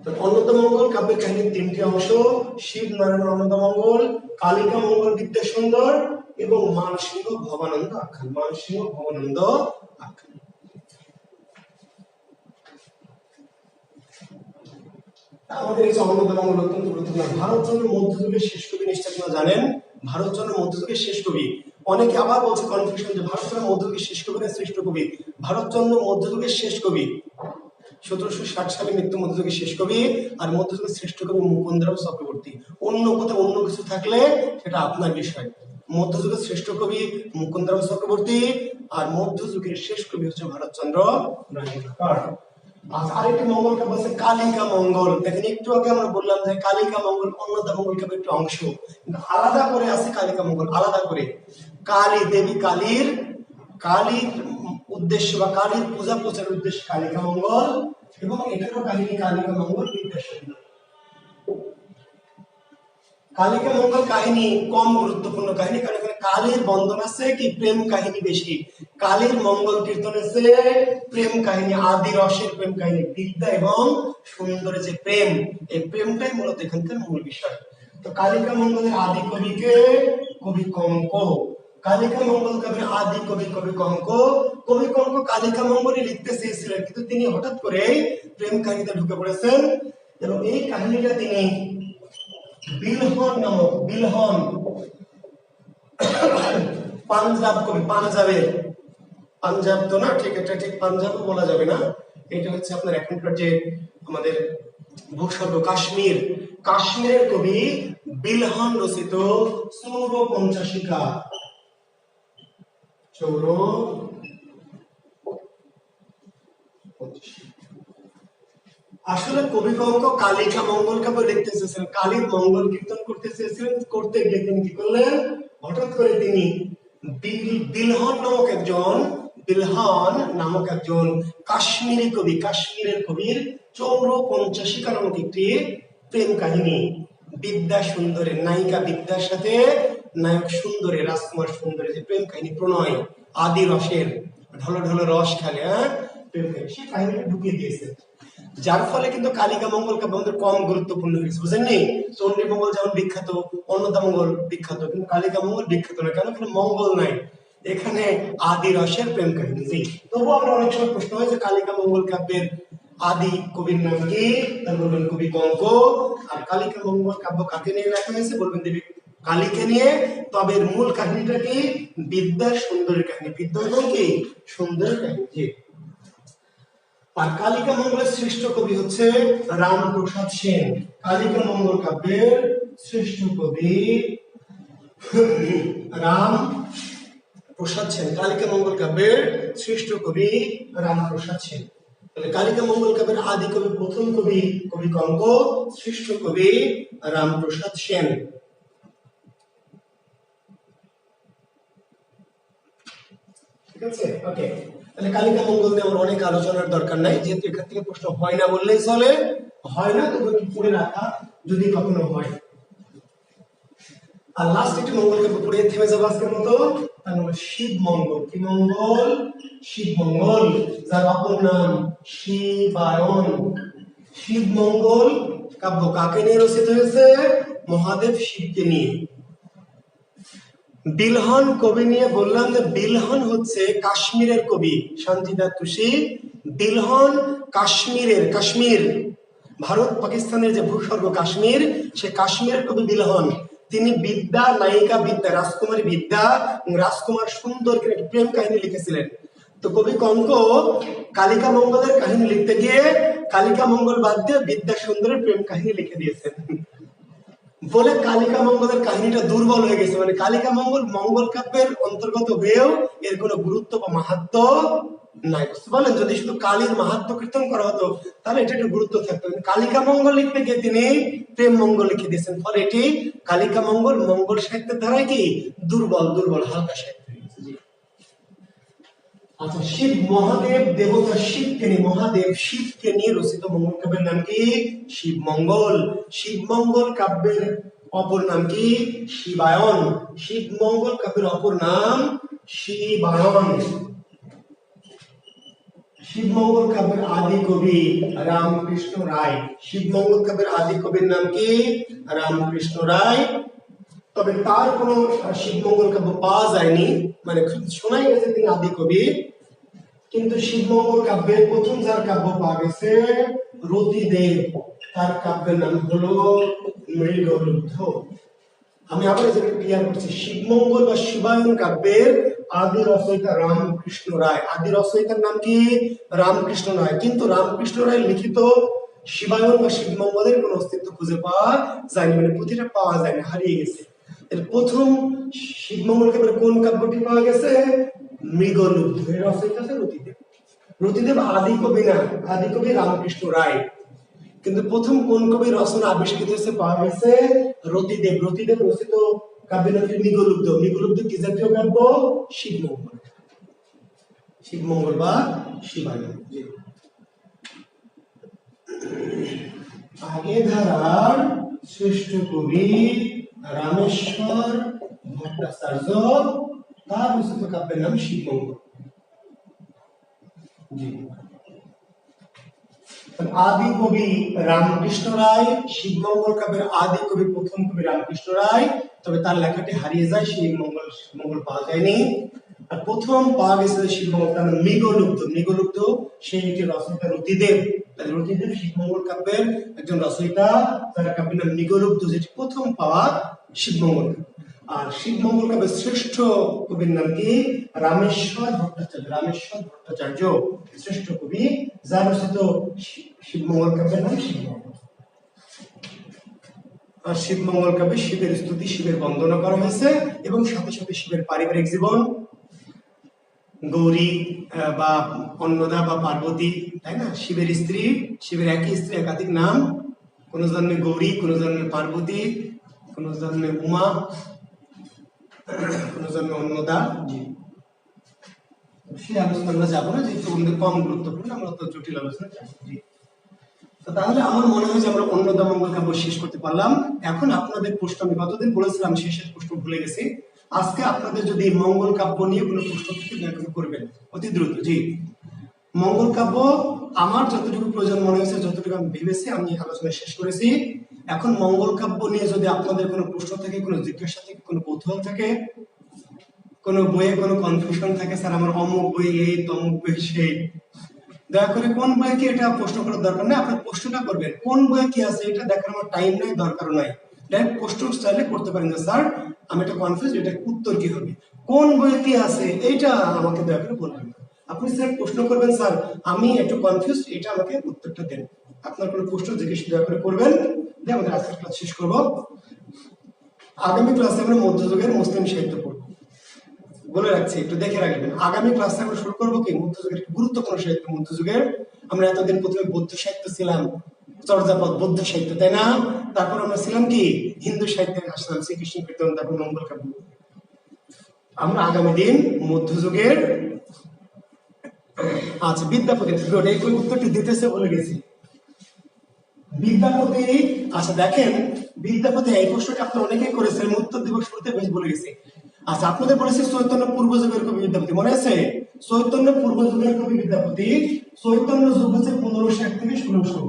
Speaker 1: তো অন্নদামঙ্গল কাব্যের কাহিনীর তিনটি অংশ: শিব নারায়ণ অন্নদামঙ্গল, কালিকা মঙ্গল বিদ্যাসুন্দর এবং মানসিংহ ভবানন্দ আখ্যান। মানসিংহ ভবানন্দ আখ্যান। আমাদের এই অন্নদামঙ্গল অত্যন্ত গুরুত্বপূর্ণ। ভারতচন্দ্র মধ্যযুগের শেষ কবি নিশ্চয় আপনারা জানেন। ভারতচন্দ্র মধ্যযুগের শেষ কবি। অনেকে আবার বলছে কনফিউশন যে ভারতচন্দ্র মধ্যযুগের শেষ কবি না শ্রেষ্ঠ কবি। ভারতচন্দ্র মধ্যযুগের শেষ কবি। 1760 সালে মৃত্যু মধ্যযুগের শেষ কবি। আর মধ্যযুগের শ্রেষ্ঠ কবি মুকুন্দরাম চক্রবর্তী। অন্য কোথাও অন্য কিছু থাকলে সেটা আপনার বিষয়। মধ্যযুগের শ্রেষ্ঠ কবি মুকুন্দরাম চক্রবর্তী আর মধ্যযুগের শেষ কবি হচ্ছে ভারতচন্দ্র নারায়ণ। আরেকটি মঙ্গল কাব্য আছে কালিকা মঙ্গল। দেখেন একটু আগে আমরা বললাম যে কালিকা মঙ্গল অন্নদামঙ্গল কাব্যের একটা অংশ, কিন্তু আলাদা করে আছে কালিকা মঙ্গল। আলাদা করে কালী দেবী কালীর উদ্দেশ্য বা কালীর পূজা প্রচারের উদ্দেশ্যে কালিকা মঙ্গল, এবং এটারও কাহিনী কালিকা মঙ্গল বিদ্যাসুন্দর। কালিকা মঙ্গল কাহিনী কম গুরুত্বপূর্ণ কাহিনী, কারণ এখানে কালীর বন্ধন আছে কি প্রেম কাহিনী বেশি। কালীর মঙ্গল কীর্তন আছে প্রেম কাহিনী, আদি রসের প্রেম কাহিনী, বিদ্যা এবং সুন্দরের যে প্রেম, এই প্রেমটাই মূলত এখানকার মূল বিষয়। তো কালিকা মঙ্গলের আদি কবিকে কবি কঙ্ক। কালিকা মঙ্গল কাব্যের আদি কবি কবি কঙ্ক। কবি কঙ্ক কালিকা মঙ্গলই লিখতে চেয়েছিলেন, কিন্তু তিনি হঠাৎ করে প্রেম কাহিনীতে ঢুকে পড়েছেন এবং এই কাহিনীটা তিনি বিলহন নামক, বিলহন পাঞ্জাব কবি, পাঞ্জাবের, পাঞ্জাব তো না ঠিক, এটা ঠিক পাঞ্জাব বলা যাবে না, এটা হচ্ছে আপনার এখনকার যে আমাদের ভূস্বর্গ কাশ্মীর, কাশ্মীরের কবি বিলহন রচিত সৌর পঞ্চাশিকা। সৌর আসলে কবি কঙ্ক কালিকা মঙ্গল কাব্য লিখতে চেয়েছিলেন, কালীর মঙ্গল কীর্তন করতে চেয়েছিলেন। করতে গিয়ে তিনি কি করলেন, হঠাৎ করে তিনি বিলহন নামক একজন কাশ্মীরি কবি, কাশ্মীরের কবির চৌর পঞ্চাশিকা নামক একটি প্রেম কাহিনী, বিদ্যা সুন্দরের, নায়িকা বিদ্যার সাথে নায়ক সুন্দরের, রাজকুমার সুন্দরের যে প্রেম কাহিনী, প্রণয় আদি রসের, ঢলো ঢলো রস খেলে প্রেম কাহিনী, সেই কাহিনীটা ঢুকিয়ে দিয়েছে। যার ফলে কিন্তু কালিকা মঙ্গল কাব্য আমাদের কম গুরুত্বপূর্ণ হয়েছে, বুঝেননি? চণ্ডী মঙ্গল যেমন বিখ্যাত, অন্নদামঙ্গল বিখ্যাত, কিন্তু কালিকা মঙ্গল বিখ্যাত না কেন? এখানে মঙ্গল নাই, এখানে আদি রসের প্রেম কাহিনী। জি, তবুও আমরা অনেক সময় প্রশ্ন হয় যে কালিকা মঙ্গল কাব্যের আদি কবির নাম কি? তার বলবেন কবি কঙ্ক। আর কালিকা মঙ্গল কাব্য কাকে নিয়ে লেখা হয়েছে? বলবেন দেবী কালীকে নিয়ে। তবে মূল কাহিনীটা কি? বিদ্যার সুন্দরের কাহিনী, বিদ্যা এবং কি সুন্দরের কাহিনী। আর কালিকা মঙ্গলের শ্রেষ্ঠ কবি হচ্ছে রামপ্রসাদ সেন। কালিকা মঙ্গল কাব্যের শ্রেষ্ঠ কবি রামপ্রসাদ সেন। কালিকা মঙ্গল কাব্যের শ্রেষ্ঠ কবি রামপ্রসাদ সেন। তাহলে কালিকা মঙ্গল কাব্যের আদি কবি, প্রথম কবি কবি কঙ্ক, শ্রেষ্ঠ কবি রামপ্রসাদ সেন। ঠিক আছে, ওকে। তাহলে কালিকা মঙ্গল নিয়ে আমার অনেক আলোচনার দরকার নাই, যেহেতু এখান থেকে প্রশ্ন হয় না বললেই চলে। হয় না তবে একটু পড়ে রাখা যদি কখনো হয়। আর লাস্ট একটি মঙ্গলকে পড়ে থেমে যাবো আজকের মতো। তার নাম শিব মঙ্গল। কি মঙ্গল? শিব মঙ্গল, যার অপর নাম শিবায়ন। শিব মঙ্গল কাব্য কাকে নিয়ে রচিত হয়েছে? মহাদেব শিবকে নিয়ে। বিলহন কবি নিয়ে বললাম যে বিলহন হচ্ছে কাশ্মীরের কবি, শান্তিদা তুষি। বিলহন কাশ্মীরের, কাশ্মীর ভারত পাকিস্তানের যে ভূস্বর্গ কাশ্মীর, সে কাশ্মীরের কবি বিলহন। তিনি বিদ্যা, নায়িকা বিদ্যা, রাজকুমারী বিদ্যা, রাজকুমার সুন্দরকে একটি প্রেম কাহিনী লিখেছিলেন। তো কবি কঙ্ক কালিকা মঙ্গলের কাহিনী লিখতে গিয়ে কালিকা মঙ্গল বাদ দিয়ে বিদ্যা সুন্দরের প্রেম কাহিনী লিখে দিয়েছেন বলে কালিকা মঙ্গলের কাহিনীটা দুর্বল হয়ে গেছে। মানে কালিকা মঙ্গল মঙ্গল কাব্যের অন্তর্গত হয়েও এর কোনো গুরুত্ব বা মাহাত্ম নাই, বুঝতে পারলেন? যদি শুধু কালীর মাহাত্ম কীর্তন করা হতো তাহলে এটা একটু গুরুত্ব থাকতো। কালিকা মঙ্গল লিখতে গিয়ে তিনি প্রেম মঙ্গল লিখে দিয়েছেন, ফলে এটি কালিকা মঙ্গল মঙ্গল সাহিত্যের ধারায় কি দুর্বল, হালকা সাহিত্য। আচ্ছা, শিব মহাদেব দেবতা শিবকে নিয়ে, মহাদেব শিবকে নিয়ে রচিত মঙ্গল কাব্যের নাম কি? শিব মঙ্গল। শিব মঙ্গল কাব্যের অপর নাম কি? শিবায়ন। শিব মঙ্গল কাব্যের অপর নাম শিবায়ন। শিবমঙ্গল কাব্যের আদি কবি রামকৃষ্ণ রায়। শিবমঙ্গল কাব্যের আদি কবির নাম কি? রামকৃষ্ণ রায়। তবে তার কোনো শিবমঙ্গল কাব্য পাওয়া যায়নি, মানে শোনাই গেছে তিনি আদি কবি, কিন্তু শিবমঙ্গল কাব্যের প্রথম যার কাব্য পাওয়া গেছে রতিদেব, তার কাব্যের নাম হলো মৃগলুব্ধ। আমি আবার যেটা ক্লিয়ার করছি, শিবমঙ্গল বা শিবায়ন কাব্যের আদি রচয়িতা রামকৃষ্ণ রায়। আদি রচয়িতার নাম কি? রামকৃষ্ণ রায়। কিন্তু রামকৃষ্ণ রায় লিখিত শিবায়ন বা শিবমঙ্গলের কোন অস্তিত্ব খুঁজে পাওয়া যায়নি, মানে পুঁথিটা পাওয়া যায়নি, হারিয়ে গেছে। এর প্রথম শিবমঙ্গল কাব্যের কোন কাব্যটি পাওয়া গেছে? মৃগলুব্ধ। এর রচয়িতা আছে রতিদেব। রতিদেব আদি কবি না, আদি কবি রামকৃষ্ণ রায়। কিন্তু প্রথম কোন কবির রচনা আবিষ্কৃত হয়েছে পাওয়া গেছে? রতিদেব। রতিদেব রচিত কাব্যের নাম মৃগলুব্ধ। মৃগলুব্ধ কি জাতীয় কাব্য? শিবমঙ্গল। শিবমঙ্গল বা শিবায়ন। আগে ধারার শ্রেষ্ঠ কবি রামেশ্বর ভট্টাচার্য, তার রচিত কাব্যের নাম শিবমঙ্গল। জি, আদি কবি রামকৃষ্ণ রায়। শিবমঙ্গল কাব্যের আদি কবি প্রথম কবি রামকৃষ্ণ রায়, তবে তার লেখাটি হারিয়ে যায়, শিবমঙ্গল পাওয়া যায়নি। আর প্রথম পাওয়া গেছে শিবমঙ্গল, তার নাম মৃগলুব্ধ। মৃগলুব্ধ সেই একটি রচয়িতা রতিদেব। রতিদেব শিবমঙ্গল কাব্যের একজন রচয়িতা, তার কাব্যের নাম মৃগলুব্ধ, যেটি প্রথম পাওয়া শিবমঙ্গল। আর শিবমঙ্গল কাব্যের শ্রেষ্ঠ কবির নাম কি? রামেশ্বর ভট্টাচার্য। রামেশ্বর ভট্টাচার্য শ্রেষ্ঠ কবি, যার রচিত শিবমঙ্গল কাব্যের নাম শিবমঙ্গল। আর শিবমঙ্গল কাব্যে শিবের স্তুতি, শিবের বন্দনা করা হয়েছে, এবং সাথে সাথে শিবের পারিবারিক জীবন, গৌরী বা অন্নদা বা পার্বতী, তাই না, শিবের স্ত্রী, শিবের একই স্ত্রী একাধিক নাম, কোন জন্মে গৌরী, কোন জন্মে পার্বতী, কোন জন্মে উমা, কোন জন্মে অন্নদা। জি, সেই আলোচনা আমরা যাবো না, যেহেতু আমাদের কম গুরুত্বপূর্ণ, আমরা তো জটিল আলোচনা যাবো। জি, তাহলে আমার মনে হয় যে আমরা অন্নদা মঙ্গল কাব্য শেষ করতে পারলাম। এখন আপনাদের প্রশ্ন, আমি কতদিন বলেছিলাম শেষের প্রশ্ন ভুলে গেছি, আজকে আপনাদের যদি মঙ্গল কাব্য নিয়ে কোনো প্রশ্ন থেকে দয়া করে করবেন অতি দ্রুত। জি, মঙ্গল কাব্য আমার যতটুকু প্রয়োজন মনে হয়েছে, যতটুকু আমি ভেবেছি, আমি আলোচনা শেষ করেছি। এখন মঙ্গল কাব্য নিয়ে যদি আপনাদের কোনো প্রশ্ন থাকে, কোনো জিজ্ঞাসা থাকে, কোনো কৌতূহল থাকে, কোনো বইয়ে কোনো কনফিউশন থাকে, স্যার আমার অমুক বই এই, তমুক বই সেই, দয়া করে কোন বইয়ে কি, এটা প্রশ্ন করার দরকার নেই। আপনার প্রশ্নটা করবেন কোন বইয়ে কি আছে, এটা দেখার আমার টাইম নাই, দরকারও নাই। ডাইরেক্ট প্রশ্ন স্টাইলে করতে পারেন যে স্যার আমি এটা কনফিউজ, এটা উত্তর কি হবে, কোন বইয়ে কি আছে, এইটা আমাকে দয়া করে বলবেন। আপনি স্যার প্রশ্ন করবেন, স্যার আমি একটু কনফিউজ, এটা আমাকে উত্তরটা দেন। আপনার কোনো প্রশ্ন জিজ্ঞেস দয়া করে করবেন, দিয়ে আমাদের আজকের ক্লাস শেষ করবো। আগামী ক্লাসে আমরা মধ্যযুগের মুসলিম সাহিত্য পড়ব। বলে রাখছি, একটু দেখে রাখবেন, আগামী ক্লাসে আমরা শুরু করবো কি মধ্যযুগের গুরুত্বপূর্ণ সাহিত্য। মধ্যযুগের আমরা এতদিন প্রথমে বৌদ্ধ সাহিত্য ছিলাম, চর্যাপদ বৌদ্ধ সাহিত্য, তাই না? তারপর আমরা ছিলাম কি হিন্দু সাহিত্যে আসলাম, শ্রীকৃষ্ণ কীর্তন, তারপর মঙ্গল কাব্য। আমরা আগামী দিন মধ্যযুগের, আচ্ছা বিদ্যাপতি, এই উত্তরটি দিতেছে বলে গেছি। বিদ্যাপতি, আচ্ছা দেখেন বিদ্যাপতি, এই প্রশ্নটা আপনারা অনেকেই করেছেন, উত্তর দিবস শুরুতে বেশ বলে গেছি। আচ্ছা আপনাদের বলেছি চৈতন্য পূর্ব যুগের কবি বিদ্যাপতি, মনে আছে? চৈতন্য পূর্ব যুগের কবি বিদ্যাপতি। চৈতন্য যুগ হচ্ছে 1560 থেকে 1600।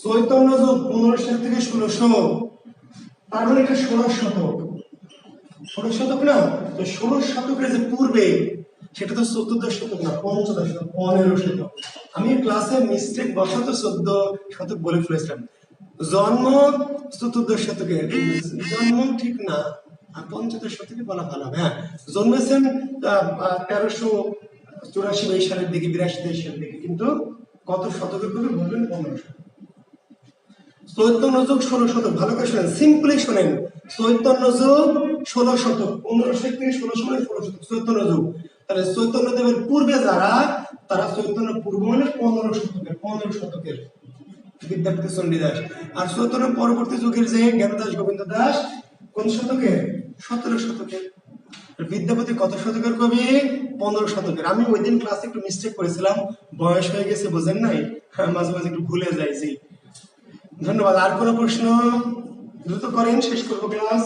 Speaker 1: চৈতন্য যুগ 1560 থেকে 1600, তার মানে এটা 16 শতক। 16 শতক না, তো 16 শতকের যে পূর্বে, সেটা তো 14 শতক না, 15 শতক, 15 শতক। আমি ক্লাসে মিস্টেক বশত 14 শতক বলে ফেলেছিলাম। জন্ম 14 শতকে, জন্ম ঠিক না, 15 শতকে বলা ভালো হবে। হ্যাঁ, জন্মেছেন 1384 সালের দিকে, 82 সালের দিকে, কিন্তু কত শতকের করে বলবেন? 15 শতক। চৈতন্য যুগ 16 শতক, ভালো করে শোনেন, সিম্পলি শোনেন, চৈতন্য যুগ 16 শতক, 1500 থেকে 1600 মানে 16 শতক চৈতন্য যুগ। তাহলে চৈতন্য দেবের পূর্বে যারা, তারা চৈতন্য পূর্ব মানে 15 শতকের বিদ্যাপতি চণ্ডীদাস। আর চৈতন্য পরবর্তী যুগের যে জ্ঞানদাস গোবিন্দ দাস, কোন শতকে? 17 শতকের। বিদ্যাপতি কত শতকের কবি? 15 শতকের। আমি ওই দিন ক্লাসে একটু মিস্টেক করেছিলাম, বয়স হয়ে গেছে বোঝেন নাই, মাঝে মাঝে একটু ভুলে যাই। জি, ধন্যবাদ। আর কোনো প্রশ্ন? দ্রুত করেন, শেষ করবো ক্লাস।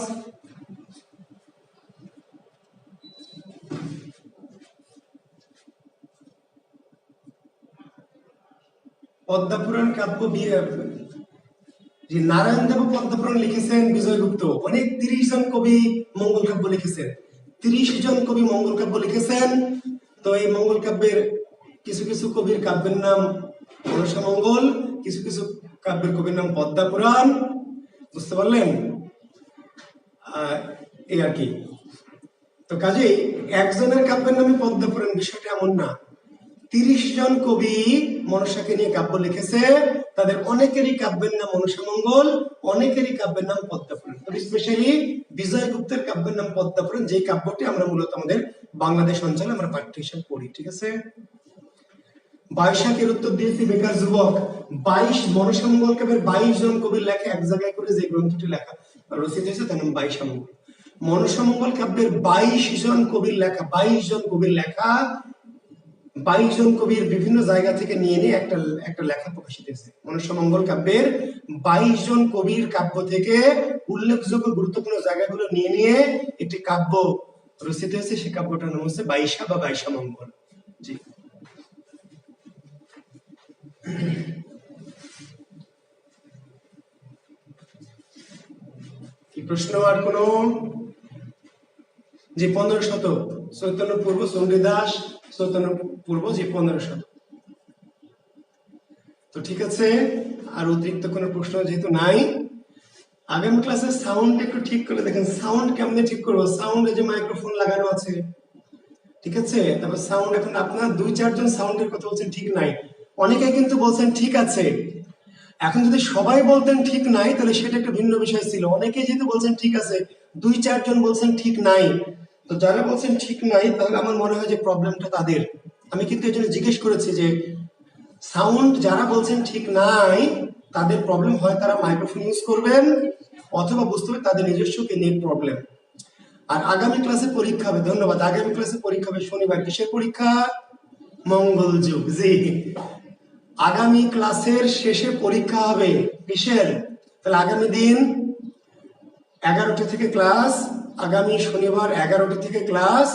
Speaker 1: পদ্মাপুরাণ কাব্য যে নারায়ণ দেব পদ্মপুরাণ লিখেছেন বিজয়গুপ্ত, অনেক 30 জন কবি মঙ্গল কাব্য লিখেছেন, 30 জন কবি মঙ্গল কাব্য লিখেছেন। তো এই মঙ্গল কাব্যের কিছু কিছু কবির কাব্যের নাম মনসামঙ্গল, কিছু কিছু কাব্যের কবির নাম পদ্মাপুরাণ, বুঝতে পারলেন? এই আর কি। তো কাজেই একজনের কাব্যের নামে পদ্মাপুরাণ বিষয়টা এমন না, 30 জন কবি মনসাকে নিয়ে কাব্য লিখেছে, তাদের অনেকেরই কাব্যের নাম মনসামঙ্গল, অনেকেরই কাব্যের নাম পদ্মাপুরাণ। তবে স্পেশালি বিজয়গুপ্তের কাব্যের নাম পদ্মাপুরাণ, যে কাব্যটি আমরা মূলত আমাদের বাংলাদেশ অঞ্চলে আমরা পাঠ্য হিসেবে পড়ি। ঠিক আছে? 22 উত্তর দিয়েছি বেকার যুবক। 22 মনসামঙ্গল কাব্যের 22 জন কবির লেখা এক জায়গায় করে যে গ্রন্থটি লেখা রচিত হয়েছে তার নাম 22 মঙ্গল। মনসামঙ্গল কাব্যের 22 জন কবির লেখা, 22 জন কবির লেখা, 22 জন কবির বিভিন্ন জায়গা থেকে নিয়ে নিয়ে একটা লেখা প্রকাশিত হয়েছে। মনসামঙ্গল কাব্যের 22 জন কবির কাব্য থেকে উল্লেখযোগ্য গুরুত্বপূর্ণ জায়গাগুলো নিয়ে নিয়ে একটি কাব্য রচিত হয়েছে, সেই কাব্যটার নাম হচ্ছে 22 বা 22 মঙ্গল। জি, কি প্রশ্ন আর কোনো? যে 15 শতক চৈতন্য পূর্ব চণ্ডীদাস, চৈতন্য পূর্ব যে 15 শতক। তো ঠিক আছে, আর অতিরিক্ত কোনো প্রশ্ন যেহেতু নাই, আগামী ক্লাসে সাউন্ড একটু ঠিক করে দেখেন। সাউন্ড কেমনে ঠিক করবো? সাউন্ডে যে মাইক্রোফোন লাগানো আছে, ঠিক আছে? তারপর সাউন্ড, এখন আপনার 2-4 জন সাউন্ডের কথা বলছেন ঠিক নাই, অনেকে কিন্তু বলছেন ঠিক আছে। এখন যদি সবাই বলতেন ঠিক নাই তাহলে সেটা একটা ভিন্ন বিষয় ছিল। অনেকে যেহেতু বলছেন ঠিক আছে, 2-4 জন বলছেন ঠিক নাই, তো যারা বলছেন ঠিক নাই তাহলে আমার মনে হয় যে প্রবলেমটা তাদের। আমি কিন্তু এই জন্য জিজ্ঞেস করেছি যে সাউন্ড যারা বলছেন ঠিক নাই তাদের প্রবলেম হয় তারা মাইক্রোফোন ইউজ করবেন, অথবা বুঝতে হবে তাদের নিজস্ব নেট প্রবলেম। আর আগামী ক্লাসে পরীক্ষা হবে, ধন্যবাদ, আগামী ক্লাসে পরীক্ষা হবে শনিবার। কিসের পরীক্ষা? মঙ্গল যুগ। জি, আগামী ক্লাসের শেষে পরীক্ষা হবে। কিসের? তাহলে আগামী দিন 11টা থেকে ক্লাস, আগামী শনিবার 11টা থেকে ক্লাস,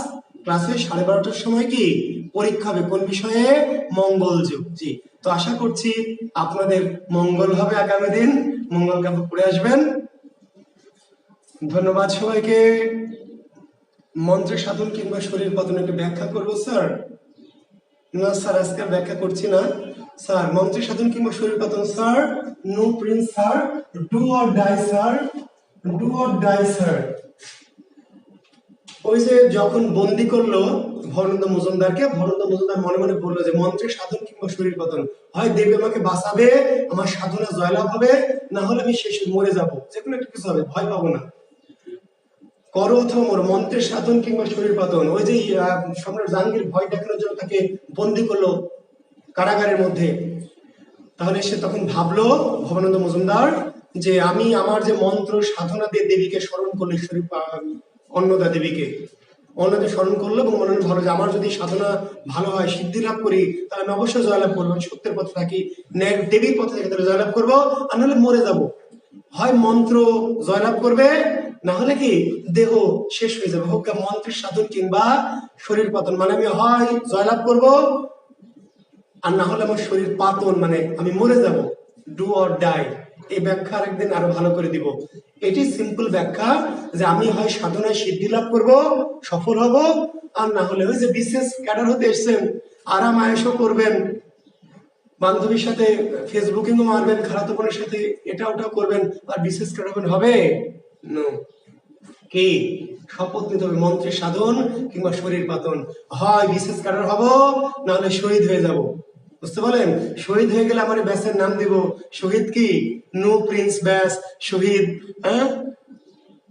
Speaker 1: ক্লাসে 12:30টার সময় কি পরীক্ষা হবে? কোন বিষয়ে? মঙ্গল যুগ। জি, তো আশা করছি আপনাদের মঙ্গল হবে আগামী দিন, মঙ্গল কাব্য পড়ে আসবেন। ধন্যবাদ সবাইকে। মন্ত্রের সাধন কিংবা শরীর পতন একটু ব্যাখ্যা করবো স্যার? না স্যার, আজকে ব্যাখ্যা করছি না স্যার। মন্ত্রের সাধন কিংবা শরীর পতন sir, no prince sir, do or die sir, do or die sir. ওই যে যখন বন্দি করলো ভবানন্দ মজুমদারকে, ভবানন্দ মজুমদার মনে মনে বললো যে মন্ত্রের সাধন কিংবা শরীর পতন, হয় দেবী আমাকে বাঁচাবে, আমার সাধনা জয়লাভ হবে, না হলে আমি শেষে মরে যাবো, যে কোনো একটা কিছু হবে, ভয় পাবো না, করো অথবা মরো, মন্ত্রের সাধন কিংবা শরীর পতন। ওই যে সম্রাট জাহাঙ্গীর ভয় দেখানোর জন্য তাকে বন্দি করলো কারাগারের মধ্যে, তাহলে সে তখন ভাবলো ভবানন্দ মজুমদার যে আমি আমার যে মন্ত্র সাধনা দিয়ে দেবীকে স্মরণ করলে, অন্নদা দেবীকে অন্নদা স্মরণ করলো এবং মনে ভালো যে আমার যদি সাধনা ভালো হয়, সিদ্ধি লাভ করি, তাহলে আমি অবশ্যই জয়লাভ করবো, সত্যের পথে থাকি, ন্যায় দেবীর পথে থাকি, তাহলে জয়লাভ করবো, আর নাহলে মরে যাবো। হয় মন্ত্র জয়লাভ করবে, না হলে কি দেহ শেষ হয়ে যাবে, হোক মন্ত্রের সাধন কিংবা শরীর পতন, মানে আমি হয় জয়লাভ করব, আর না হলে আমার শরীর পাতন, মানে আমি মরে যাব, ডু অর ডাই। এই ব্যাখ্যা আরেকদিন আরো ভালো করে দিব। এটি সিম্পল ব্যাখ্যা যে আমি হয় সাধনায় সিদ্ধি লাভ করব, সফল হব, আর না হলে ওই যে বিশেষ ক্যাডার হতে এসছেন, আরাম আয়েশও করবেন, বান্ধবীর সাথে ফেসবুকিংও মারবেন, খালাতো বোনের সাথে এটা ওটাও করবেন, আর বিশেষ ক্যাডার হবে নো। কি শপথ নিতে হবে? মন্ত্রের সাধন কিংবা শরীর পাতন, হয় বিশেষ ক্যাডার হব, না হলে শহীদ হয়ে যাব। বুঝতে পারলেন? শহীদ হয়ে গেলে আমার ব্যাসের নাম দিব শহীদ কি নো প্রিন্স ব্যাস, শহীদ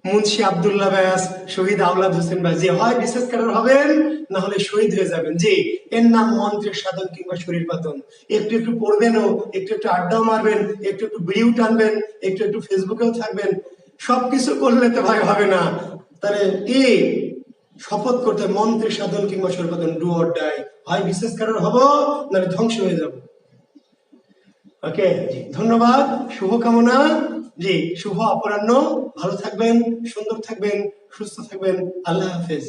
Speaker 1: মুন্সি আব্দুল্লাহ ব্যাস, শহীদ আওলাদ হোসেন ব্যাস। যে হয় বিশেষ ক্যাডার হবেন, না হলে শহীদ হয়ে যাবেন। জি, এর নাম মন্ত্রের সাধন কিংবা শরীর পাতন। একটু একটু পড়বেনও, একটু একটু আড্ডাও মারবেন, একটু একটু বিড়িও টানবেন, একটু একটু ফেসবুকেও থাকবেন, সবকিছু করলে তো ভাই হবে না। তাহলে কি শপথ করতে হবে? মন্ত্রের সাধন কিংবা শরীর পাতন, ডু অর ডাই, হয় বিশেষ ক্যাডার হব, নাহলে ধ্বংস হয়ে যাব। ওকে, জি ধন্যবাদ, শুভকামনা। জি, শুভ অপরাহ্ন, ভালো থাকবেন, সুন্দর থাকবেন, সুস্থ থাকবেন, আল্লাহ হাফেজ।